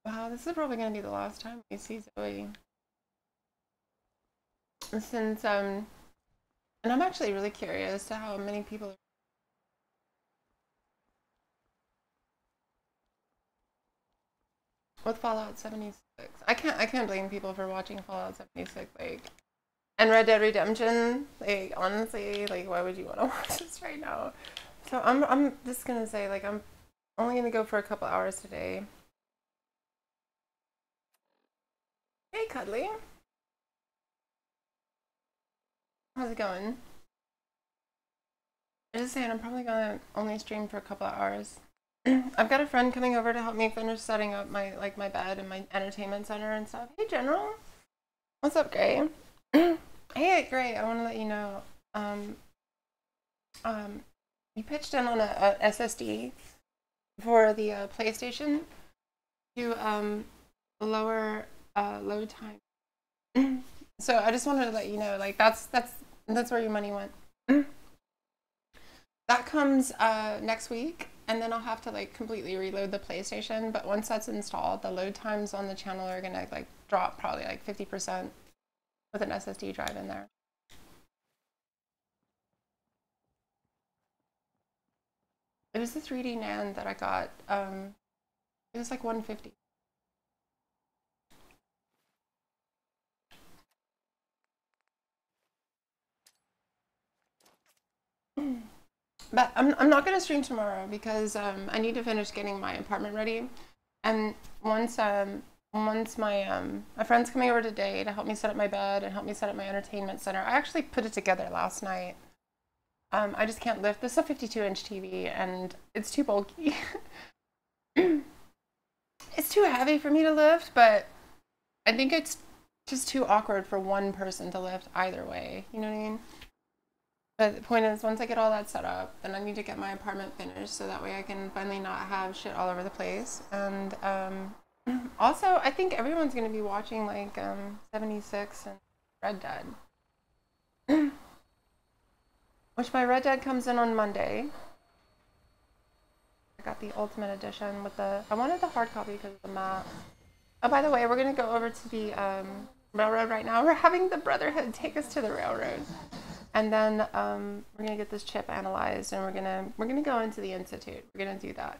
Wow, this is probably gonna be the last time we see Zoe. Since and I'm actually really curious to how many people are with Fallout 76. I can't blame people for watching Fallout 76, like, and Red Dead Redemption. Like, honestly, like, why would you want to watch this right now? So I'm just gonna say, like, I'm only gonna go for a couple hours today. Hey, Cuddly, how's it going? I'm just saying, I'm probably gonna only stream for a couple of hours. I've got a friend coming over to help me finish setting up my my bed and my entertainment center and stuff. Hey, General, what's up, Gray? Hey, Gray, I want to let you know. Um, you pitched in on a SSD for the PlayStation to lower load time. So I just wanted to let you know, like, that's where your money went. That comes next week, and then I'll have to like completely reload the PlayStation. But once that's installed, the load times on the channel are gonna like drop probably like 50% with an SSD drive in there. It was the 3D NAND that I got. It was like 150. But I'm not gonna stream tomorrow because I need to finish getting my apartment ready, and once my my friend's coming over today to help me set up my bed and help me set up my entertainment center. I actually put it together last night. I just can't lift. This is a 52-inch TV and it's too bulky. It's too heavy for me to lift, but I think it's just too awkward for one person to lift either way. You know what I mean? But the point is, once I get all that set up, then I need to get my apartment finished so that way I can finally not have shit all over the place. And also, I think everyone's going to be watching like 76 and Red Dead. Which my Red Dead comes in on Monday. I got the Ultimate Edition with the... I wanted the hard copy because of the map. Oh, by the way, we're going to go over to the railroad right now. We're having the Brotherhood take us to the railroad. And then we're gonna get this chip analyzed, and we're gonna go into the institute. We're gonna do that.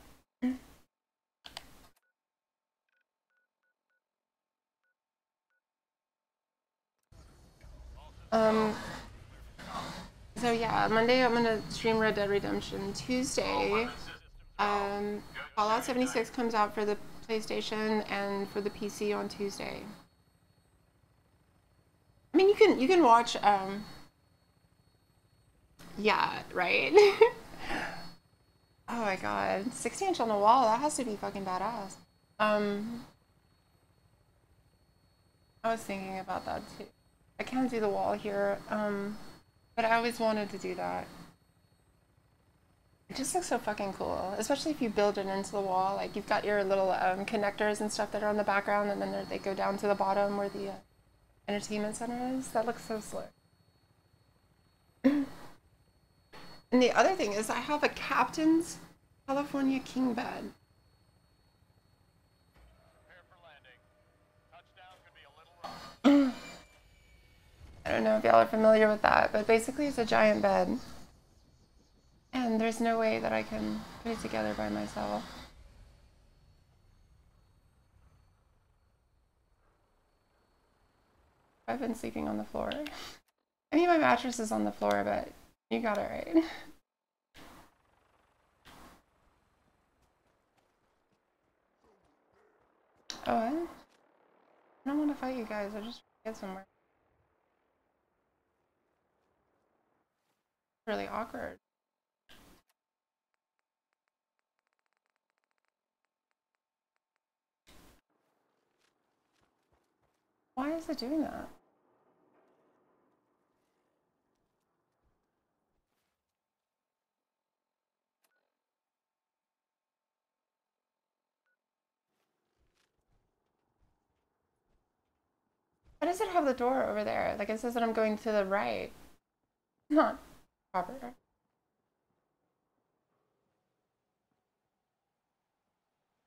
So yeah, Monday I'm gonna stream Red Dead Redemption. Tuesday, Fallout 76 comes out for the PlayStation and for the PC on Tuesday. I mean, you can watch. Yeah, right. Oh my god, 60-inch on the wall. That has to be fucking badass. Um, I was thinking about that too. I can't do the wall here, but I always wanted to do that. It just looks so fucking cool, especially if you build it into the wall. Like you've got your little connectors and stuff that are on the background, and then they go down to the bottom where the entertainment center is. That looks so slick. And the other thing is, I have a Captain's California king bed. I don't know if y'all are familiar with that, but basically it's a giant bed. And there's no way that I can put it together by myself. I've been sleeping on the floor. I mean, my mattress is on the floor, but you got it right. Oh, what? I don't want to fight you guys. I just get somewhere. It's really awkward. Why is it doing that? Why does it have the door over there? Like it says that I'm going to the right. Not proper.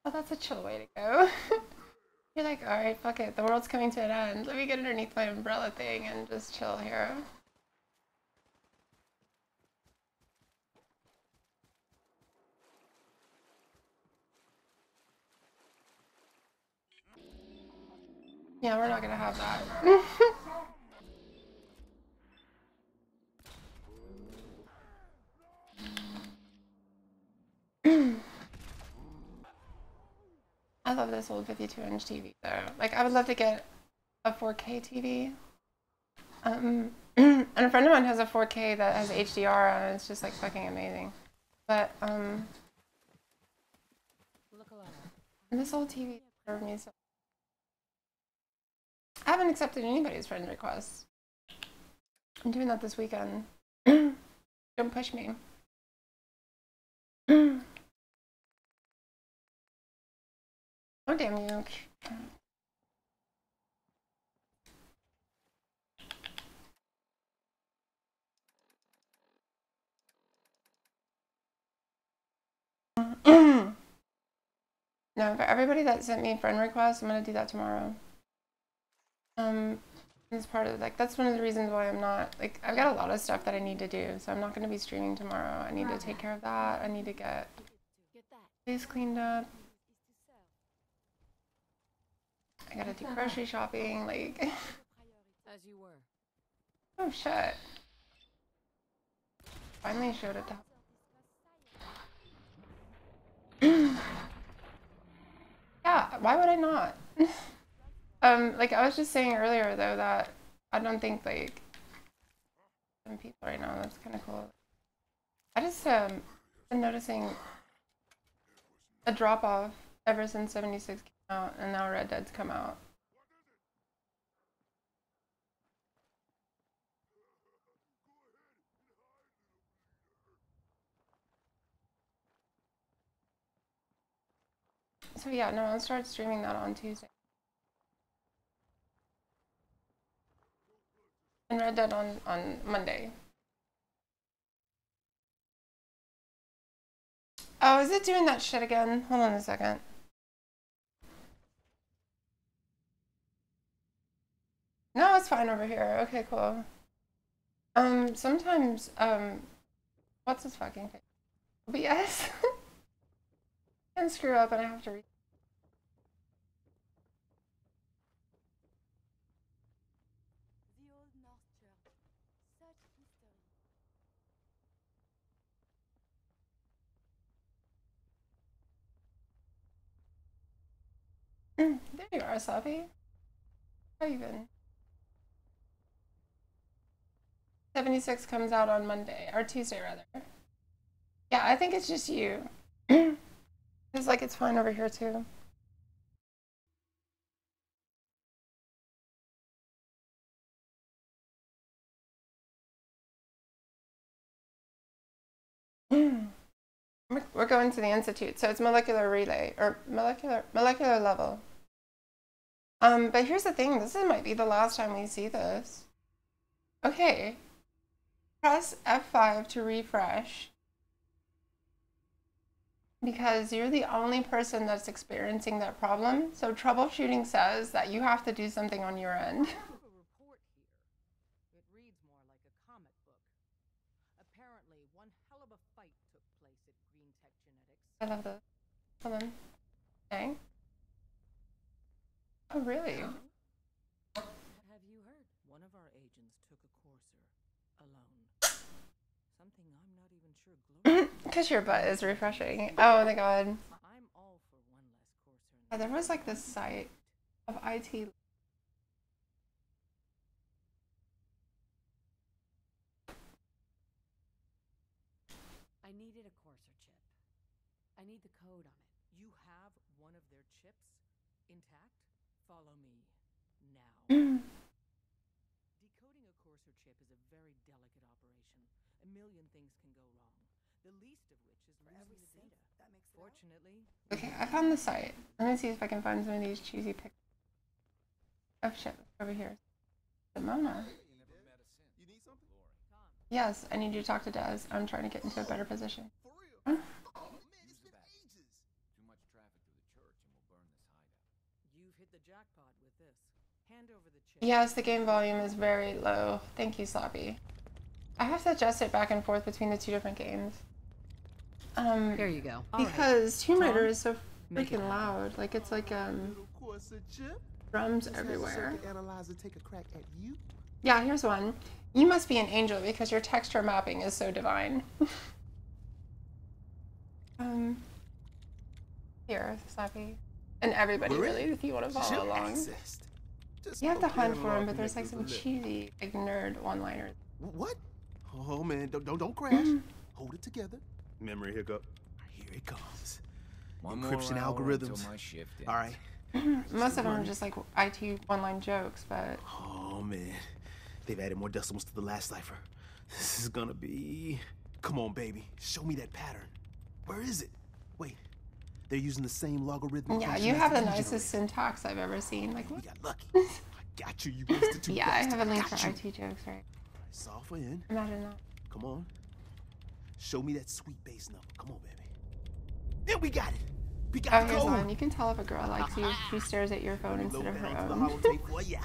Oh, that's a chill way to go. You're like, alright, fuck it. The world's coming to an end. Let me get underneath my umbrella thing and just chill here. Yeah, we're not gonna have that. I love this old 52-inch TV though. Like, I would love to get a 4K TV. And a friend of mine has a 4K that has HDR on it. It's just like fucking amazing. But this old TV served me so. I haven't accepted anybody's friend requests. I'm doing that this weekend. Don't push me. Oh damn you. No, for everybody that sent me friend requests, I'm gonna do that tomorrow. It's part of like that's one of the reasons why I'm not like I've got a lot of stuff that I need to do, so I'm not gonna be streaming tomorrow. I need to take care of that. I need to get this cleaned up. I gotta do grocery shopping, like. As you were. Oh shit! Finally showed it to. Yeah, why would I not? Like I was just saying earlier though that I don't think like some people right now. That's kind of cool. I just been noticing a drop off ever since 76 came out, and now Red Dead's come out. So yeah, no, I'll start streaming that on Tuesday. And Red Dead on Monday. Oh, is it doing that shit again? Hold on a second. No, it's fine over here. Okay, cool. Sometimes, what's this fucking thing? OBS? And screw up and I have to read. The old North Church. Such history. There you are, Slappy. How you been? 76 comes out on Monday, or Tuesday rather. Yeah, I think it's just you. It's like it's fine over here too. We're going to the institute, so it's molecular relay or molecular level. But here's the thing, this might be the last time we see this. Okay. Press F5 to refresh. Because you're the only person that's experiencing that problem. So troubleshooting says that you have to do something on your end. I have a report here. It reads more like a comic book. Apparently, one hell of a fight took place at Green Tech Genetics. I love this. Hold on. Okay. Oh, really? Have you heard? One of our agents took a courser alone. Something I'm not even sure. Because your butt is refreshing. Oh my god. I'm all for one less courser. Yeah, there was like this site of IT. I needed a courser chip. I need the code on it. You have one of their chips intact? Follow me now. Decoding a courser chip is a very delicate operation. A million things can go wrong. The least of which is losing the data. That makes Fortunately, Okay, I found the site. Let me see if I can find some of these cheesy pictures. Oh shit, over here. Simona. You need something? Yes, I need you to talk to Des. I'm trying to get into a better position. For real? Oh man, it's been ages. Too much traffic through the church and we'll burn this hideout. you've hit the jackpot with this. Hand over the chip. Yes, the game volume is very low. Thank you, Sloppy. I have to adjust it back and forth between the two different games. Here you go. Because Tomb Raider Tom, is so make it freaking loud. Like it's like Little Corsa chip. drums Just had the everywhere. circuit analyzer take a crack at you. Yeah, here's one. You must be an angel because your texture mapping is so divine. Here, Slappy. And everybody We're in. really, if you want to follow Chip along. accessed. Just You have to poke the hunt for analog him, but there's like connectors some with lip. cheesy, like nerd one-liners. What? Oh man, don't crash. Hold it together. Memory hiccup. Here it comes. One Encryption more hour algorithms. until my shift ends. All right. Most of them are just like IT one-line jokes, but Oh man, they've added more decimals to the last cipher. This is gonna be. Come on, baby. Show me that pattern. Where is it? Wait. They're using the same logarithm. yeah, function you as have the generator. nicest syntax I've ever seen. Like, We what? got lucky. I got you. You wasted too Yeah, I fast. have a link got for you. IT jokes, right? Solve for in. Imagine that. Come on. Show me that sweet bass number. Come on, baby. Then we got it. We got Oh, the here's code. one. You can tell if a girl likes you if she stares at your phone instead Load of that her onto the own. holotape for ya.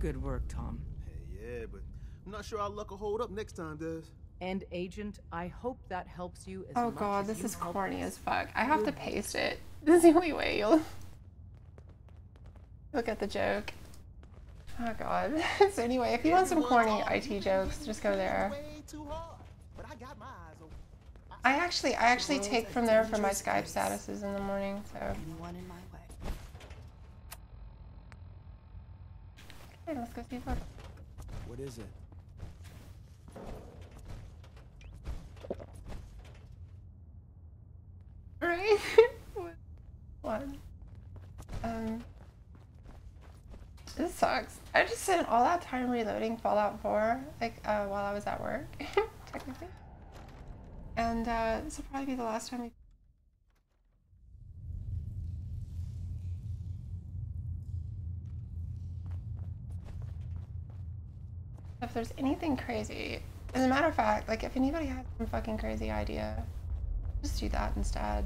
Good work, Tom. Hey, yeah, but I'm not sure our luck will hold up next time, does? And Agent, I hope that helps you as Oh much god, as this you is helped corny us. as fuck. I have to paste it. This is the only way you'll get the joke. Oh god. So anyway, if you want some corny IT jokes, just go there. Way too hard, but I got my eyes open. I actually take from there for my Skype statuses in the morning, so. Anyone in my way. Okay, let's go see what. What is it? Right? What? This sucks. I just spent all that time reloading Fallout 4, like, while I was at work, technically. And, this will probably be the last time we... If there's anything crazy, as a matter of fact, like, if anybody has some fucking crazy idea, just do that instead.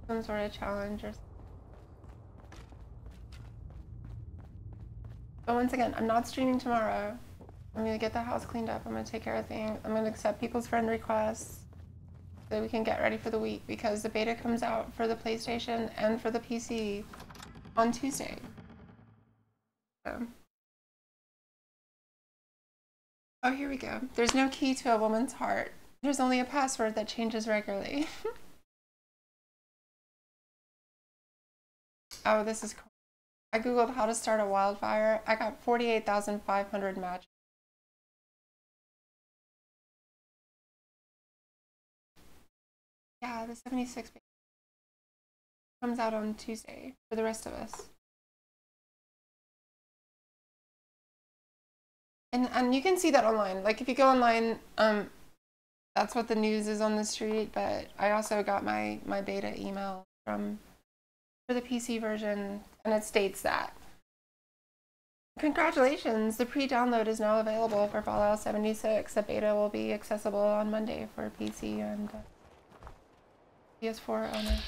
Some sort of challenge or something. But once again, I'm not streaming tomorrow. I'm gonna get the house cleaned up. I'm gonna take care of things. I'm gonna accept people's friend requests so that we can get ready for the week because the beta comes out for the PlayStation and for the PC on Tuesday. So. Oh, here we go. There's no key to a woman's heart. There's only a password that changes regularly. Oh, this is cool. I googled how to start a wildfire. I got 48,500 matches. Yeah, the 76 comes out on Tuesday for the rest of us. And you can see that online. Like if you go online, that's what the news is on the street, but I also got my beta email for the PC version, and it states that. Congratulations, the pre-download is now available for Fallout 76. The beta will be accessible on Monday for PC and PS4 owners.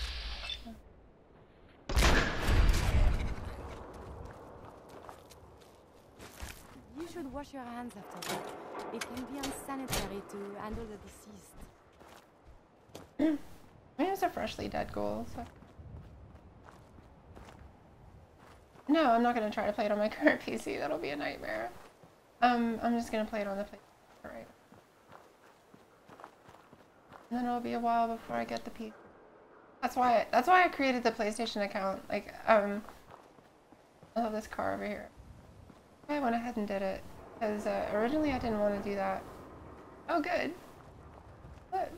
You should wash your hands after work. It can be unsanitary to handle the deceased. I mean, it was a freshly dead ghoul, so. No, I'm not going to try to play it on my current PC. That'll be a nightmare. I'm just going to play it on the PlayStation, right? And then it'll be a while before I get the PC. That's why I created the PlayStation account. Like, I love this car over here. I went ahead and did it because originally I didn't want to do that. Oh, good. Good.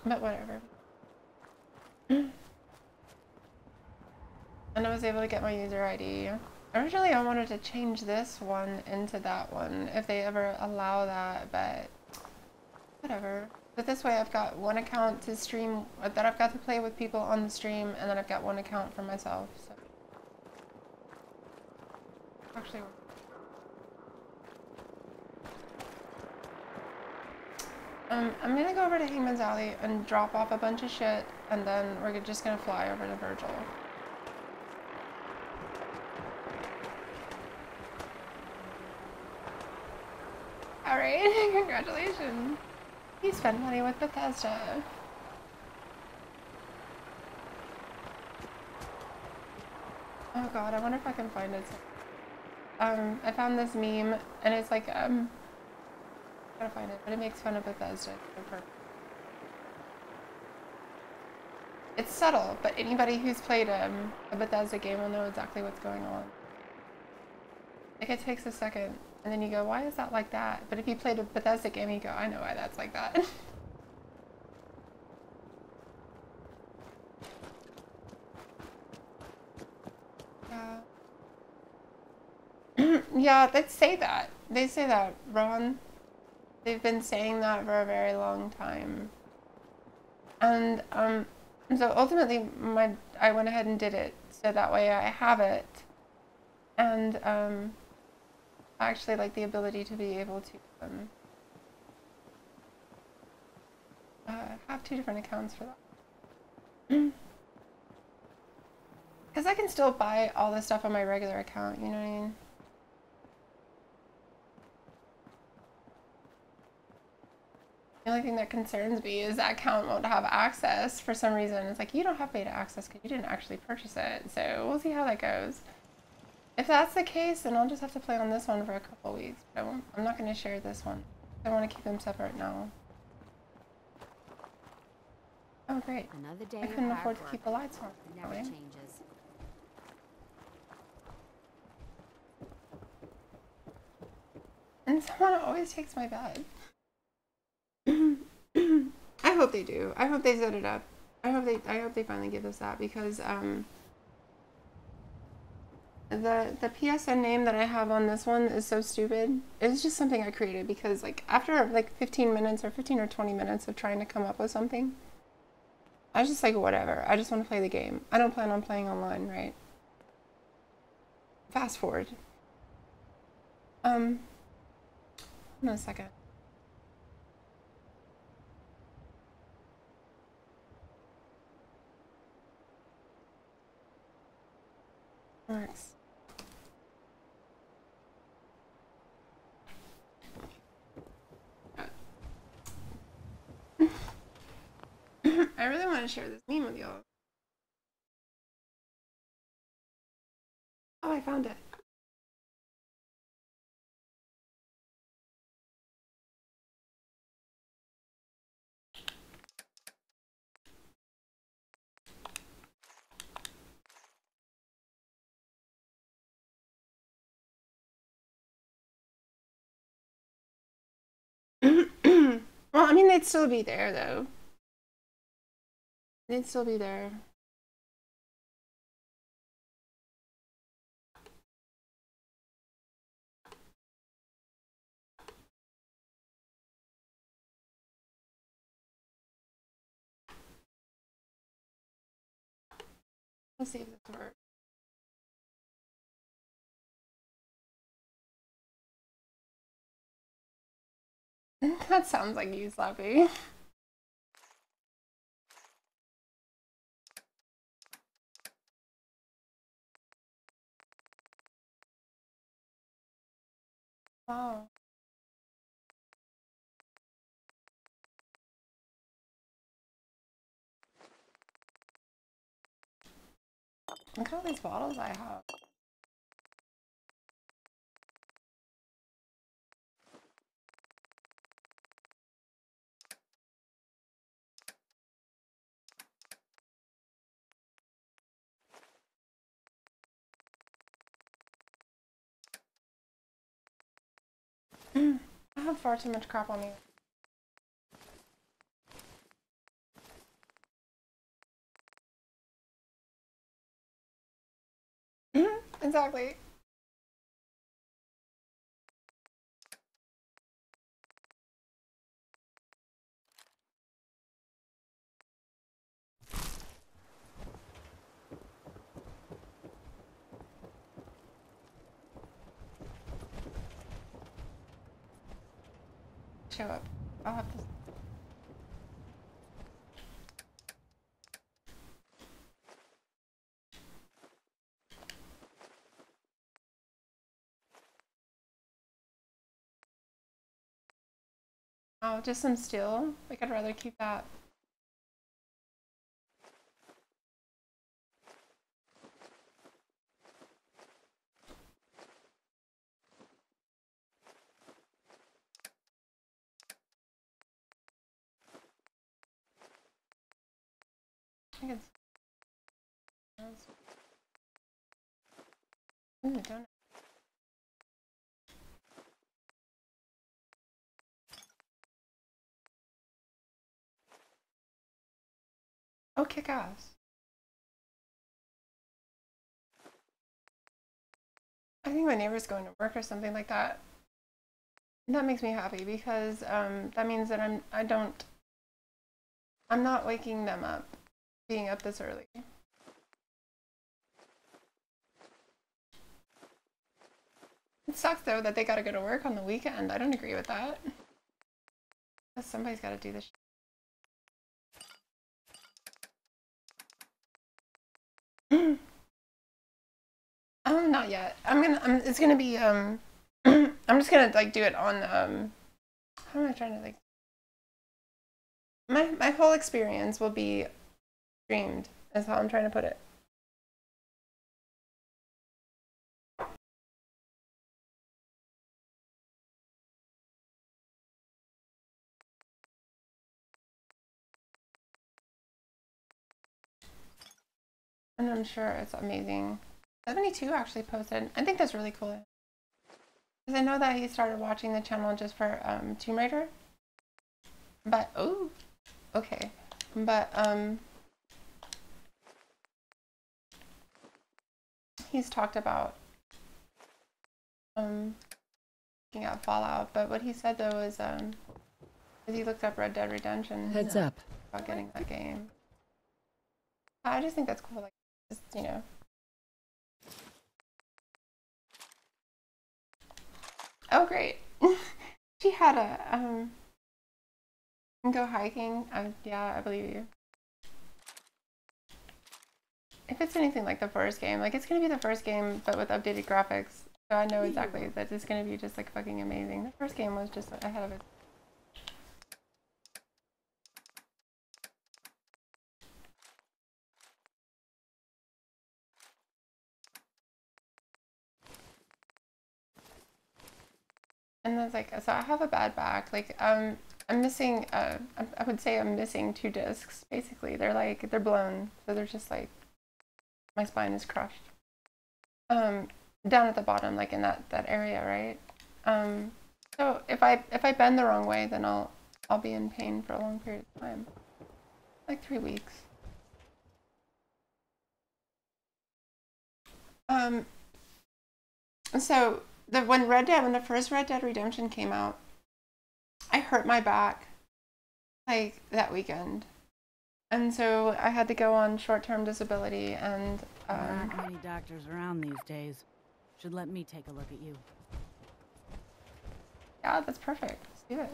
But whatever. And I was able to get my user ID. Originally I wanted to change this one into that one if they ever allow that, but whatever. But this way I've got one account to stream that I've got to play with people on the stream, and then I've got one account for myself. So actually I'm gonna go over to Hangman's Alley and drop off a bunch of shit, and then we're just gonna fly over to Virgil. Alright, congratulations. You spent money with Bethesda. Oh god, I wonder if I can find it. I found this meme, and it's like, I gotta find it, but it makes fun of Bethesda. It's subtle, but anybody who's played a Bethesda game will know exactly what's going on. Like, it takes a second, and then you go, why is that like that? But if you played a Bethesda game, you go, I know why that's like that. Yeah. Yeah, they say that. They say that, Ron. They've been saying that for a very long time. And, so ultimately, I went ahead and did it, so that way I have it. And, I actually like the ability to be able to, have 2 different accounts for that. Because I can still buy all the stuff on my regular account, you know what I mean? The only thing that concerns me is that account won't have access for some reason. It's like, you don't have beta access because you didn't actually purchase it. So we'll see how that goes. If that's the case, then I'll just have to play on this one for a couple weeks. But I'm not going to share this one. I want to keep them separate now. Oh, great. Another day I couldn't of hard afford to work. keep the lights on. It never That way. changes. And someone always takes my bed. I hope they do. I hope they set it up. I hope they finally give us that, because the PSN name that I have on this one is so stupid. It's just something I created because, like, after like 15 minutes or 15 or 20 minutes of trying to come up with something, I was just like, whatever. I just want to play the game. I don't plan on playing online, right? Fast forward. Hold on a second. Works. I really want to share this meme with y'all. Oh, I found it. Well, I mean, they'd still be there, though. They'd still be there. Let's see if this works. That sounds like you, Slappy. Wow. Look at all these bottles I have. I have far too much crap on me. Exactly. Show up. I'll have to. Oh, just some steel. Like I'd rather keep that. I think it's. Ooh, donut. Oh, kick ass. I think my neighbor's going to work or something like that. That makes me happy because that means that I'm not waking them up being up this early. It sucks though that they gotta go to work on the weekend. I don't agree with that. Somebody's gotta do this. Not yet. It's gonna be I'm just gonna like do it on how am I trying to like my whole experience will be streamed is how I'm trying to put it. And I'm sure it's amazing. 72 actually posted. I think that's really cool. Because I know that he started watching the channel just for Tomb Raider. But oh, okay. But he's talked about looking at Fallout. But what he said though is he looked up Red Dead Redemption. Heads up. About getting that game. I just think that's cool. Like, just, you know. Oh, great. She had a, go hiking. Yeah, I believe you. If it's anything like the first game, like it's gonna be the first game, but with updated graphics. So I know exactly that it's gonna be just like fucking amazing. The first game was just ahead of it. And I was like, so I have a bad back. Like, I'm missing, I would say I'm missing 2 discs, basically. They're blown. So they're just like, my spine is crushed. Down at the bottom, like in that area, right? So if I bend the wrong way, then I'll be in pain for a long period of time. Like 3 weeks. So when the first Red Dead Redemption came out, I hurt my back like that weekend, and so I had to go on short-term disability. And there aren't many doctors around these days. Should let me take a look at you. Yeah, that's perfect. Let's do it.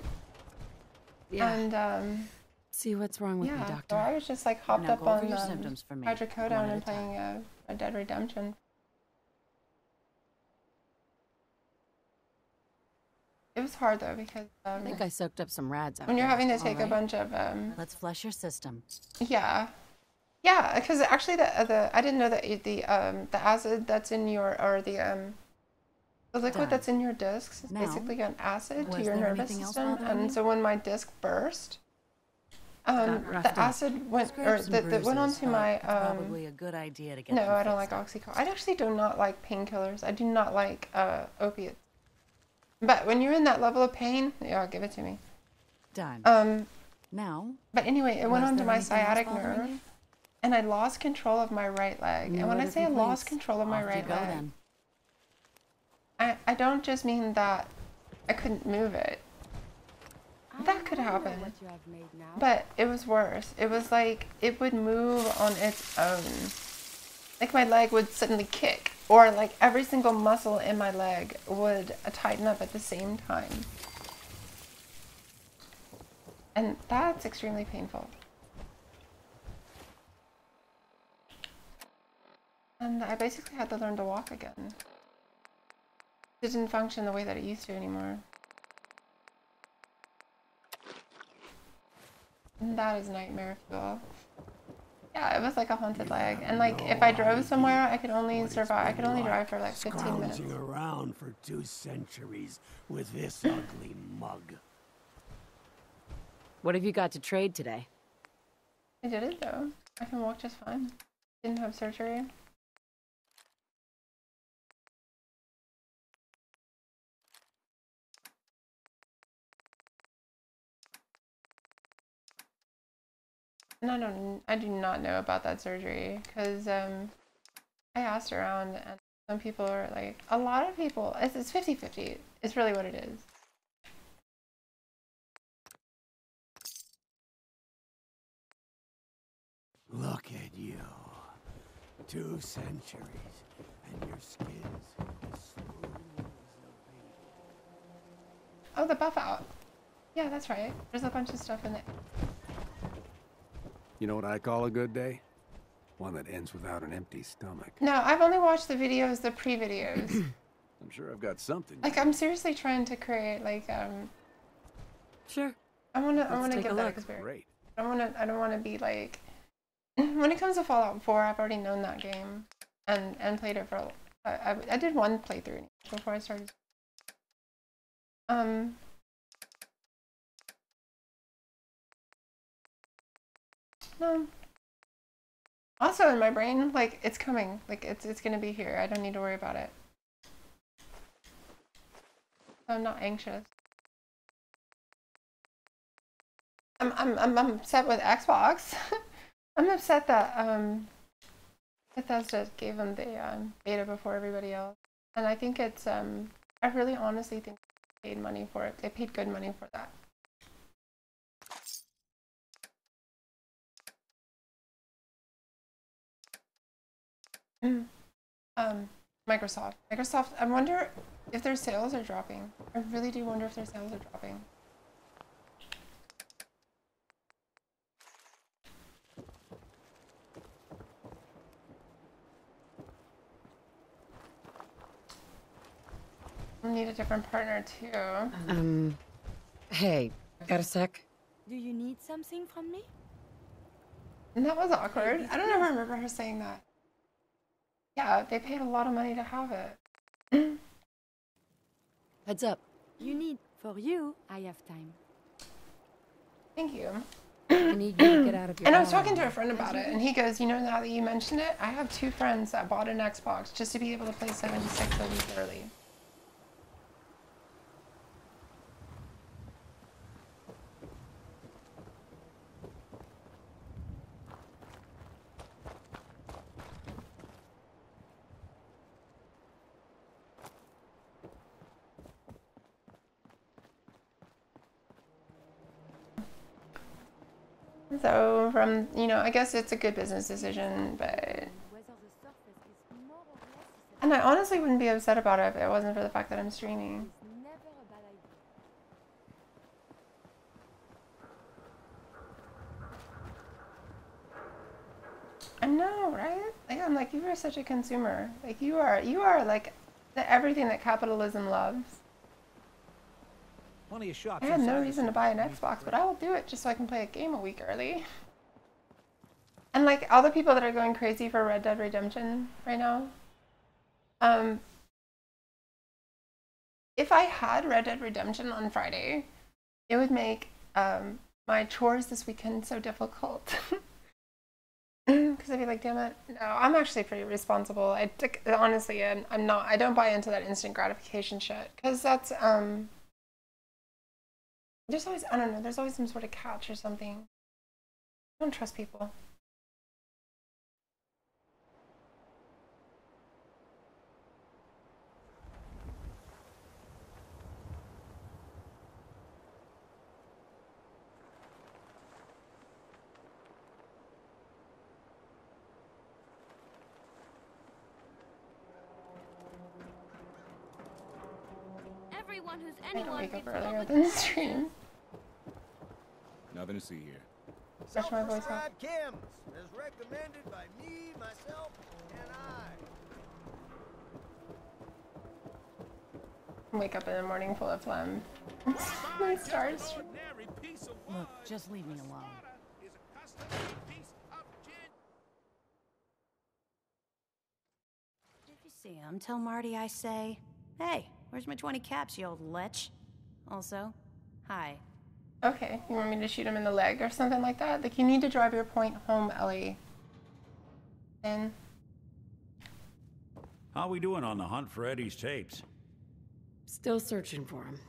Yeah. And see what's wrong with me, yeah, doctor. so I was just like hopped Now up go over on your symptoms for me, hydrocodone one at and a time. playing Red Dead Redemption. It was hard though because I think I soaked up some rads out when you're there. having to take a Alright. bunch of Let's flush your system. yeah, because actually the I didn't know that the acid that's in your the liquid Done. that's in your discs is Now, basically an acid to was your there nervous anything else system, bothering and you? so when my disc burst, Got roughed the up. acid went or Scrapes and that went bruises, onto but my it's probably a good idea to get no, them I don't like fixed. oxycontin. I actually do not like painkillers. I do not like opiates. But when you're in that level of pain, yeah, give it to me. Done. Now, But anyway, it went was onto there my anything else sciatic bothering nerve, you? and I lost control of my right leg. And when I Order say I complete. lost control of my Off you right go, leg, then. I don't just mean that I couldn't move it. That could happen. What you have made now. But it was worse. It was like it would move on its own. Like my leg would suddenly kick, or like every single muscle in my leg would tighten up at the same time. And that's extremely painful. And I basically had to learn to walk again. It didn't function the way that it used to anymore. That is nightmare fuel. Yeah, it was like a haunted leg. And like if I drove somewhere, I could only survive. I could only drive for like 15 minutes. Scrounging around for 2 centuries with this ugly mug. What have you got to trade today? I did it though. I can walk just fine. Didn't have surgery. And I do not know about that surgery because I asked around and some people are like, a lot of people, it's 50-50. It's really what it is. Look at you. 2 centuries, and your skin's as smooth as a baby. Oh, the buff out. Yeah, that's right. There's a bunch of stuff in it. You know what I call a good day? One that ends without an empty stomach. No, I've only watched the videos, the pre-videos. I'm sure I've got something. Like, I'm seriously trying to create, like, Sure. I wanna take give a that look. experience. Great. I don't wanna be like, when it comes to Fallout 4, I've already known that game and played it for, I did one playthrough before I started. No. Also in my brain, like, it's coming. Like, it's gonna be here. I don't need to worry about it. I'm not anxious. I'm upset with Xbox. I'm upset that Bethesda gave them the beta before everybody else, and I think it's I really honestly think they paid money for it. They paid good money for that. Microsoft, I wonder if their sales are dropping. I really do wonder if their sales are dropping. I need a different partner too. Hey, got a sec? Do you need something from me? And that was awkward. I don't ever remember her saying that. Yeah, they paid a lot of money to have it. Heads up. You need. For you, I have time. Thank you. I need you to get out of your And I was house. talking to a friend about it, and he goes, you know, now that you mentioned it, I have 2 friends that bought an Xbox just to be able to play 76 a week early. So from, you know, I guess it's a good business decision, but... Whether the surface is more or less And I honestly wouldn't be upset about it if it wasn't for the fact that I'm streaming. is never a bad idea. I know, right? Like, I'm like, you are such a consumer. Like, you are like everything that capitalism loves. Plenty of shots. I have no inside reason to this buy an thing. Xbox, but I will do it just so I can play a game a week early. And like all the people that are going crazy for Red Dead Redemption right now, if I had Red Dead Redemption on Friday, it would make my chores this weekend so difficult. Because I'd be like, damn it, no, I'm actually pretty responsible. Honestly, I'm not. I don't buy into that instant gratification shit because that's there's always, I don't know, there's always some sort of catch or something. I don't trust people. Everyone who's I don't anyone wake up gets earlier public than the attention. stream. Nothing to see here. Stretch my voice out. Self-prescribed chems, as recommended by me, myself, and I. Wake up in the morning full of phlegm. My stars. Look, just leave me alone. If you see him, tell Marty I say, hey, where's my 20 caps, you old lech? Also, hi. Okay, you want me to shoot him in the leg or something like that? Like, you need to drive your point home, Ellie. And how we doing on the hunt for Eddie's tapes? Still searching for him.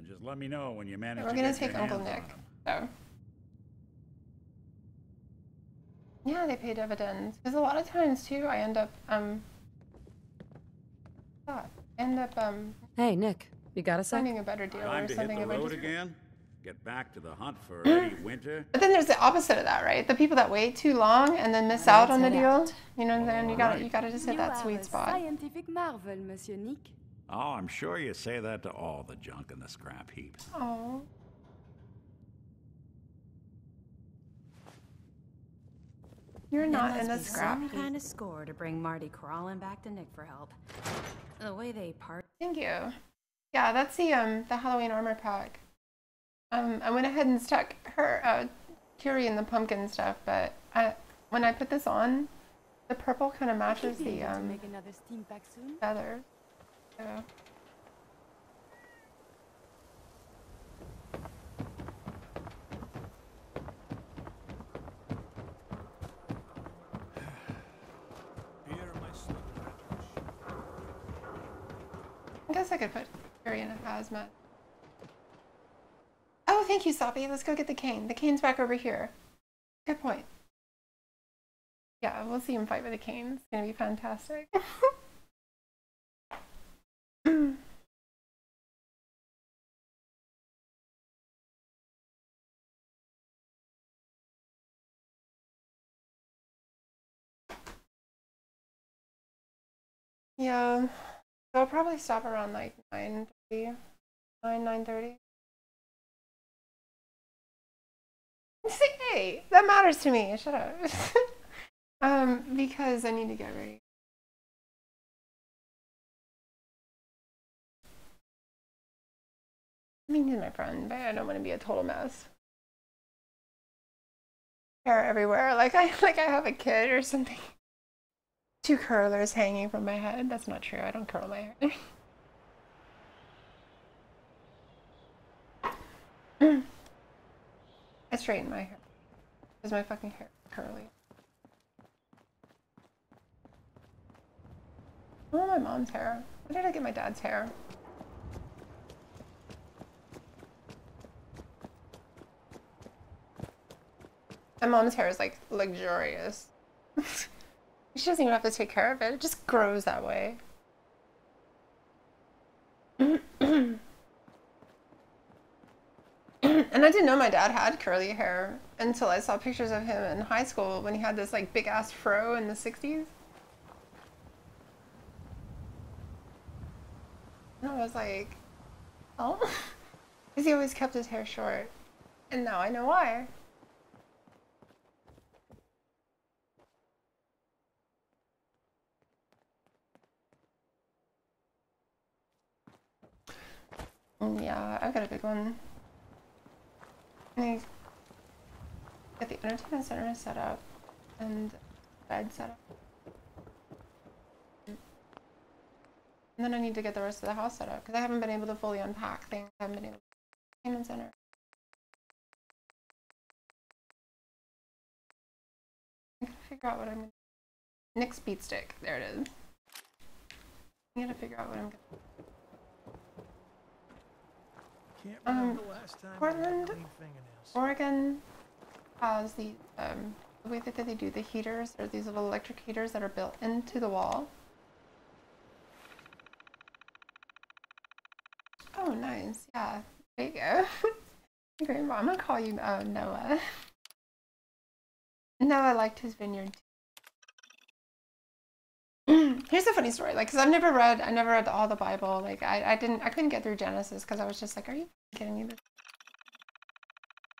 Just let me know when you manage we're to gonna get your take Uncle hands Nick. on 'em. So. Yeah, they pay dividends. Because a lot of times too, I end up Hey, Nick, you got a sec? finding a better deal Time or to something. hit the If I road just... again? Get back to the hunt for Eddie Winter? But then there's the opposite of that, right? The people that wait too long and then miss out on the deal. You know what I'm saying? You gotta just hit that sweet spot. Scientific marvel, Monsieur Nick. Oh, I'm sure you say that to all the junk in the scrap heap. Oh. You're not in the scrap Some heap. kind of score to bring Marty crawling back to Nick for help. The way they part. Thank you. Yeah, that's the Halloween armor pack. I went ahead and stuck her Curie in the pumpkin stuff, but when I put this on, the purple kind of matches the Make another steam pack soon. feathers. So. Here are my slip I guess I could put Curie in a hazmat. Oh, thank you, Soppy. Let's go get the cane. The cane's back over here. Good point. Yeah, we'll see him fight with the cane. It's gonna be fantastic. Yeah, so I'll probably stop around like 9:30, 9:30. Hey, that matters to me. Shut up. Because I need to get ready. I mean, he's my friend, but I don't want to be a total mess. Hair everywhere, like I have a kid or something. 2 curlers hanging from my head. That's not true. I don't curl my hair. I straighten my hair because my fucking hair is curly. Oh, my mom's hair. Where did I get my dad's hair? My mom's hair is like luxurious. She doesn't even have to take care of it. It just grows that way. And I didn't know my dad had curly hair until I saw pictures of him in high school when he had this like big ass fro in the 60s. And I was like, oh, because he always kept his hair short. And now I know why. Yeah, I've got a big one. I get the entertainment center set up and bed set up. And then I need to get the rest of the house set up because I haven't been able to fully unpack things. I haven't been able to entertainment center. I gotta figure out what I'm gonna do. Nick's beat stick. There it is. I gotta figure out what I'm gonna do. Portland, Oregon has the way that they do the heaters. There are these little electric heaters that are built into the wall. Oh, nice. Yeah, there you go. Great, Mom. I'm gonna call you Noah. Noah liked his vineyard too. Here's a funny story, like, cause I never read all the Bible. Like, I couldn't get through Genesis because I was just like, are you kidding me?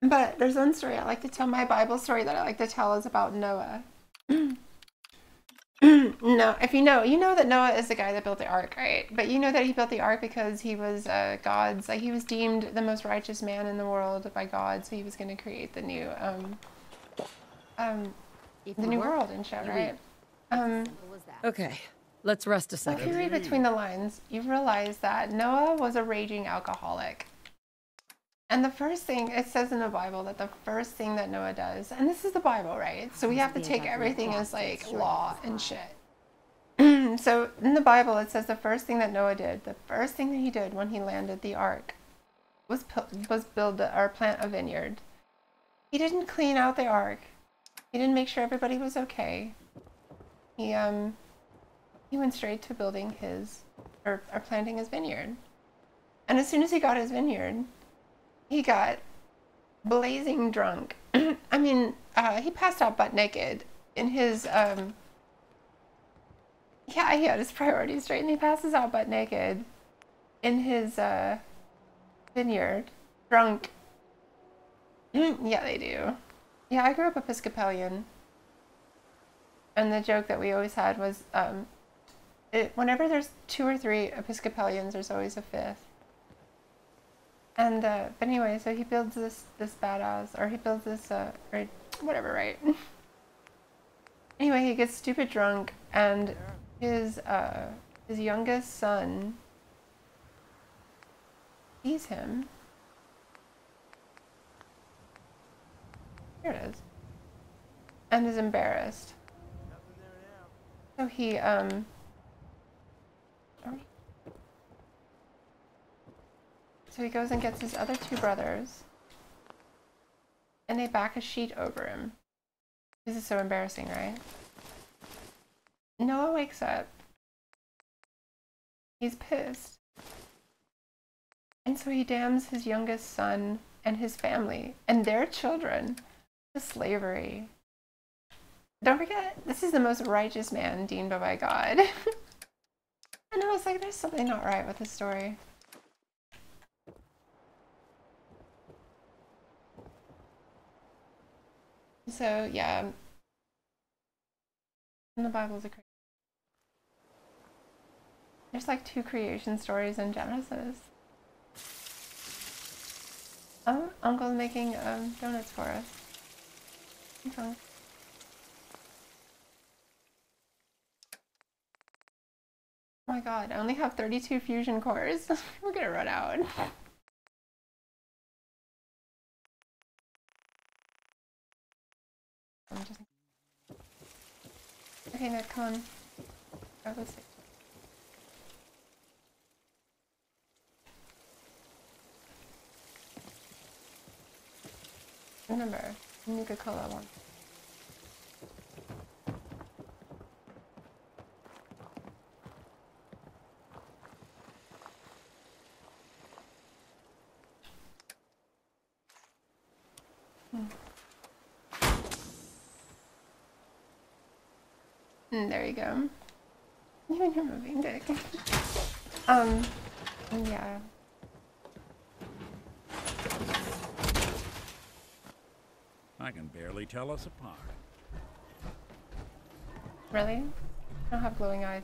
But there's one story I like to tell. My Bible story that I like to tell is about Noah. No, if you know that Noah is the guy that built the ark, right? But you know that he built the ark because he was God's, like he was deemed the most righteous man in the world by God, so he was going to create the new world and shit, right? Okay, let's rest a So if second. you read between the lines, you realize that Noah was a raging alcoholic. And the first thing, it says in the Bible that the first thing that Noah does, and this is the Bible, right? So we have to take everything as like law and shit. So in the Bible, it says the first thing that Noah did, the first thing that he did when he landed the ark was build or plant a vineyard. He didn't clean out the ark. He didn't make sure everybody was okay. He went straight to building his, or planting his vineyard. And as soon as he got his vineyard, he got blazing drunk. I mean, he passed out butt naked in his, yeah, he had his priorities straight, and he passes out butt naked in his vineyard, drunk. Yeah, they do. Yeah, I grew up Episcopalian, and the joke that we always had was, whenever there's 2 or 3 Episcopalians, there's always a 5th. And but anyway, so he builds this badass, or he builds this or whatever, right? Anyway, he gets stupid drunk, and his youngest son sees him. Here it is. And is embarrassed. So he So he goes and gets his other 2 brothers, and they back a sheet over him. This is so embarrassing, right? Noah wakes up. He's pissed. And so he damns his youngest son and his family and their children to slavery. Don't forget, this is the most righteous man deemed by God. And I was like, there's something not right with this story. So, yeah. And the Bible's a crazy. There's like 2 creation stories in Genesis. Oh, Uncle's making donuts for us. Okay. Oh my god, I only have 32 fusion cores. We're gonna run out. Okay, Nick, come on. Grab this. Remember, Nuka-Cola one. There you go. Even you're moving, Dick. Yeah. I can barely tell us apart. Really? I don't have glowing eyes.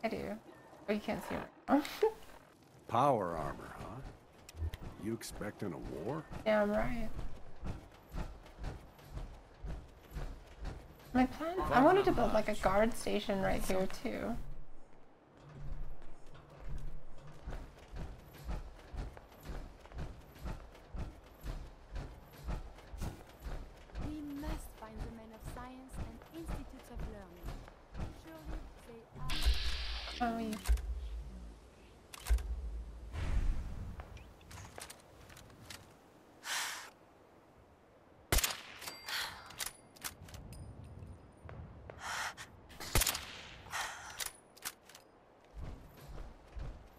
I do. Oh, you can't see it. Oh. Power armor, huh? You expecting a war? Damn right. My plan, I wanted to build like a guard station right here too. We must find the men of science and institutes of learning. Surely they are. Oh, yeah.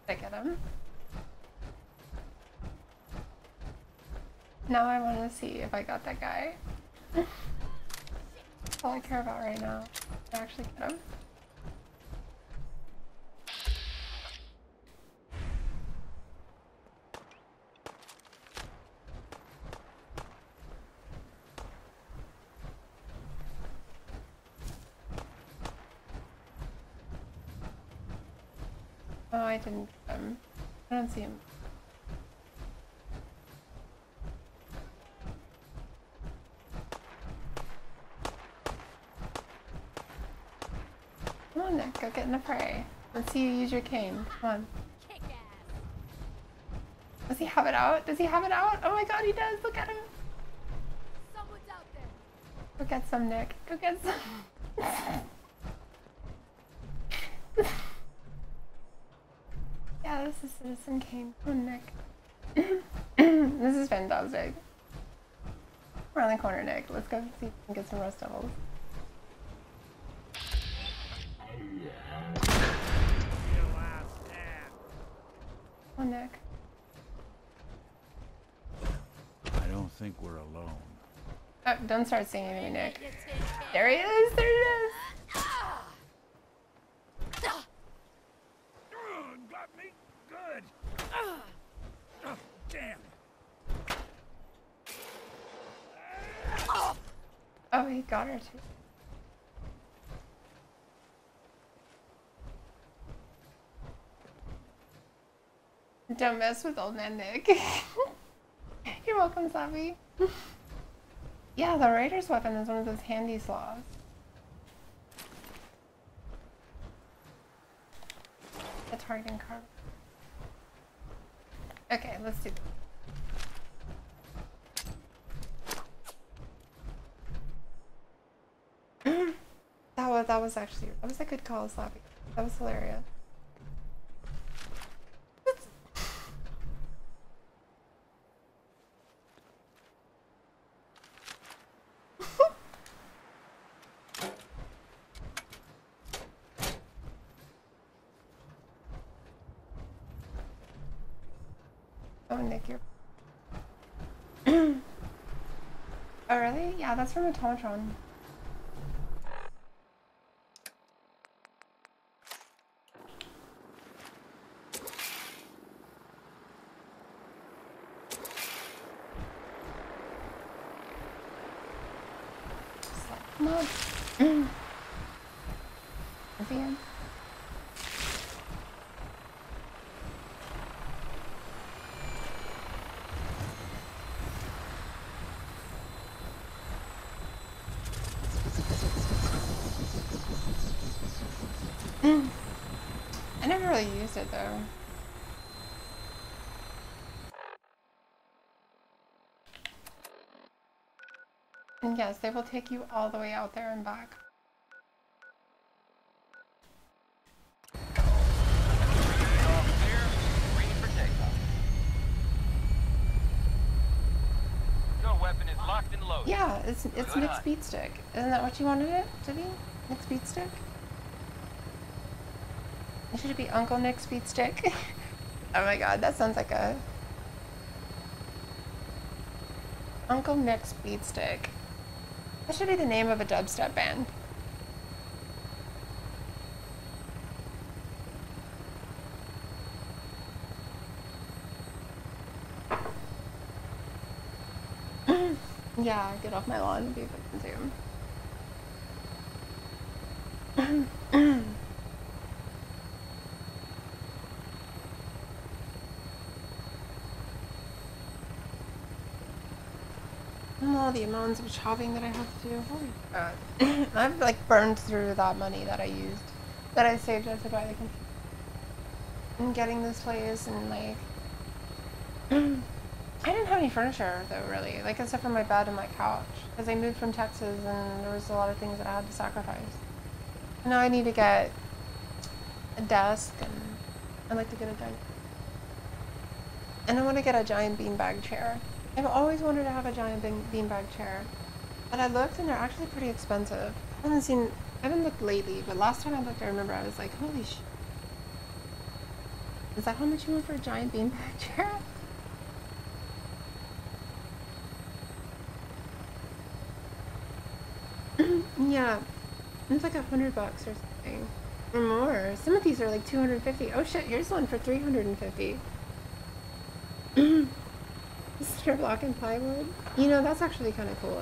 I get him. Now I want to see if I got that guy. That's all I care about right now. I actually get him. I didn't get him. I don't see him. Come on, Nick, go get in the fray. Let's see you use your cane. Come on. Does he have it out? Does he have it out? Oh my god, he does! Look at him! Someone's out there. Go get some, Nick. Go get some. Yeah, this is Citizen Kane. Come on, Nick. This is fantastic. We're on the corner, Nick. Let's go see if we can get some rust devils. Come on, Nick. I don't think we're alone. Oh, don't start singing to me, Nick. There he is! There he is! Got me good. Oh, damn. Oh, he got her too. Don't mess with old man Nick. You're welcome, Savvy. Yeah, the Raider's weapon is one of those handy slaws. The targeting card. Okay, let's do that. That was actually a good call, Slappy. That was hilarious. Oh, Nick, you're... Oh, really? Yeah, that's from Automatron. Come on. Is he in? I never really used it though. And yes, they will take you all the way out there and back. Your weapon is locked and loaded. Yeah, it's Nick's beat stick. Isn't that what you wanted it to be? Nick's beat stick? Should it be Uncle Nick's beat stick? Oh my god, that sounds like a... Uncle Nick's beat stick. That should be the name of a dubstep band. Yeah, get off my lawn and be fucking Zoom. Oh, the amounts of shopping that I have to do. Holy God. I've like burned through that money that I used, that I saved up to buy the computer. And getting this place and like... I didn't have any furniture though, really, like except for my bed and my couch. Because I moved from Texas and there was a lot of things that I had to sacrifice. And now I need to get a desk and I'd like to get a giant... And I want to get a giant beanbag chair. I've always wanted to have a giant beanbag chair, but I looked and they're actually pretty expensive. I haven't looked lately, but last time I looked, I remember I was like, holy sh... Is that how much you want for a giant beanbag chair? Yeah, it's like $100 or something, or more. Some of these are like $250. Oh shit, here's one for $350. Cinder block and plywood. You know, that's actually kind of cool.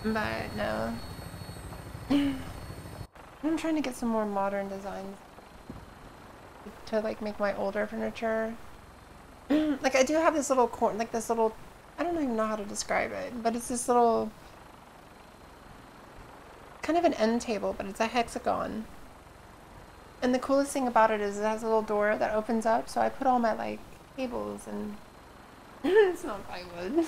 But no. I'm trying to get some more modern designs to like make my older furniture. Like I do have this little corner, like this little, I don't even know how to describe it, but it's this little, kind of an end table, but it's a hexagon. And the coolest thing about it is it has a little door that opens up, so I put all my like cables and it's not plywood.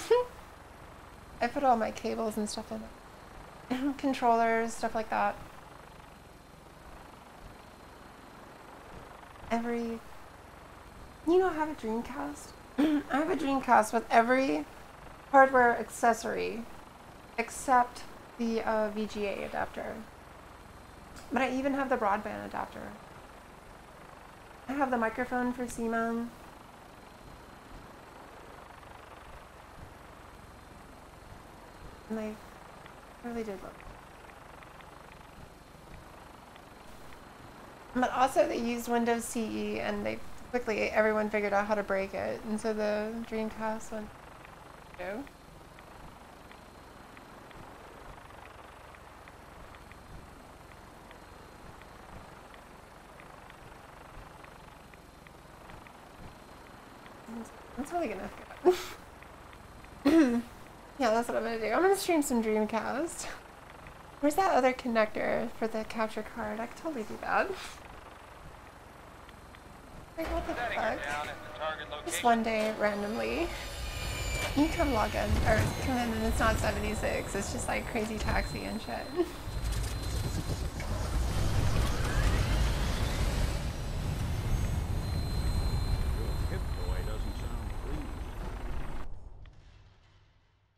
I put all my cables and stuff in it. Controllers, stuff like that. You know, I have a Dreamcast. I have a Dreamcast with every hardware accessory except the VGA adapter. But I even have the broadband adapter. I have the microphone for C-mount. And I really did love it. But also they used Windows CE and they quickly, everyone figured out how to break it. And so the Dreamcast went, no. That's really gonna go. Yeah, that's what I'm gonna do. I'm gonna stream some Dreamcast. Where's that other connector for the capture card? I could totally do that. Like, what the fuck? Just one day, randomly, you come log in, or come in and it's not 76, it's just like Crazy Taxi and shit.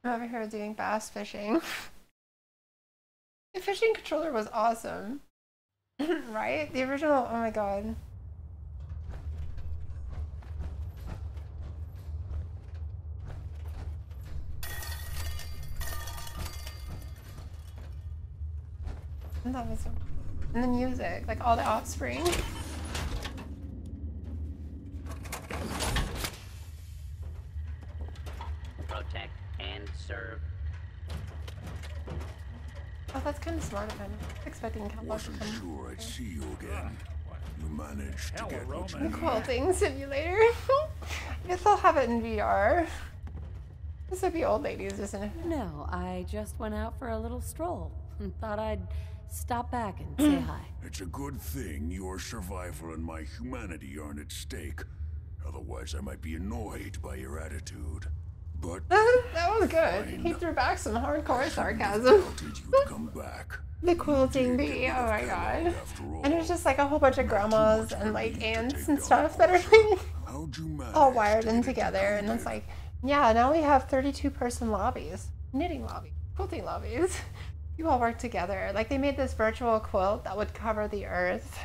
I'm over here doing bass fishing. The fishing controller was awesome. Right? The original, oh my god. And that was so, and the music, like all the Offspring. Protect and serve. Oh, that's kind of smart of him. Expecting Cowboy to come. Sure, I'd see you again. You managed to get what you The quilting simulator. I guess I'll have it in VR. This would be old ladies, isn't it? No, I just went out for a little stroll and thought I'd stop back and say hi. It's a good thing your survival and my humanity aren't at stake. Otherwise, I might be annoyed by your attitude. But that was good. Fine. He threw back some hardcore sarcasm. Come back. The quilting bee, oh my god. And there's just like a whole bunch of grandmas and like aunts and stuff that are like all wired in together, and it's like, yeah, now we have 32-person lobbies, knitting lobbies, quilting lobbies. You all work together. Like they made this virtual quilt that would cover the earth.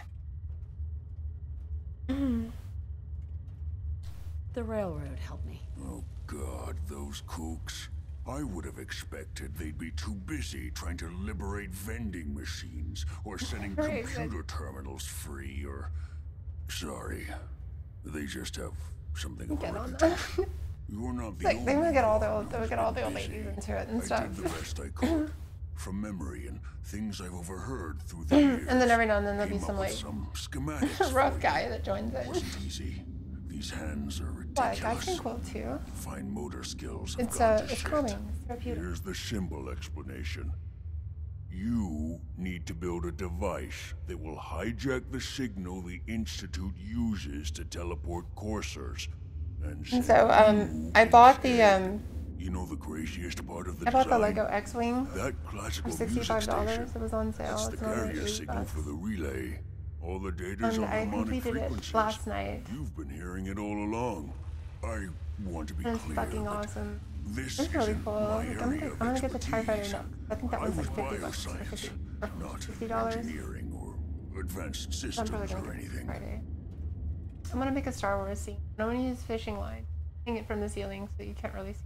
The railroad helped me. Oh god, those kooks. I would have expected they'd be too busy trying to liberate vending machines or setting computer terminals free or... Sorry. They just have something harder to do. You're not the only they would get all the old ladies into it and stuff. I did the best I could. From memory and things I've overheard through the years. And then every now and then there'll be some like schematics rough guy that joins it. Wasn't easy. These hands are ridiculous. But I can quilt too. Fine motor skills. It's calming. It's therapeutic. Here's the simple explanation. You need to build a device that will hijack the signal the Institute uses to teleport coursers. And so I bought the you know the craziest part of the I bought design? the Lego X-Wing That classical for $65. It was on sale. It's the carrier signal for the relay. All the data's on I harmonic completed frequencies. it last night. You've been hearing it all along. I want to be And it's clear. fucking awesome. This It's really isn't cool. my Like, area I'm gonna get the TIE Fighter expertise. next. I think that I was was like $50 or bioscience, not $60. engineering or advanced So I'm systems probably gonna or get it anything. Friday. I'm gonna make a Star Wars scene. I'm gonna use fishing line. Hang it from the ceiling so you can't really see.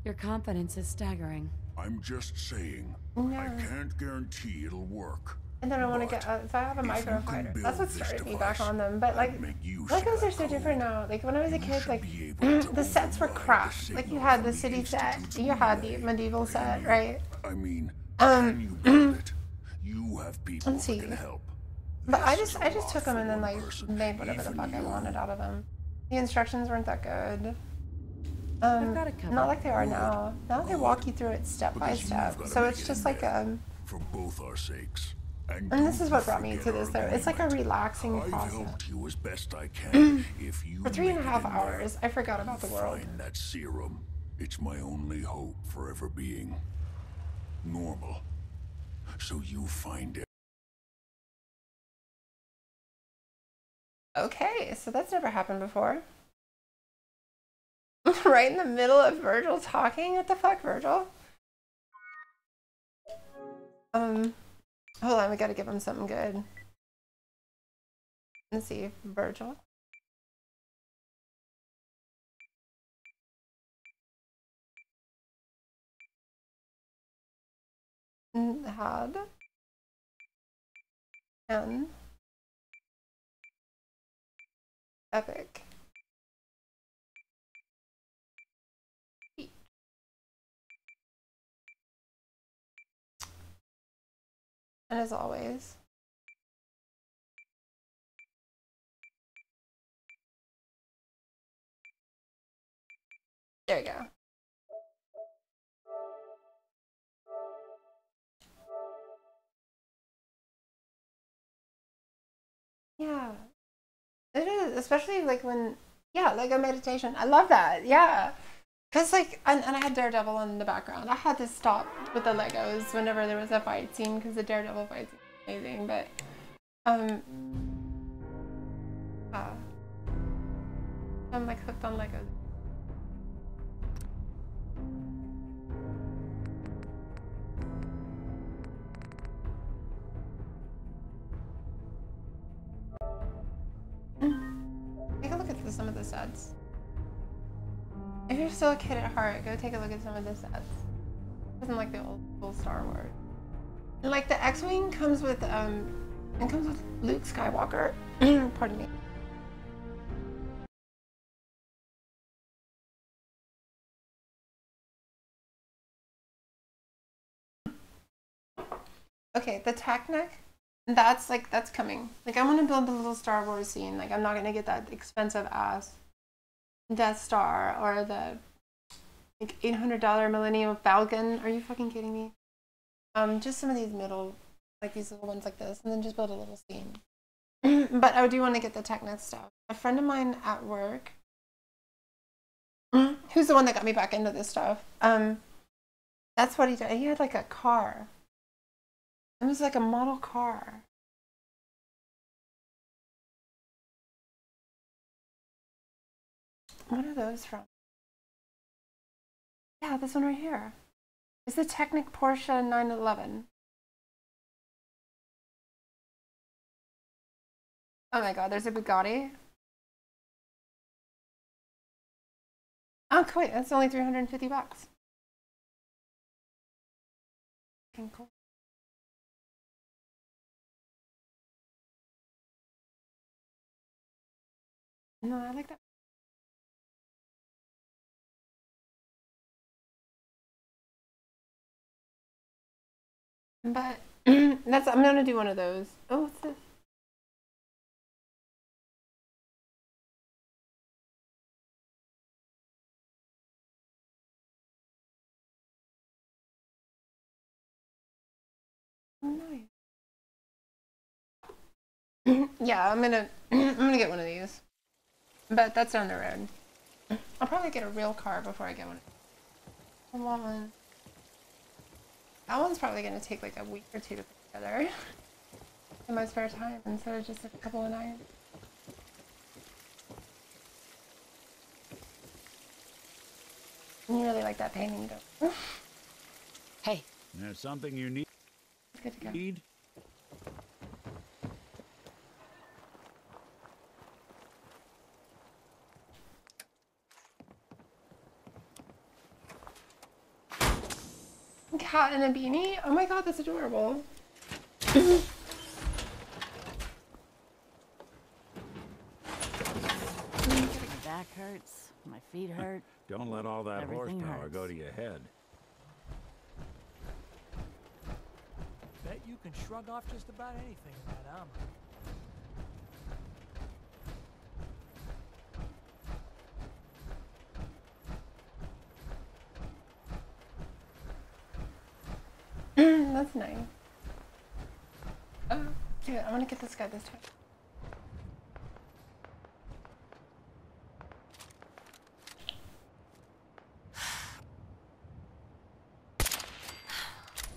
Your confidence is staggering. I'm just saying. No. I can't guarantee it'll work. And then I want to get, so I have a microfighter. That's what started me back on them. But like, Legos are so different now. Like when I was a kid, like the sets were crap. Like you had the city set, you had the medieval set, right? I mean, Can you build it? You have people let's see. that can help. But I just took them and then like made whatever the fuck I wanted out of them. The instructions weren't that good. Not like they are now. Now they walk you through it step by step. So it's just like for both our sakes. And this is what brought me to this though. It's like a relaxing I've process. helped you as best I can. If you For 3.5 hours, I forgot about the world. find that serum, it's my only hope for ever being normal. So you find it. Okay, so that's never happened before. Right in the middle of Virgil talking? What the fuck, Virgil? Hold on, we gotta give him something good. Let's see, Virgil. Had an epic speech. And as always, there you go. Yeah, it is, especially like when, yeah, like a meditation. I love that. Yeah. Because, like, and I had Daredevil in the background. I had to stop with the Legos whenever there was a fight scene because the Daredevil fight scene is amazing. But, I'm like hooked on Legos. Take a look at some of the sets. If you're still a kid at heart, go take a look at some of the sets. It doesn't like the old school Star Wars. And like the X-Wing comes with Luke Skywalker. Pardon me. Okay, the Technic, that's coming. Like I'm gonna build the little Star Wars scene. Like I'm not gonna get that expensive ass Death Star or the like $800 Millennium Falcon. Are you fucking kidding me? Just some of these middle, like these little ones like this, and then just build a little scene. But I do want to get the Technic stuff. A friend of mine at work, who's the one that got me back into this stuff, that's what he did. He had like a car. It was like a model car. What are those from? Yeah, this one right here. It's the Technic Porsche 911. Oh my god, there's a Bugatti. Oh, wait, that's only 350 bucks. Okay, cool. No, I like that. But that's, I'm gonna do one of those. Oh, what's this? Oh, nice. Yeah, I'm gonna get one of these. But that's down the road. I'll probably get a real car before I get one. I want one. That one's probably gonna take like a week or two to put together in my spare time instead of just a couple of nights. You really like that painting, though. Hey. There's something you need. It's good to go. Cat in a beanie? Oh my god, that's adorable. My back hurts, my feet hurt. Don't let all that Everything horsepower hurts. go to your head. You can shrug off just about anything in that armor. That's nice. Oh, dude, I want to get this guy this time.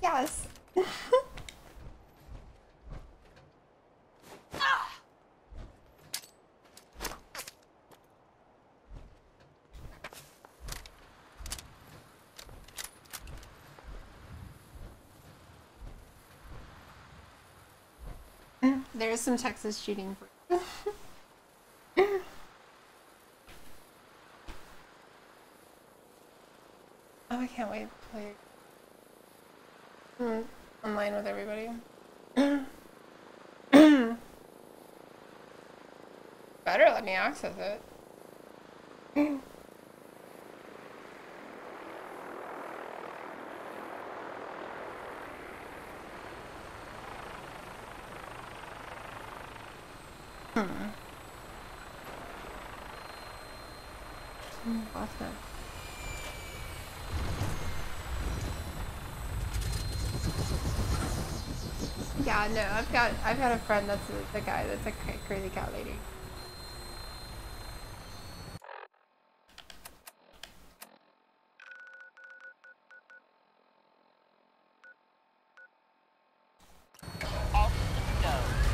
Yes. There's some Texas shooting for you. Oh, I can't wait to play online with everybody. Better let me access it. Awesome. Yeah, no, I've had a friend that's the guy that's a crazy cat lady.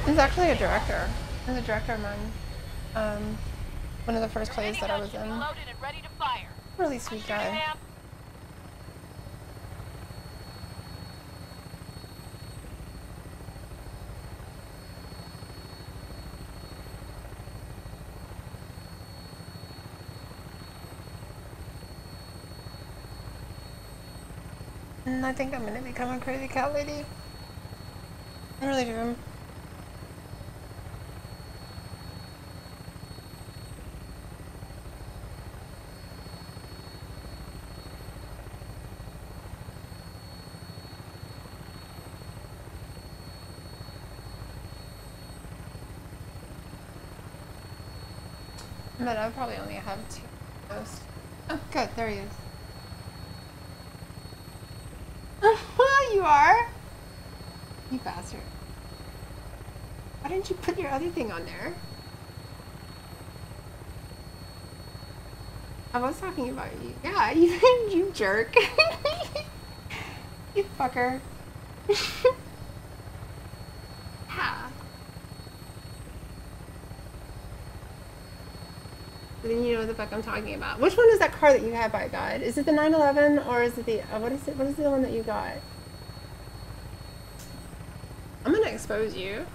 He's actually a director. He's a director of mine. One of the first plays that I was in. Really sweet guy. And I think I'm gonna become a crazy cat lady. I really do. But I probably only have 2 of those. Oh, good. There he is. You are? You bastard. Why didn't you put your other thing on there? I was talking about you. Yeah, you jerk. You fucker. Ha. Then you know what the fuck I'm talking about. Which one is that car that you have, by God? Is it the 911 or is it the what is it? What is the one that you got? I'm gonna expose you.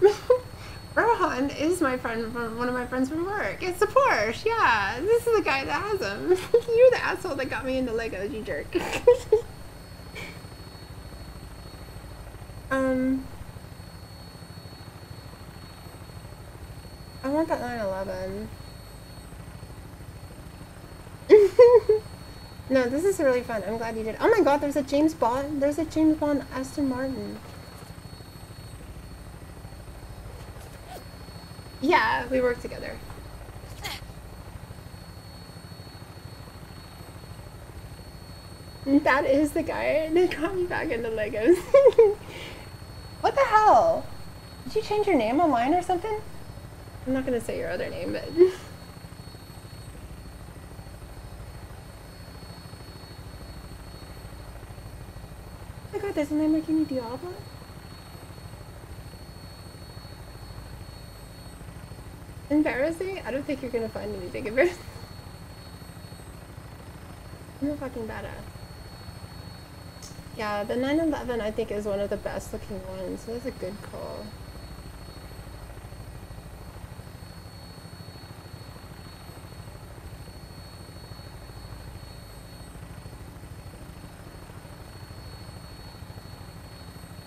Rohan is my friend from one of my friends from work. It's a Porsche, yeah. This is the guy that has them. You're the asshole that got me into Legos, you jerk. I want that 911. No, this is really fun. I'm glad you did. Oh my God, there's a James Bond. There's a James Bond Aston Martin. Yeah, we work together. That is the guy that got me back into Legos. What the hell? Did you change your name online or something? I'm not gonna say your other name, but... Oh my God, there's a Lamborghini Diablo? Embarrassing? I don't think you're gonna find anything embarrassing. I'm a fucking badass. Yeah, the 911 I think is one of the best looking ones, so that's a good call.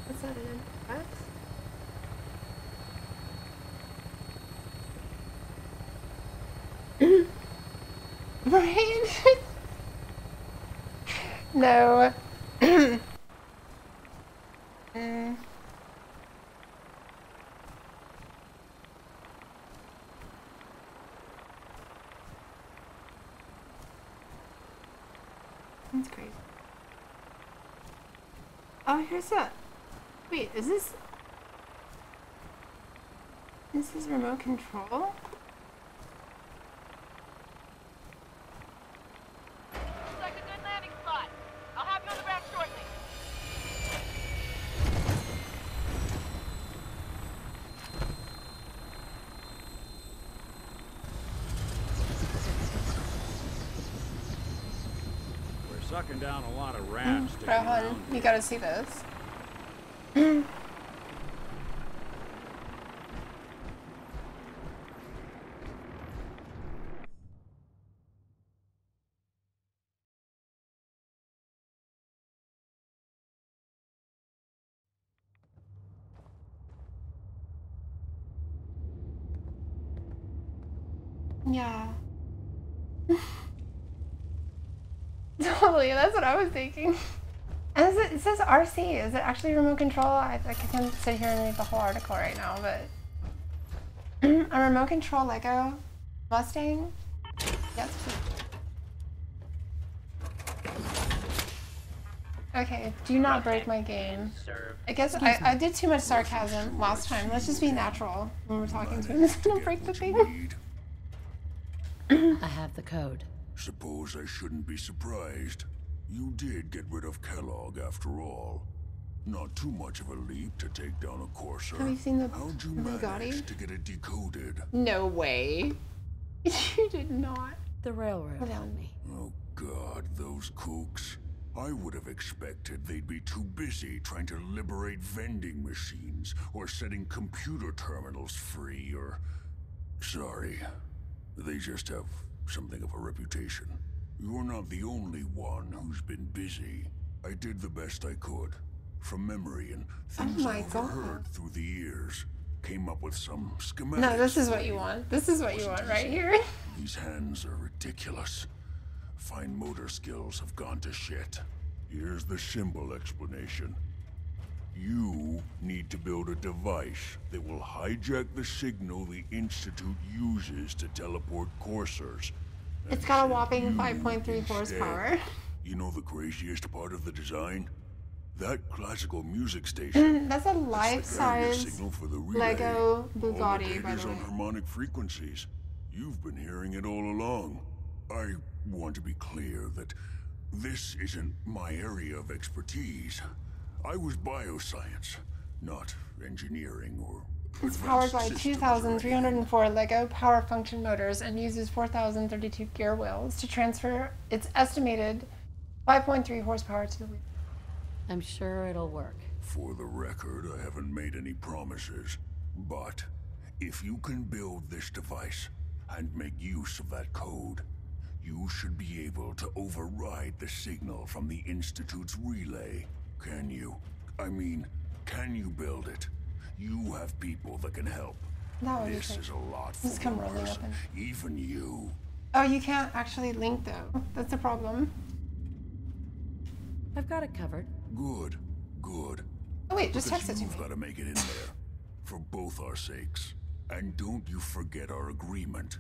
What's that in? X? Right? No. That's crazy. Oh, here's a... Wait, is this... This is remote control? Looks like a good landing spot. I'll have you on the ground shortly. We're sucking down a lot of rats. Rohan, you gotta see this. Yeah. Totally, that's what I was thinking. And it says RC. Is it actually remote control? I can't sit here and read the whole article right now, but a remote control Lego Mustang? Yes. Okay, do not break my game. I guess I did too much sarcasm last time. Let's just be natural when we're talking to him. Don't break the thing. I have the code. Suppose I shouldn't be surprised. You did get rid of Kellogg after all. Not too much of a leap to take down a Corsair. Have you seen the How'd you manage to get it decoded? No way. You did not. The railroad helped me. Oh God, those kooks. I would have expected they'd be too busy trying to liberate vending machines or setting computer terminals free or... Sorry. They just have something of a reputation. You're not the only one who's been busy. I did the best I could. From memory and things I've overheard through the years. Came up with some schematics. No, this is what you want. This is what you want right here. These hands are ridiculous. Fine motor skills have gone to shit. Here's the symbol explanation. You need to build a device that will hijack the signal the Institute uses to teleport coursers. It's got a whopping 5.3 horsepower. You know the craziest part of the design? That classical music station. That's a life-size Lego Bugatti, by the way. On harmonic frequencies. You've been hearing it all along. I want to be clear that this isn't my area of expertise. I was bioscience, not engineering or... It's powered by 2,304 Lego power function motors and uses 4,032 gear wheels to transfer its estimated 5.3 horsepower to the wheel. I'm sure it'll work. For the record, I haven't made any promises. But if you can build this device and make use of that code, you should be able to override the signal from the Institute's relay. Can you? I mean, can you build it? You have people that can help. This is a lot for one person, even you. Oh, you can't actually link though. That's the problem. I've got it covered. Good, good. Oh wait, just text it to me. You've got to make it in there, for both our sakes. And don't you forget our agreement.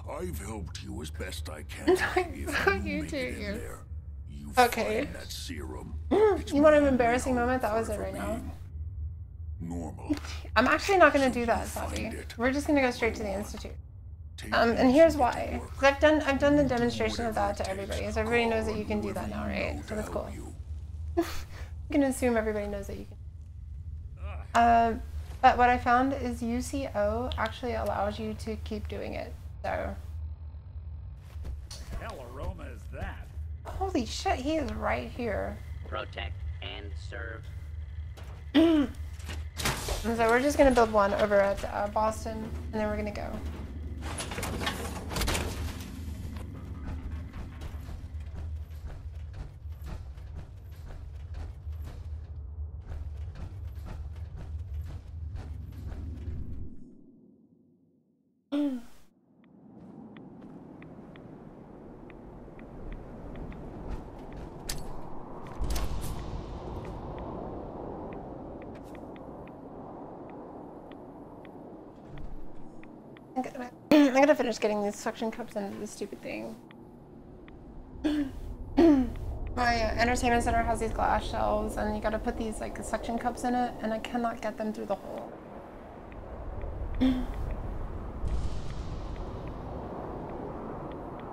I've helped you as best I can. If you make it in there, you find that serum. You want an embarrassing moment? That was it right now. Normal. I'm actually not going to do that, Sabi. We're just going to go straight to the Institute. And here's why. I've done the demonstration of that to everybody, so everybody knows that you can do that now, right? So that's cool. I'm going to assume everybody knows that you can. But what I found is UCO actually allows you to keep doing it. So. Hell aroma is that? Holy shit, he is right here. Protect and serve. And so we're just going to build one over at Boston, and then we're going to go. I'm gonna finish getting these suction cups into this stupid thing. My entertainment center has these glass shelves, and you gotta put these like suction cups in it, and I cannot get them through the hole.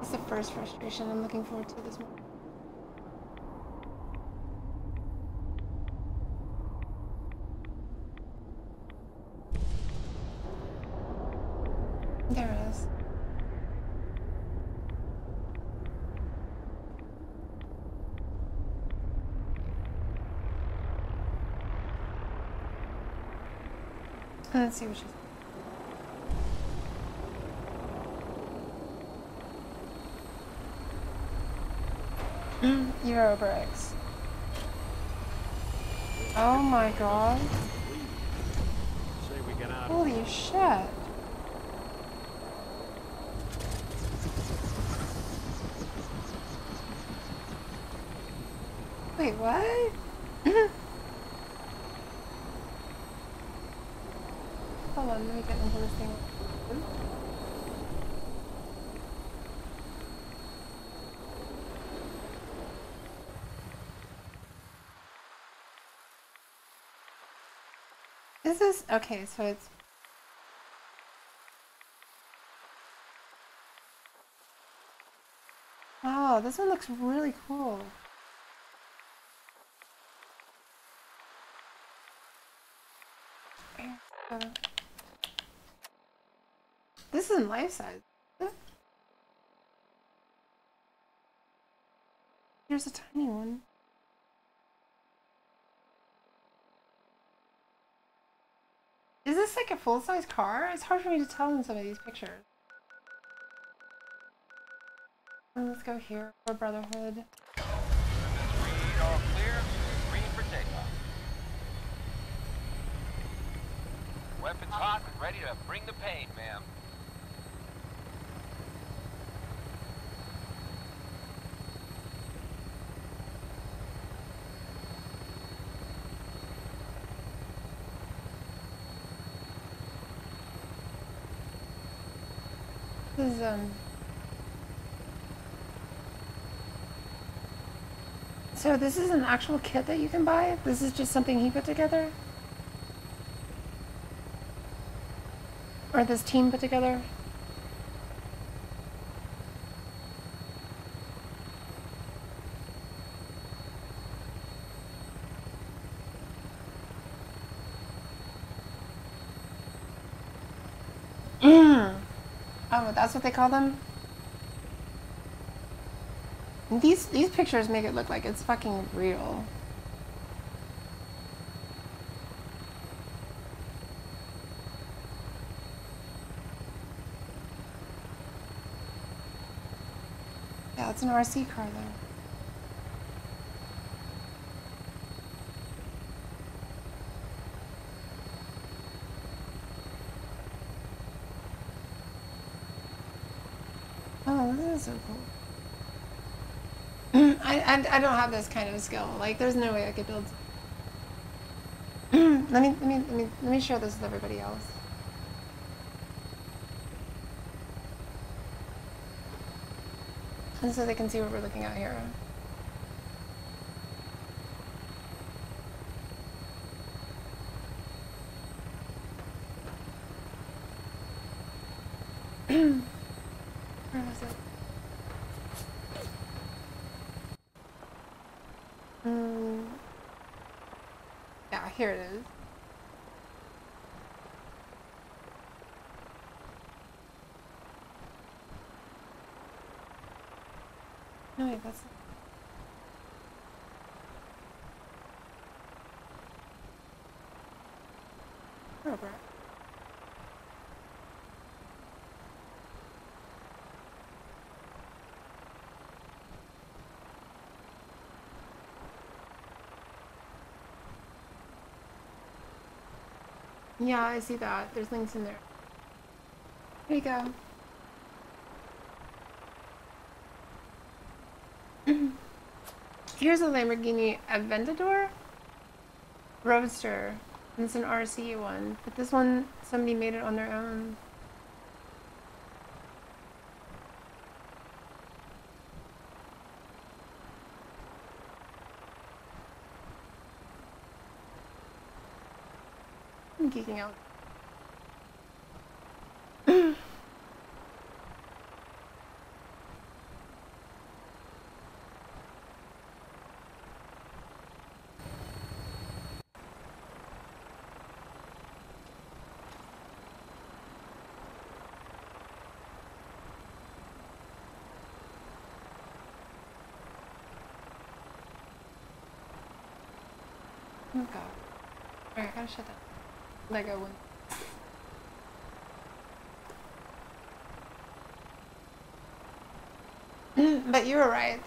It's the first frustration I'm looking forward to this morning. There it is. Let's see what she's. Euro bricks. Oh my god. Holy shit. Wait, what? Hold on, let me get into this thing. This is okay, so it's wow, this one looks really cool. This isn't life size. Here's a tiny one. Is this like a full-size car? It's hard for me to tell in some of these pictures. Let's go here for Brotherhood. Read all clear. Green for takeoff. Weapons hot and ready to bring the pain, ma'am. This is so this is an actual kit that you can buy? This is just something he put together? Or this team put together? Oh, that's what they call them? These pictures make it look like it's fucking real. Yeah, it's an RC car though. Oh, this is so cool. I don't have this kind of skill. Like, there's no way I could build. let me share this with everybody else. And so they can see what we're looking at here. Where was it? Yeah, here it is. No, wait, that's... Oh, bro. Yeah, I see that. There's links in there. Here you go. Here's a Lamborghini Aventador Roadster. And it's an RC one, but this one, somebody made it on their own. geeking out. Oh god. Alright, I gotta shut that Lego one. But you were right.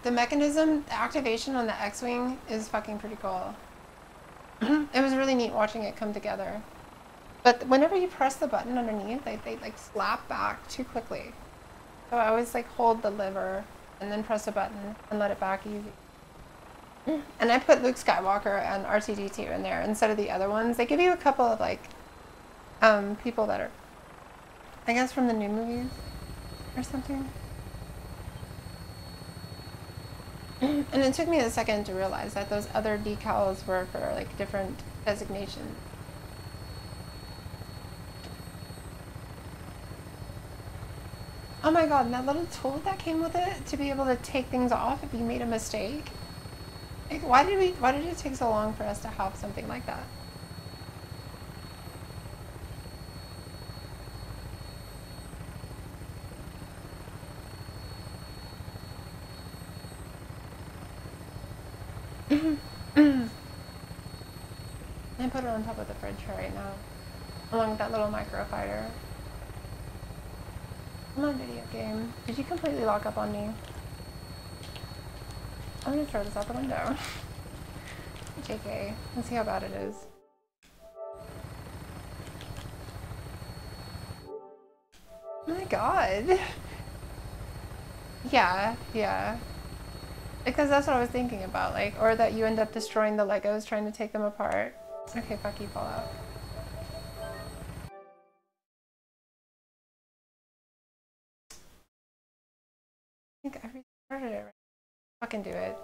The mechanism, the activation on the X-Wing is fucking pretty cool. It was really neat watching it come together. But whenever you press the button underneath, they like slap back too quickly. So I always like hold the lever and then press the button and let it back easy. And I put Luke Skywalker and R2-D2 in there instead of the other ones. They give you a couple of like people that are, I guess, from the new movies or something. And it took me a second to realize that those other decals were for like different designations. Oh my god, and that little tool that came with it to be able to take things off if you made a mistake. Like, why did it take so long for us to have something like that? I put it on top of the fridge right now, along with that little microfighter. Come on, video game. Did you completely lock up on me? I'm gonna throw this out the window. JK. Let's see how bad it is. Oh my god. Yeah, yeah. Because that's what I was thinking about, like, or that you end up destroying the Legos trying to take them apart. Okay, fuck you, Fallout. I think I restarted it right. Fucking do it.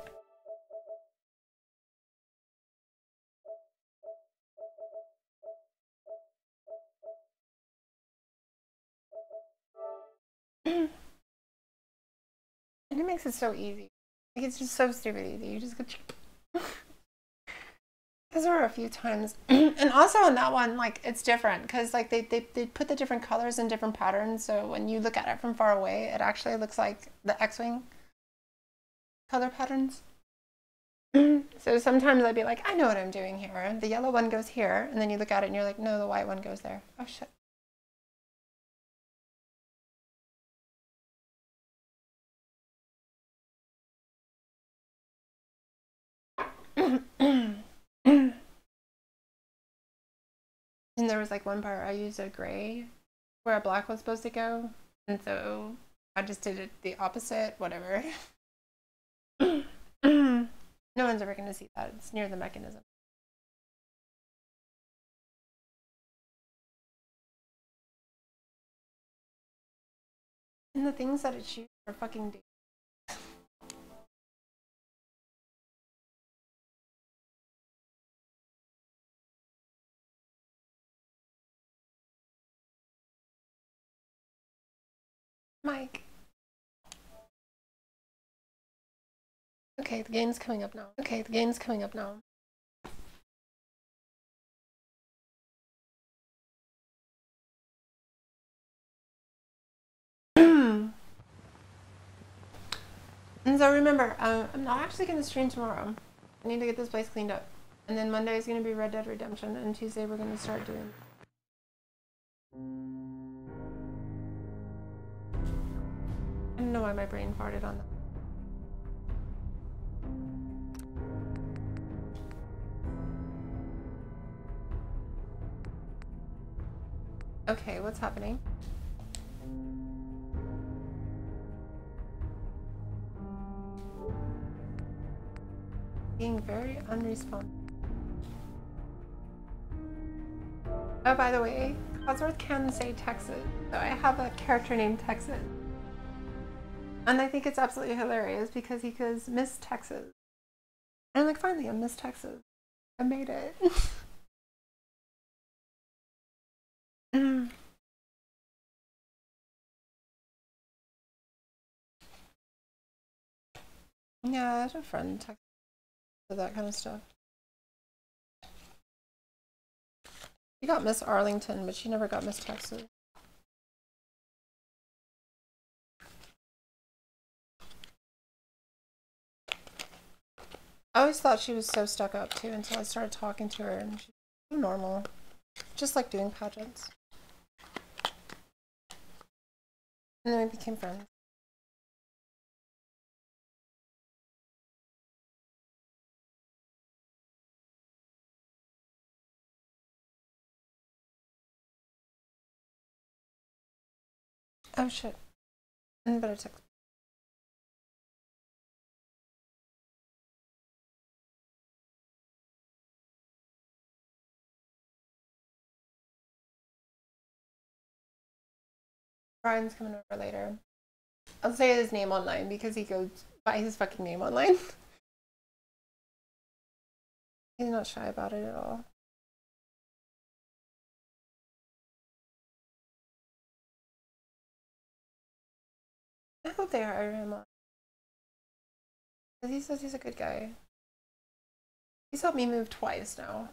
And it makes it so easy. Like, it's just so stupid easy. You just go. Because there were a few times, and also on that one, like, it's different because like they put the different colors in different patterns. So when you look at it from far away, it actually looks like the X-Wing color patterns. So sometimes I'd be like, I know what I'm doing here. The yellow one goes here, and then you look at it and you're like, no, the white one goes there. Oh shit. And there was like one part I used a gray where a black was supposed to go, and so I just did it the opposite, whatever. No one's ever gonna see that. It's near the mechanism. And the things that it shoots are fucking dangerous. Mike. Okay, the game's coming up now. Okay, the game's coming up now. And so remember, I'm not actually going to stream tomorrow. I need to get this place cleaned up. And then Monday is going to be Red Dead Redemption, and Tuesday we're going to start doing... I don't know why my brain farted on that. Okay, what's happening? Being very unresponsive. Oh, by the way, Codsworth can say Texas, so I have a character named Texas. And I think it's absolutely hilarious because he goes, Miss Texas. And I'm like, finally, I'm Miss Texas. I made it. Yeah, I had a friend text for that kind of stuff. She got Miss Arlington, but she never got Miss Texas. I always thought she was so stuck up too until I started talking to her, and she's so normal. Just like doing pageants. And then we became friends. Oh shit. I better text. Brian's coming over later. I'll say his name online because he goes by his fucking name online. He's not shy about it at all. I hope they hire him on. He says he's a good guy. He's helped me move twice now.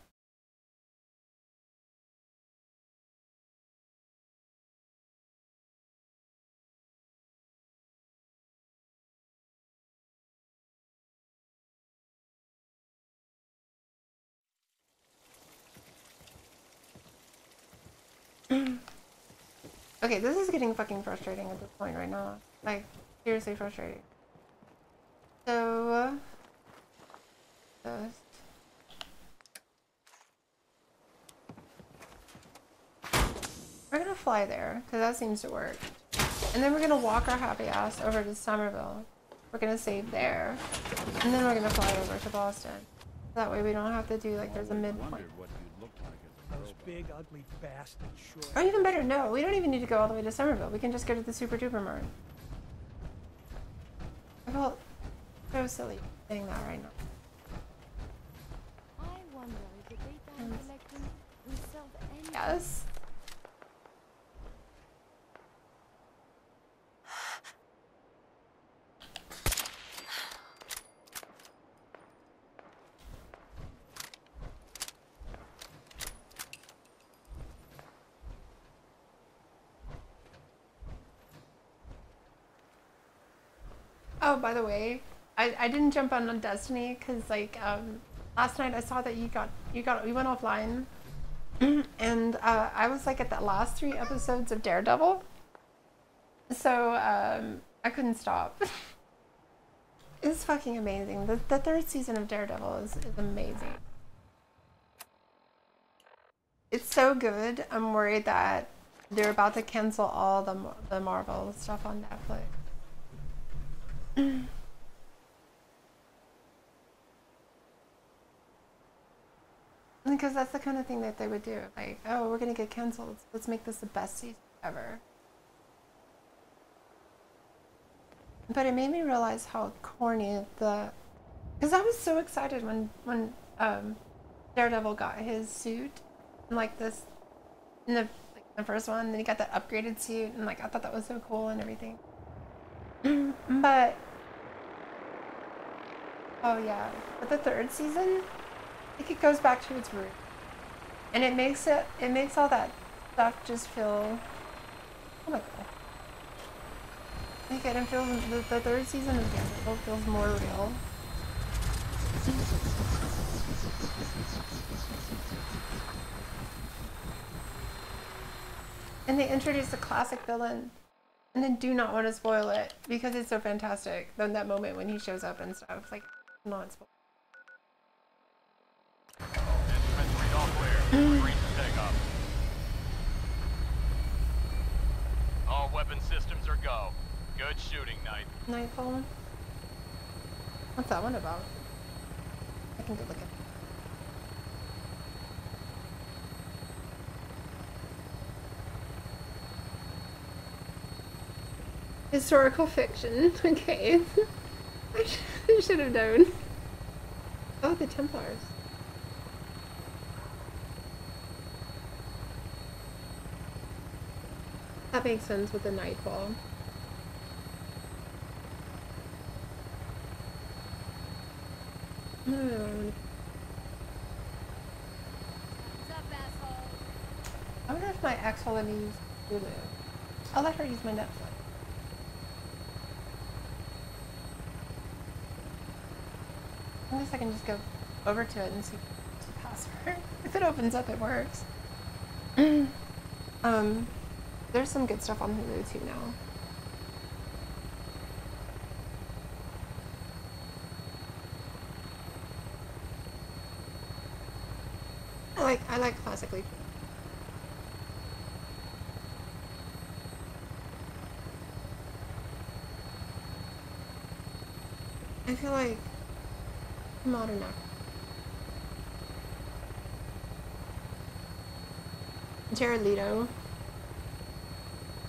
Okay, this is getting fucking frustrating at this point right now. Like, seriously frustrating. So, we're gonna fly there, because that seems to work. And then we're gonna walk our happy ass over to Somerville. We're gonna save there. And then we're gonna fly over to Boston. That way we don't have to do, like, there's a midpoint. Those big, ugly bastards, sure. Or even better, no, we don't even need to go all the way to Somerville. We can just go to the Super Duper Mart. I felt so silly saying that right now. I wonder if the daytime collection will serve any. Yes. Oh, by the way, I didn't jump on Destiny because like last night I saw that you went offline, and I was like at the last 3 episodes of Daredevil, so I couldn't stop. It's fucking amazing. The 3rd season of Daredevil is amazing. It's so good. I'm worried that they're about to cancel all the Marvel stuff on Netflix. Because that's the kind of thing that they would do. Like, oh, we're gonna get canceled. Let's make this the best season ever. But it made me realize how corny because I was so excited when Daredevil got his suit and like this in the first one, then he got that upgraded suit, and like I thought that was so cool and everything. But oh yeah, but the 3rd season, I think it goes back to its root, and it makes all that stuff just feel, oh my god, make it and feel the 3rd season of Daredevil feels more real. And they introduced a classic villain. And then do not want to spoil it because it's so fantastic. Then that moment when he shows up and stuff, like, not spoil. Instruments read all clear. Green to take off. All weapon systems are go. Good shooting, Knight. Nightfall? What's that one about? I can go look at it. Historical fiction. Okay. I should have known. Oh, the Templars. That makes sense with the Nightfall. I wonder if my ex will let me use Hulu. I'll let her use my Netflix. Unless I can just go over to it and see the password. If it opens up, it works. There's some good stuff on Hulu too now. I like classically. I feel like modern actors. Jared Leto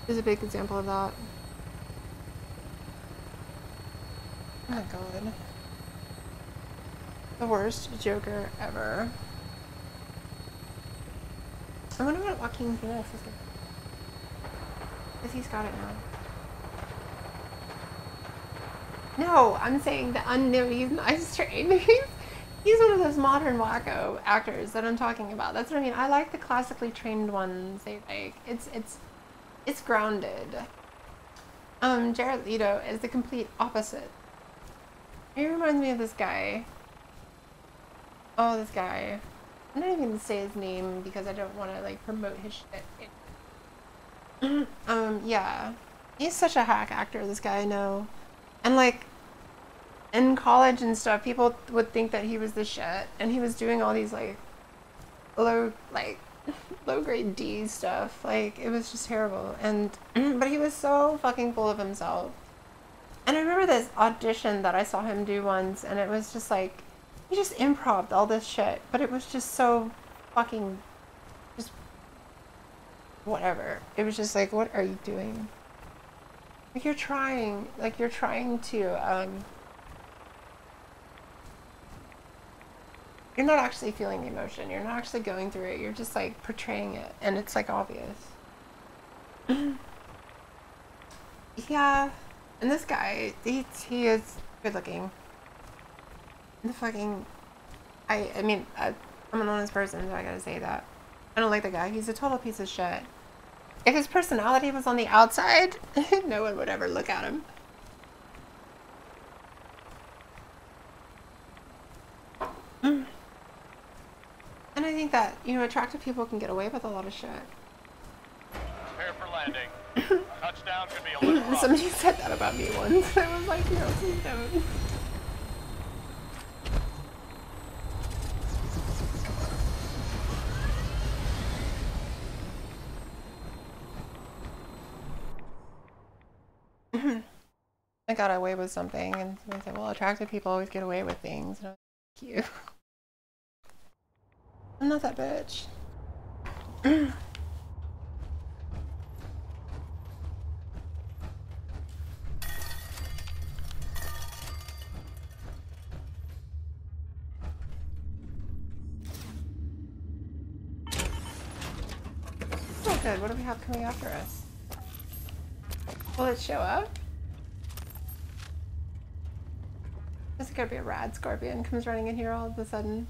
is a big example of that. Oh my god. The worst Joker ever. I wonder what Joaquin Phoenix is getting. Because he's got it now. No, I'm saying the unknown. He's not straight. He's one of those modern wacko actors that I'm talking about. That's what I mean. I like the classically trained ones. They like it's grounded. Jared Leto is the complete opposite. He reminds me of this guy. Oh, this guy. I'm not even gonna say his name because I don't want to like promote his shit. Yeah, he's such a hack actor. This guy, I know, and like in college and stuff, people would think that he was the shit, and he was doing all these like low grade D stuff. Like it was just terrible, and but he was so fucking full of himself. And I remember this audition that I saw him do once, and it was just like. He just improv'd all this shit, but it was just so fucking, just whatever. It was just like, what are you doing? Like you're trying to, you're not actually feeling the emotion. You're not actually going through it. You're just like portraying it, and it's like obvious. Yeah, and this guy, he is good looking. The fucking, I mean, I'm an honest person, so I gotta say that. I don't like the guy. He's a total piece of shit. If his personality was on the outside, no one would ever look at him. And I think that, you know, attractive people can get away with a lot of shit. Prepare for landing. Touchdown could be a little rough. Somebody said that about me once. I was like, no, please don't. I got away with something, and somebody said, well, attractive people always get away with things. And I was like, thank you. I'm not that bitch. Oh, good. What do we have coming after us? Will it show up? This is gonna be a rad scorpion comes running in here all of a sudden.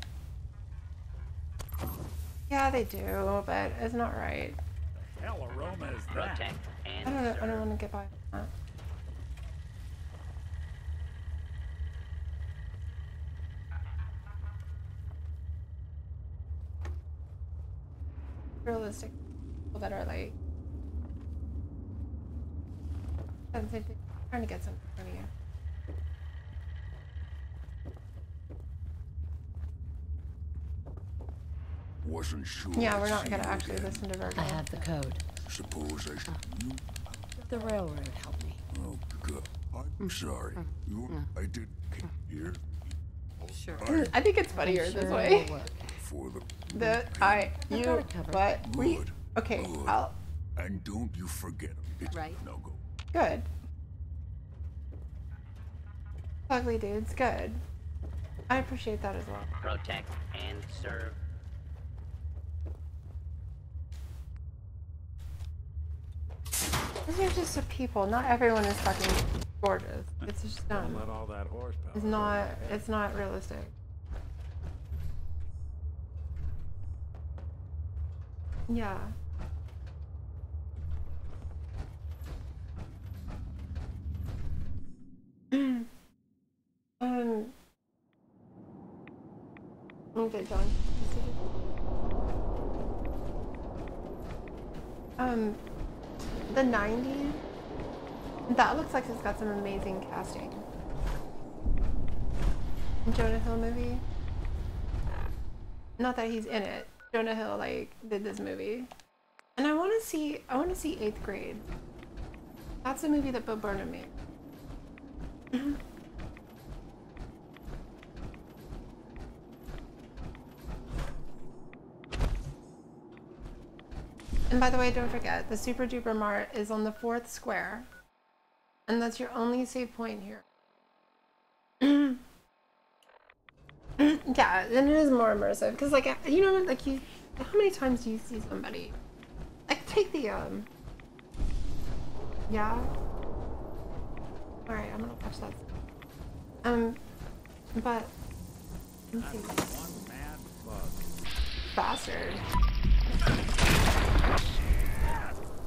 Yeah, they do, but it's not right. The hell aroma is that? I don't want to get by on that. Realistic people that are like trying to get something from you. Wasn't sure. Yeah, we're not gonna actually listen to Virgil. I have the code. Suppose I should. The railroad helped me. Oh God, I'm sorry. I did hear. Sure. I think it's funnier sure this way. it'll work. For the but we Good. okay. Good. I'll And don't you forget it. Right. No go. good. Ugly dudes, good. I appreciate that as well. Protect and serve. These are just the people. Not everyone is fucking gorgeous. It's just Don't dumb. let all that horsepower. It's not realistic. Yeah. Okay, John. The 90s. That looks like it's got some amazing casting. Jonah Hill movie. Not that he's in it. Jonah Hill like did this movie, and I want to see 8th Grade. That's a movie that Bo Burnham made. And by the way, don't forget, the Super Duper Mart is on the 4th square. And that's your only save point here. Yeah, and it is more immersive. Because, like, you know, like, how many times do you see somebody? Like, take the, yeah? Alright, I'm gonna watch that. But, let's see. Bastard.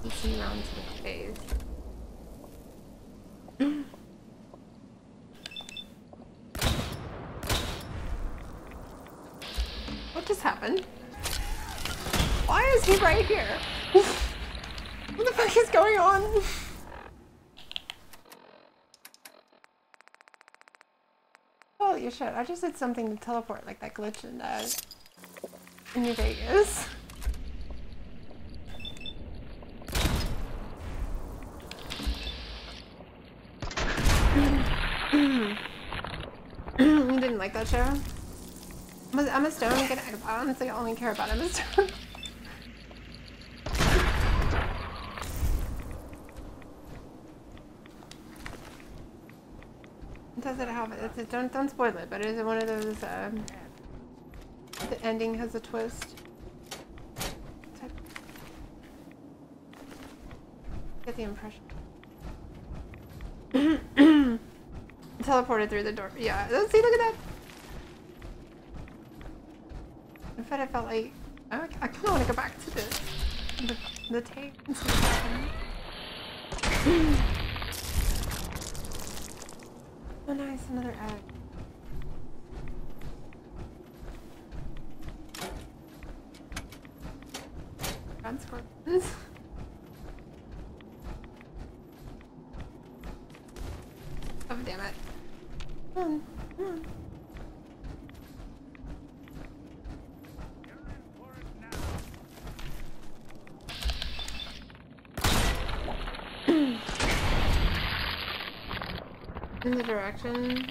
PC round to the face. What just happened? Why is he right here? What the fuck is going on? Holy shit, I just did something to teleport like that glitch in New Vegas. You didn't like that show? Emma Stone, I honestly only care about Emma Stone. Does it have it? Don't spoil it, but is it one of those, the ending has a twist? Get the impression. Teleported through the door. Yeah, see, look at that. In fact, I felt like I kind of want to go back to the tape and see what happened. Oh, nice, another egg. Red scorpions. Oh, damn it. Come on, come on. In the direction.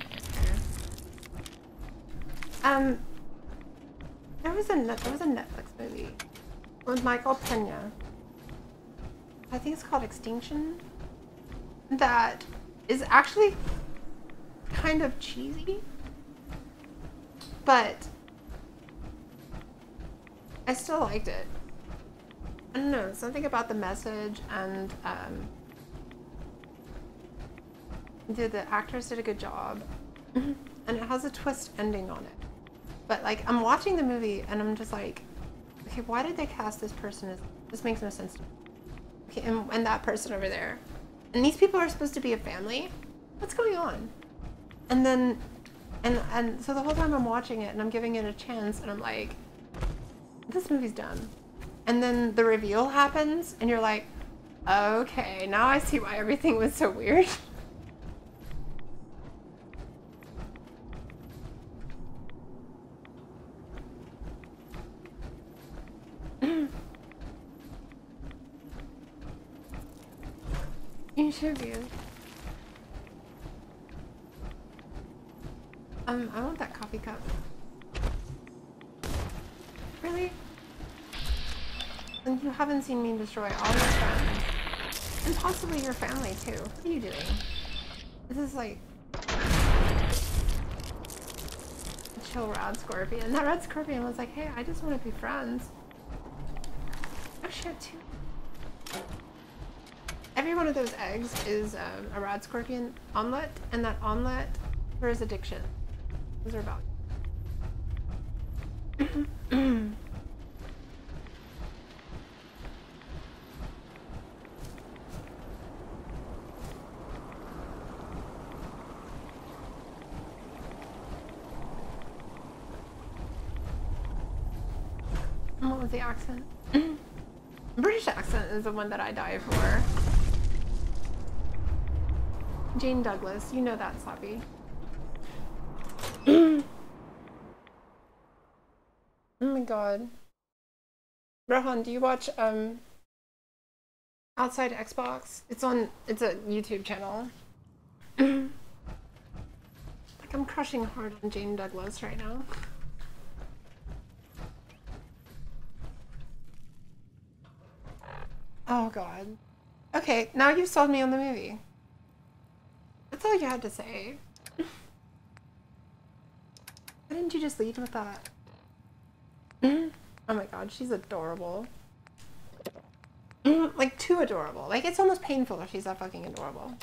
There was a Netflix movie with Michael Pena. I think it's called Extinction. That is actually kind of cheesy, but I still liked it. I don't know, something about the message and the actors did a good job, and it has a twist ending on it. But like, I'm watching the movie and I'm just like, okay, why did they cast this person? This makes no sense to me. Okay, and that person over there, and these people are supposed to be a family. What's going on? And then, and so the whole time I'm watching it and I'm giving it a chance, and I'm like, this movie's done. And then the reveal happens, and you're like, okay, now I see why everything was so weird. You should be. I want that coffee cup. Really? And you haven't seen me destroy all your friends. And possibly your family too. What are you doing? This is like... chill Rad Scorpion. That Red Scorpion was like, hey, I just want to be friends. Oh shit, too. Every one of those eggs is a Rad Scorpion omelet, and that omelet for his addiction. Those are about. What was the accent? British accent is the one that I die for. Jane Douglas, you know that, Sloppy. Oh my god. Rohan, do you watch Outside Xbox? It's a YouTube channel. Like I'm crushing hard on Jane Douglas right now. Oh god. Okay, now you've sold me on the movie. That's all you had to say. Why didn't you just lead with that? Oh my god, she's adorable. Like, too adorable. Like, it's almost painful if she's that fucking adorable.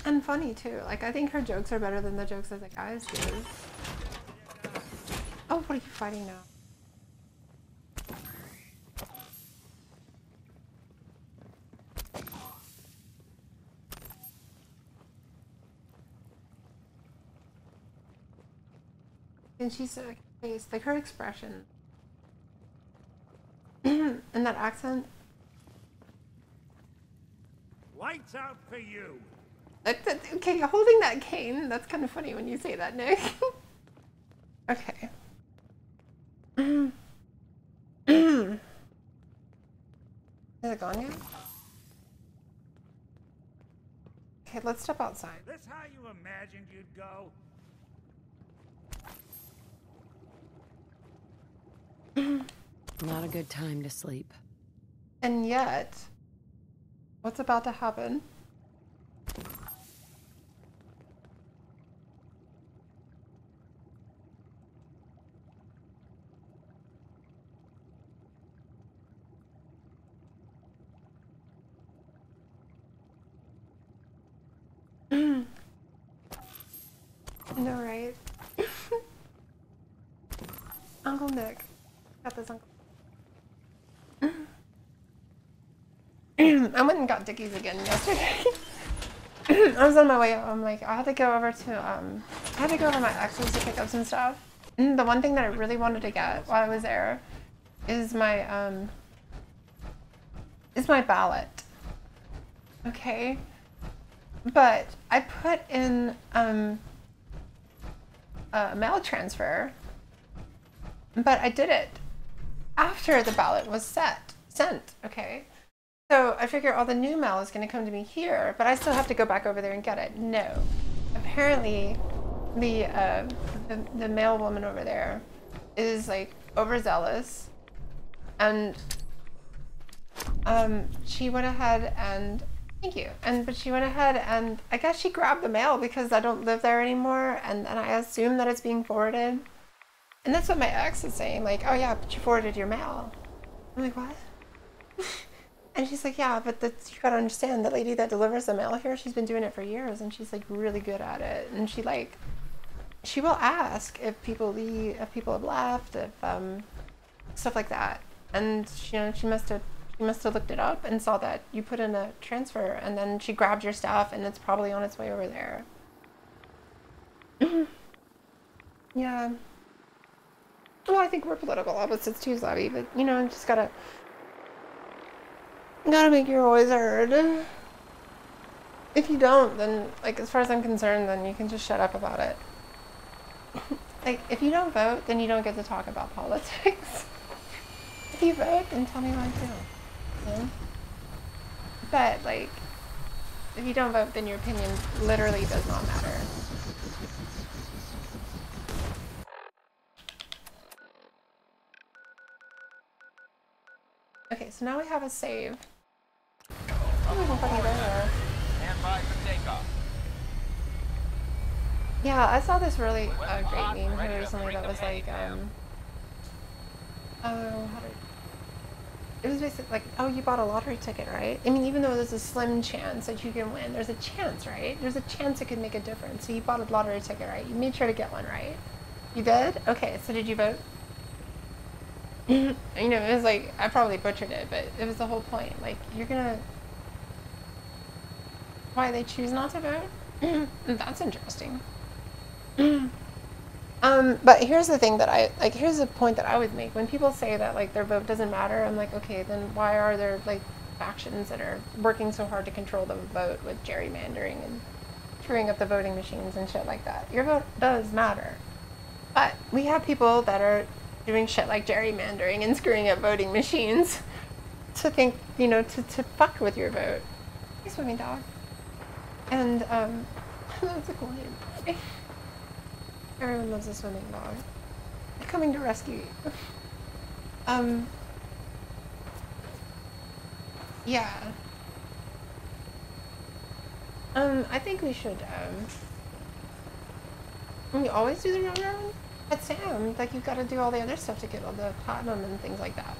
And funny, too. Like, I think her jokes are better than the jokes that the guys do. Oh, what are you fighting now? And she's face, like her expression. And that accent. Lights out for you. Okay, holding that cane, that's kind of funny when you say that, Nick. Okay. Is it gone yet? Okay, let's step outside. This how you imagined you'd go? Not a good time to sleep. And yet, what's about to happen? No, right? Uncle Nick. Got this, Uncle. I went and got Dickies again yesterday. I was on my way home. Like, I had to go over to I had to go over to my ex's to pick up some stuff. The one thing that I really wanted to get while I was there is my ballot. Okay, but I put in a mail transfer, but I did it after the ballot was sent. Okay. So I figure all the new mail is going to come to me here, but I still have to go back over there and get it. No. Apparently, the mail woman over there is like overzealous, and she went ahead and thank you. But she went ahead and I guess she grabbed the mail because I don't live there anymore, and I assume that it's being forwarded. And that's what my ex is saying, like, oh yeah, but you forwarded your mail. I'm like, what? And she's like, yeah, but you gotta understand, the lady that delivers the mail here, she's been doing it for years, and she's like really good at it. And she will ask if people leave, if people have left, if stuff like that. And she must have looked it up and saw that you put in a transfer, and then she grabbed your stuff, and it's probably on its way over there. Yeah. Well, I think we're political opposites too, Slavi, but you just gotta make your voice heard. If you don't, then, like, as far as I'm concerned, then you can just shut up about it. Like, if you don't vote, then you don't get to talk about politics. If you vote, then tell me why too. Yeah? But, like, if you don't vote, then your opinion literally does not matter. Okay, so now we have a save. Oh, we can fucking go there. Stand by for takeoff. Yeah, I saw this really great meme here recently that was like, it was basically like, oh, you bought a lottery ticket, right? I mean, even though there's a slim chance that you can win, there's a chance, right? There's a chance it could make a difference. So you bought a lottery ticket, right? You made sure to get one, right? You did? Okay, so did you vote? It was like, I probably butchered it, but it was the whole point. Like, you're gonna why they choose not to vote. That's interesting. But here's the thing that here's the point that I would make. When people say that, like, their vote doesn't matter, I'm like, okay, then why are there, like, factions that are working so hard to control the vote with gerrymandering and screwing up the voting machines and shit like that? Your vote does matter. But we have people that are doing shit like gerrymandering and screwing up voting machines to think, you know, to fuck with your vote. Hey, swimming dog. And, that's a cool name. Everyone loves a swimming dog. They're coming to rescue you. Yeah. I think we should, we always do the railroad? At Sam, like, you've got to do all the other stuff to get all the platinum and things like that.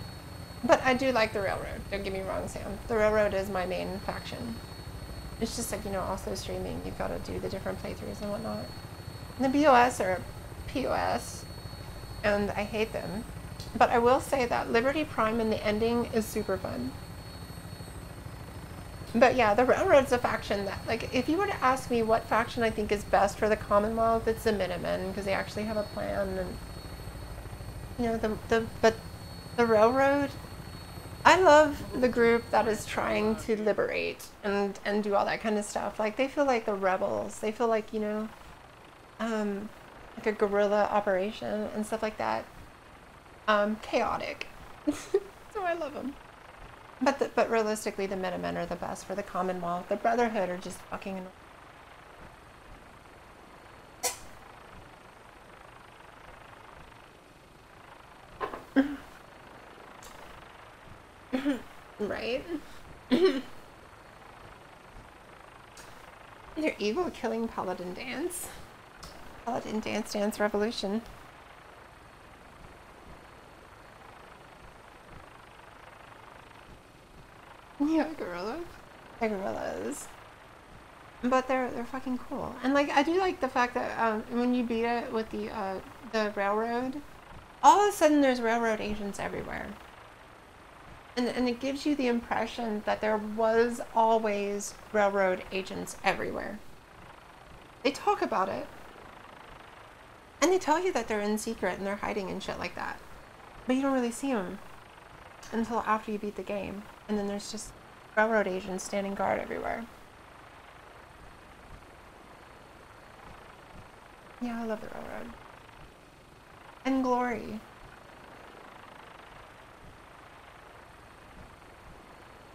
But I do like the railroad. Don't get me wrong, Sam. The railroad is my main faction. It's just like, you know, also streaming, you've got to do the different playthroughs and whatnot. And the BOS are POS, and I hate them. But I will say that Liberty Prime in the ending is super fun. But yeah, the Railroad's a faction that, like, if you were to ask me what faction I think is best for the Commonwealth, it's the Minutemen, because they actually have a plan, and, you know, but the Railroad, I love the group that is trying to liberate and do all that kind of stuff. Like, they feel like the rebels. They feel like, you know, like a guerrilla operation and stuff like that. Chaotic. So I love them. But realistically, the Minutemen are the best for the Commonwealth. The Brotherhood are just fucking right? They're evil, killing Paladin Dance. Paladin Dance Dance Revolution. Yeah, gorillas. They're gorillas. But they're fucking cool. And, like, I do like the fact that when you beat it with the railroad, all of a sudden there's railroad agents everywhere. And it gives you the impression that there was always railroad agents everywhere. They talk about it. And they tell you that they're in secret and they're hiding and shit like that. But you don't really see them until after you beat the game. And then there's just railroad agents standing guard everywhere. Yeah, I love the railroad. And Glory.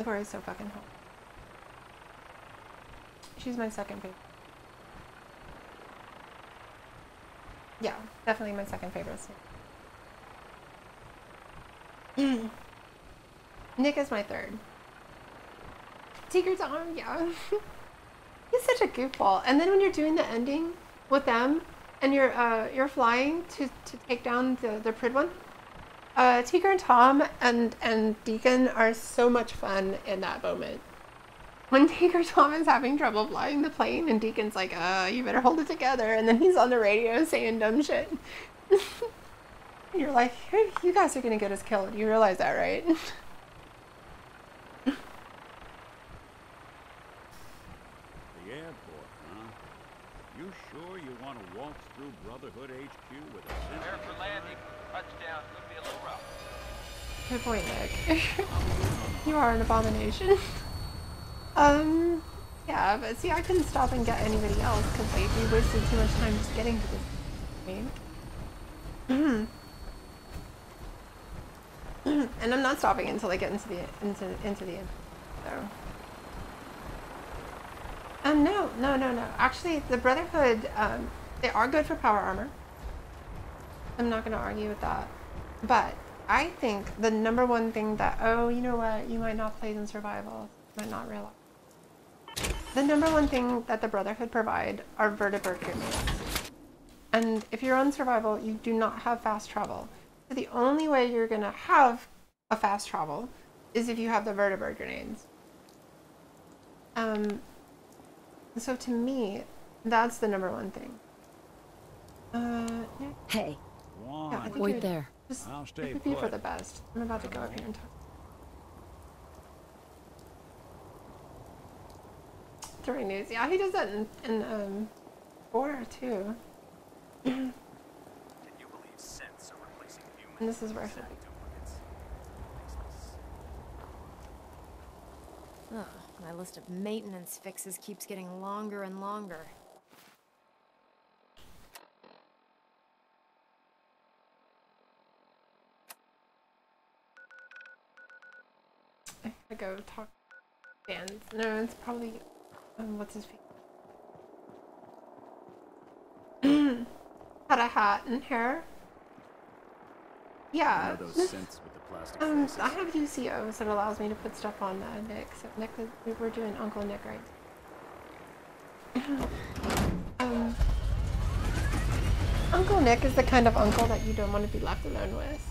Glory's so fucking hot. She's my second favorite. Yeah, definitely my second favorite. Nick is my third. Tigger's on, yeah. He's such a goofball. And then when you're doing the ending with them, and you're flying to take down the Prid one, Tigger and Tom and Deacon are so much fun in that moment. When Tigger Tom is having trouble flying the plane, and Deacon's like, you better hold it together, and then he's on the radio saying dumb shit. And you're like, hey, you guys are gonna get us killed. You realize that, right? The airport, huh? You sure you want to walk through Brotherhood HQ with a Prepare for landing. Touchdown could be a little rough. Good point, Nick. You are an abomination. Yeah, but see, I couldn't stop and get anybody else because like we wasted too much time just getting to this game. And I'm not stopping until I get into the end. So. No. Actually, the Brotherhood, they are good for power armor. I'm not going to argue with that. But I think the number one thing that, oh, you know what, you might not play in survival, might not realize. The number one thing that the Brotherhood provide are vertibird grenades. And if you're on survival, you do not have fast travel. So the only way you're going to have a fast travel is if you have the vertibird grenades. So to me, that's the number one thing. Yeah. Hey. Yeah, wait there. I'll stay it would be put. for the best. I'm about to go up here and talk. Throwing news. Yeah, he does that in 4 too. Can you believe synths are replacing humans? And this is where I should be. Ugh, my list of maintenance fixes keeps getting longer and longer. I go talk to Dan. No, it's probably what's his face? Had a hat and hair. Yeah. You know those synths with the plastic faces? I have UCO, so it allows me to put stuff on Nick. So Nick, we're doing Uncle Nick right. Uncle Nick is the kind of uncle that you don't want to be left alone with.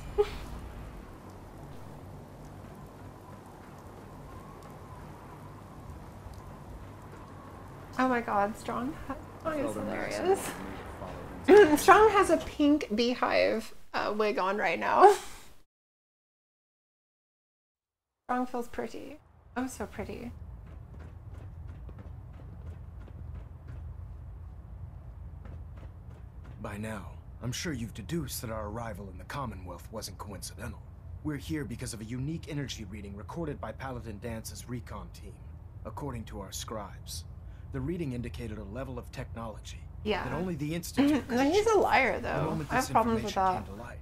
Oh my God, Strong is hilarious. Strong has a pink beehive wig on right now. Strong feels pretty. Oh, so pretty. By now, I'm sure you've deduced that our arrival in the Commonwealth wasn't coincidental. We're here because of a unique energy reading recorded by Paladin Dance's recon team. According to our scribes, the reading indicated a level of technology that only the Institute could He's a achieve. liar, The though. moment I have this problems with information that. came to light,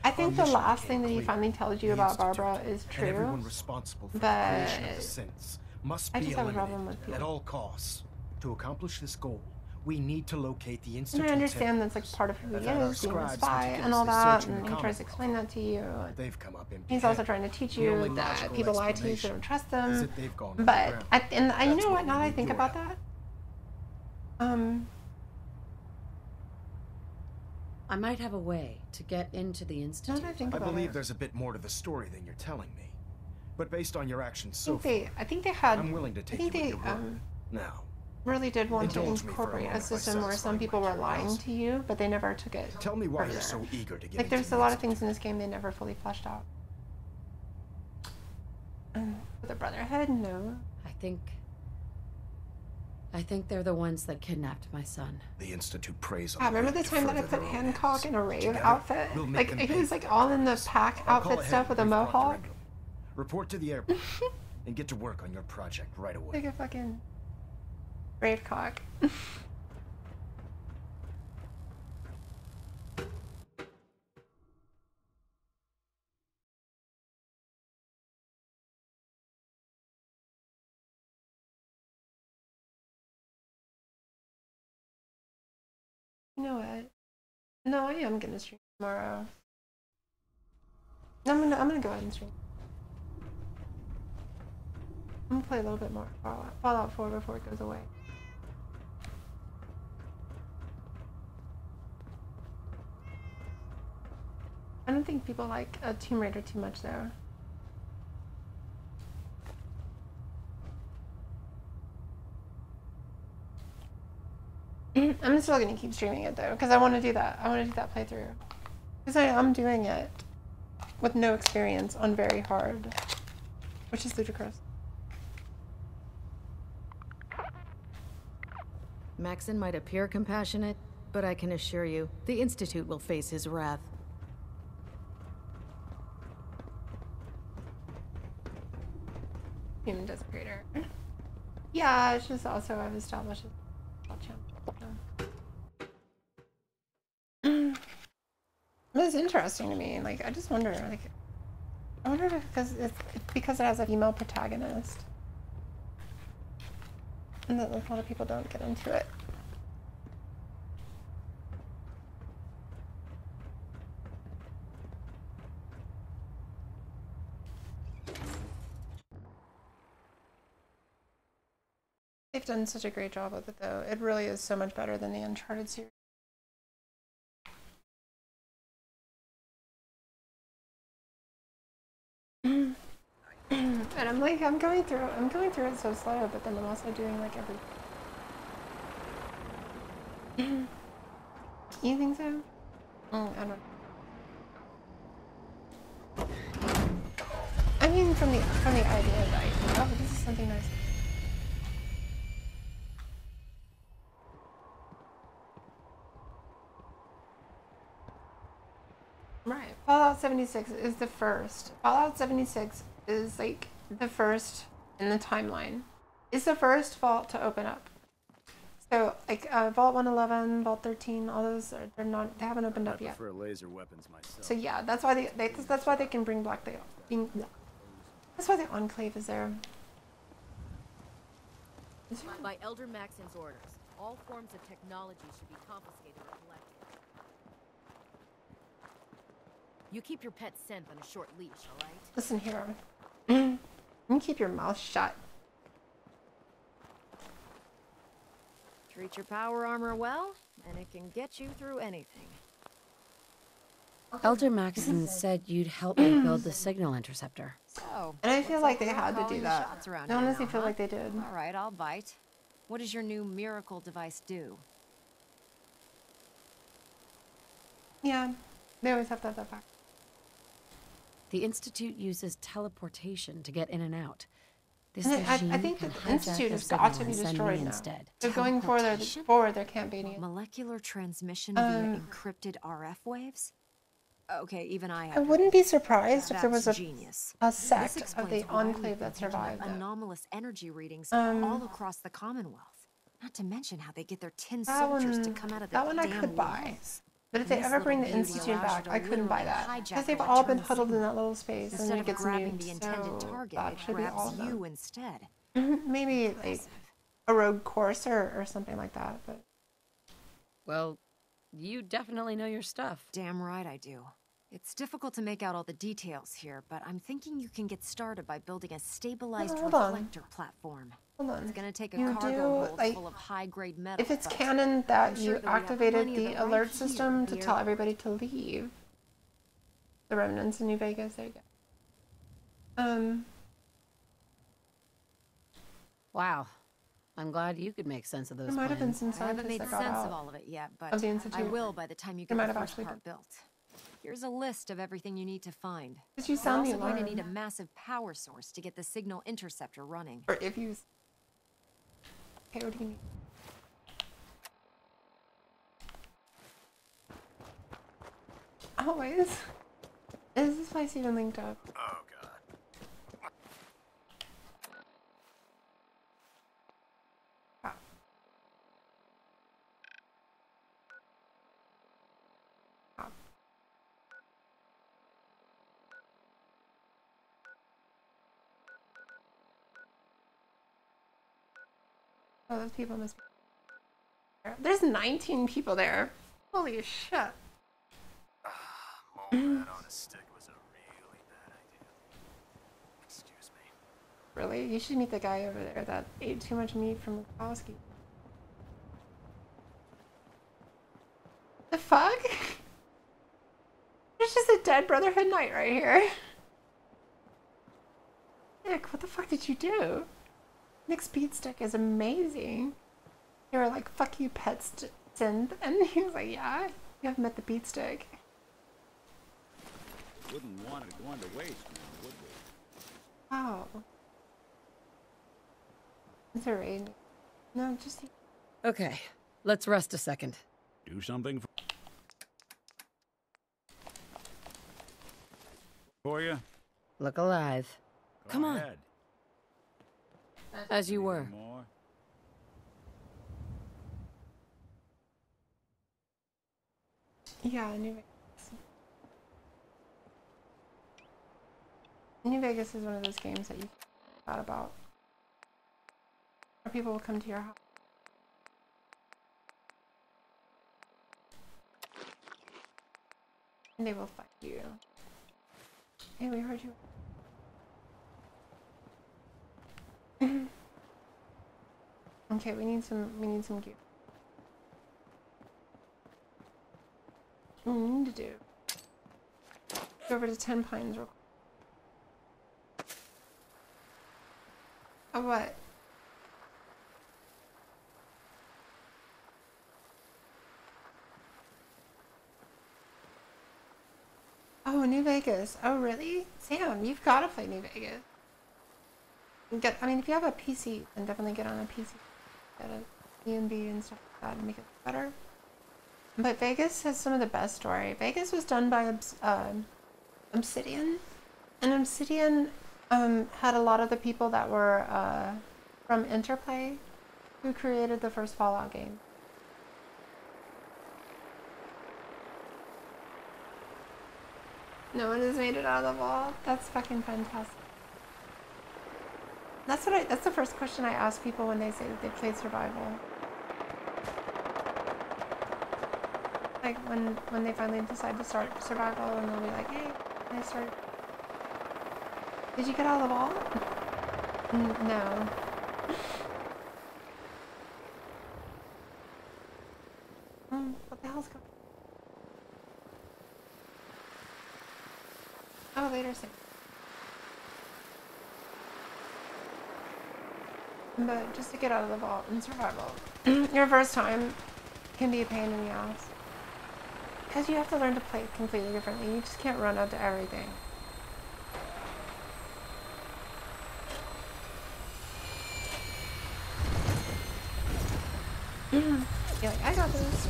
I think our the mission last became thing that he clear. finally tells you The about Institute Barbara is and everyone true, responsible for the but creation of the synths must I be just have a problem with eliminated at all costs. To accomplish this goal, we need to locate the and Institute. I understand that's like part of who he is, being a spy and all that, and he tries to explain that to you. They've come up empty. He's also trying to teach The you only that logical people lie to you, so explanation don't trust is them. that they've gone But underground. you know That's what? Now that I we think need about your that, I might have a way to get into the Institute. I believe there's a bit more to the story than you're telling me. But based on your actions so far, I think they had. I'm willing to take I think you at they your word. Now, really did want to indulge me for a incorporate a moment by system where some satisfying people my were lying curiosity. to you, but they never took it. Tell me why further. you're so eager to get Like into there's a lot of things in this game they never fully fleshed out. With the Brotherhood, no. I think they're the ones that kidnapped my son. The Institute preys on Yeah, remember the to time that I further put their own Hancock in a rave Together, outfit? we'll make Like them he pay was for like their all in the crimes. pack I'll call outfit ahead stuff and with a brief Dr. mohawk. Ingram. Report to the airport and get to work on your project right away. Like a fucking rave cock. You know what? No, I am gonna stream tomorrow. I'm gonna go ahead and stream. I'm gonna play a little bit more Fallout 4 before it goes away. I don't think people like Tomb Raider too much though. I'm still gonna keep streaming it though, because I want to do that. I want to do that playthrough. Because I'm doing it with no experience on very hard, which is ludicrous. Maxon might appear compassionate, but I can assure you, the Institute will face his wrath. Human Desert Creator. Yeah, it's just also I've established a channel. It's interesting to me. Like I just wonder, like, I wonder if it's because it has a female protagonist, and that a lot of people don't get into it. They've done such a great job with it, though. It really is so much better than the Uncharted series. And I'm going through it so slow, but then I'm also doing like every. You think so? I don't. I mean, from the idea that oh, this is something nice. Right. Fallout 76 is the first. Fallout 76 is like the first in the timeline. It's the first vault to open up. So like Vault 111, Vault 13, all those they haven't opened up yet. I prefer laser weapons myself. So yeah, that's why that's why they can bring back that's why the Enclave is there. By Elder Maxon's orders, all forms of technology should be confiscated or collected. You keep your pet scent on a short leash, all right? Listen here. You keep your mouth shut. Treat your power armor well, and it can get you through anything. Elder Maxon said you'd help me build the signal interceptor. So, And I feel like they had to calling do the that. shots around I here honestly now, feel huh? like they did. All right, I'll bite. What does your new miracle device do? Yeah, they always have to have that back. The Institute uses teleportation to get in and out. This And machine I think can the hijack Institute their has signal got to be and send destroyed me now. instead. So going forward, there can't be any. Molecular transmission via encrypted RF waves? Okay, even I have. I wouldn't be surprised if there That's was genius. a This sect of explains the why we've Enclave been that picking up survived. anomalous energy readings all across the Commonwealth. Not to mention how they get their tin soldiers to come out of the That one I damn could buy. walls. But if they This ever bring the little beauty Institute allows you back, to I couldn't buy literally that. hijack Because they've the all been return huddled in signal. that little space and Instead then it of gets grabbing nuked, the intended so target, that it should be all grabs of them. you instead. Maybe like a rogue courser or something like that, but... Well, you definitely know your stuff. Damn right I do. It's difficult to make out all the details here, but I'm thinking you can get started by building a stabilized Hold on. reflector platform. Hold on. It's gonna take a You cargo do, hold like, full of high-grade metal. If it's but canon that I'm sure you that we have activated plenty of the it right alert here system in to the tell airport. everybody to leave, the remnants in New Vegas, there you go. Wow. I'm glad you could make sense of those There might have been plans. some I haven't scientists made that got sense out of all of it yet, but of the I Institute. will by the time you They get might the have first actually part built. Here's a list of everything you need to find. Did you We're sound the also going to need a alarm? massive power source to get the signal interceptor running. Or if you... Okay, what do you need? Always. Is this place even linked up? Oh, God. Oh, those people must be there. There's 19 people there. Holy shit. Mole rat on a stick was a really bad idea. Excuse me. Really? You should meet the guy over there that ate too much meat from Mikowski. The fuck? There's just a dead Brotherhood Knight right here. Nick, what the fuck did you do? Nick's beat stick is amazing. You were like, fuck you, pet synth. And he was like, yeah, you haven't met the beat stick. Wouldn't want it going to waste now, would we? Wow. Is there rain? No, just... Okay, let's rest a second. Do something for you? Look alive. Come on. Ahead. As you were. More? Yeah, New Vegas. New Vegas is one of those games that you thought about. Or people will come to your house. And they will fight you. Hey, we heard you. Okay, we need some gear. What we need to do? Go over to 10 Pines real quick. Oh, what? Oh, New Vegas. Oh, really? Sam, you've got to play New Vegas. I mean, if you have a PC, then definitely get on a PC. Get a D&B and stuff like that and make it better. But Vegas has some of the best story. Vegas was done by Obsidian, and Obsidian had a lot of the people that were from Interplay, who created the first Fallout game. No one has made it out of the vault. That's fucking fantastic. That's the first question I ask people when they say that they played survival. Like when they finally decide to start survival, and they'll be like, "Hey, can I start? Did you get out of the vault?" No. What the hell's going on? Oh, later soon. But just to get out of the vault in survival, your first time can be a pain in the ass. Because you have to learn to play completely differently. You just can't run out to everything. You're like, I got this.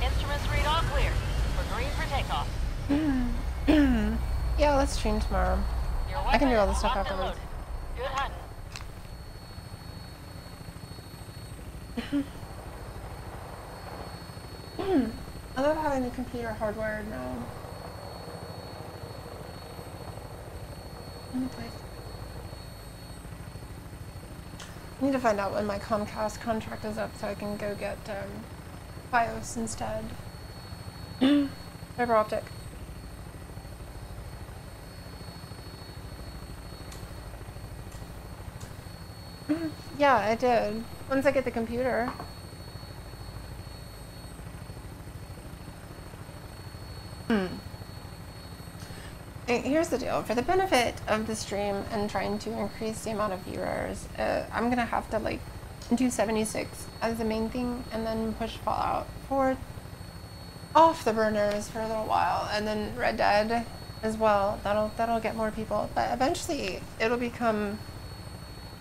Instruments read all clear. We're green for takeoff. Yeah, let's stream tomorrow. I can do all this stuff afterwards. Good hunting. I love having the computer hardwired now. I need to find out when my Comcast contract is up so I can go get BIOS instead. Fiber optic. Yeah, I did. Once I get the computer. Here's the deal. For the benefit of the stream and trying to increase the amount of viewers, I'm gonna have to like do 76 as the main thing, and then push Fallout 4 off the burners for a little while, and then Red Dead as well. That'll get more people, but eventually it'll become,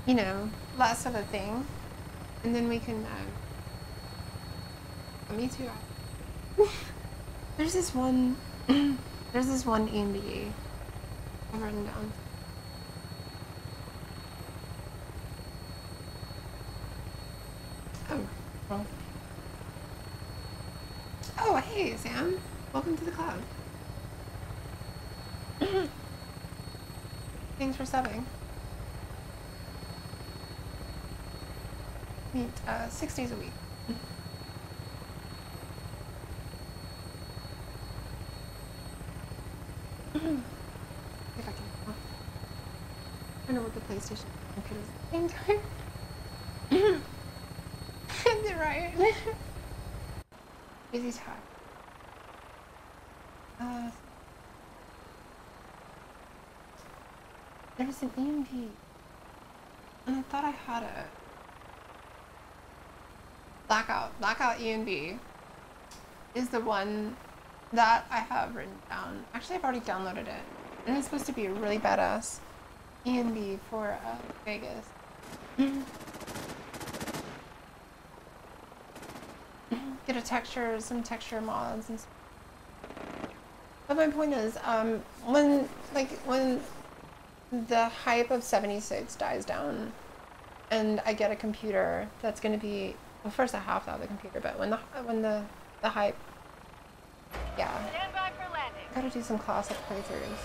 you know, less of a thing, and then we can. Me too. There's this one. There's this one EMB I've written down. Oh, well. Oh, hey, Sam. Welcome to the cloud. Thanks for subbing. Meet 6 days a week. If I can. I'm trying to work the PlayStation computer at the same time. Is it right? Busy time. There was an EMP, and I thought I had it. Blackout EMP is the one that I have written down. Actually, I've already downloaded it, and it's supposed to be a really badass EMP for Vegas. Get a texture, some texture mods, and stuff. But my point is, when the hype of 76 dies down, and I get a computer that's going to be, well, first I have to have the computer, but when the hype, yeah, Stand by for landing. gotta do some classic playthroughs.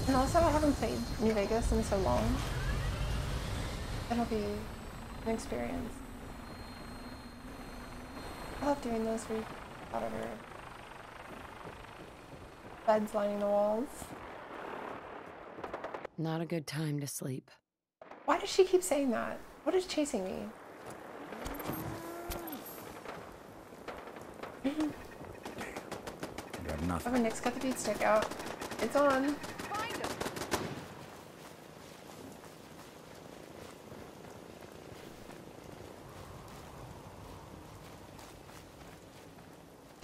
And also, I haven't played New Vegas in so long. It'll be an experience. I love doing those where you whatever. Beds lining the walls. Not a good time to sleep. Why does she keep saying that? What is chasing me? Got nothing. Oh, Nick's got the beat stick out. It's on.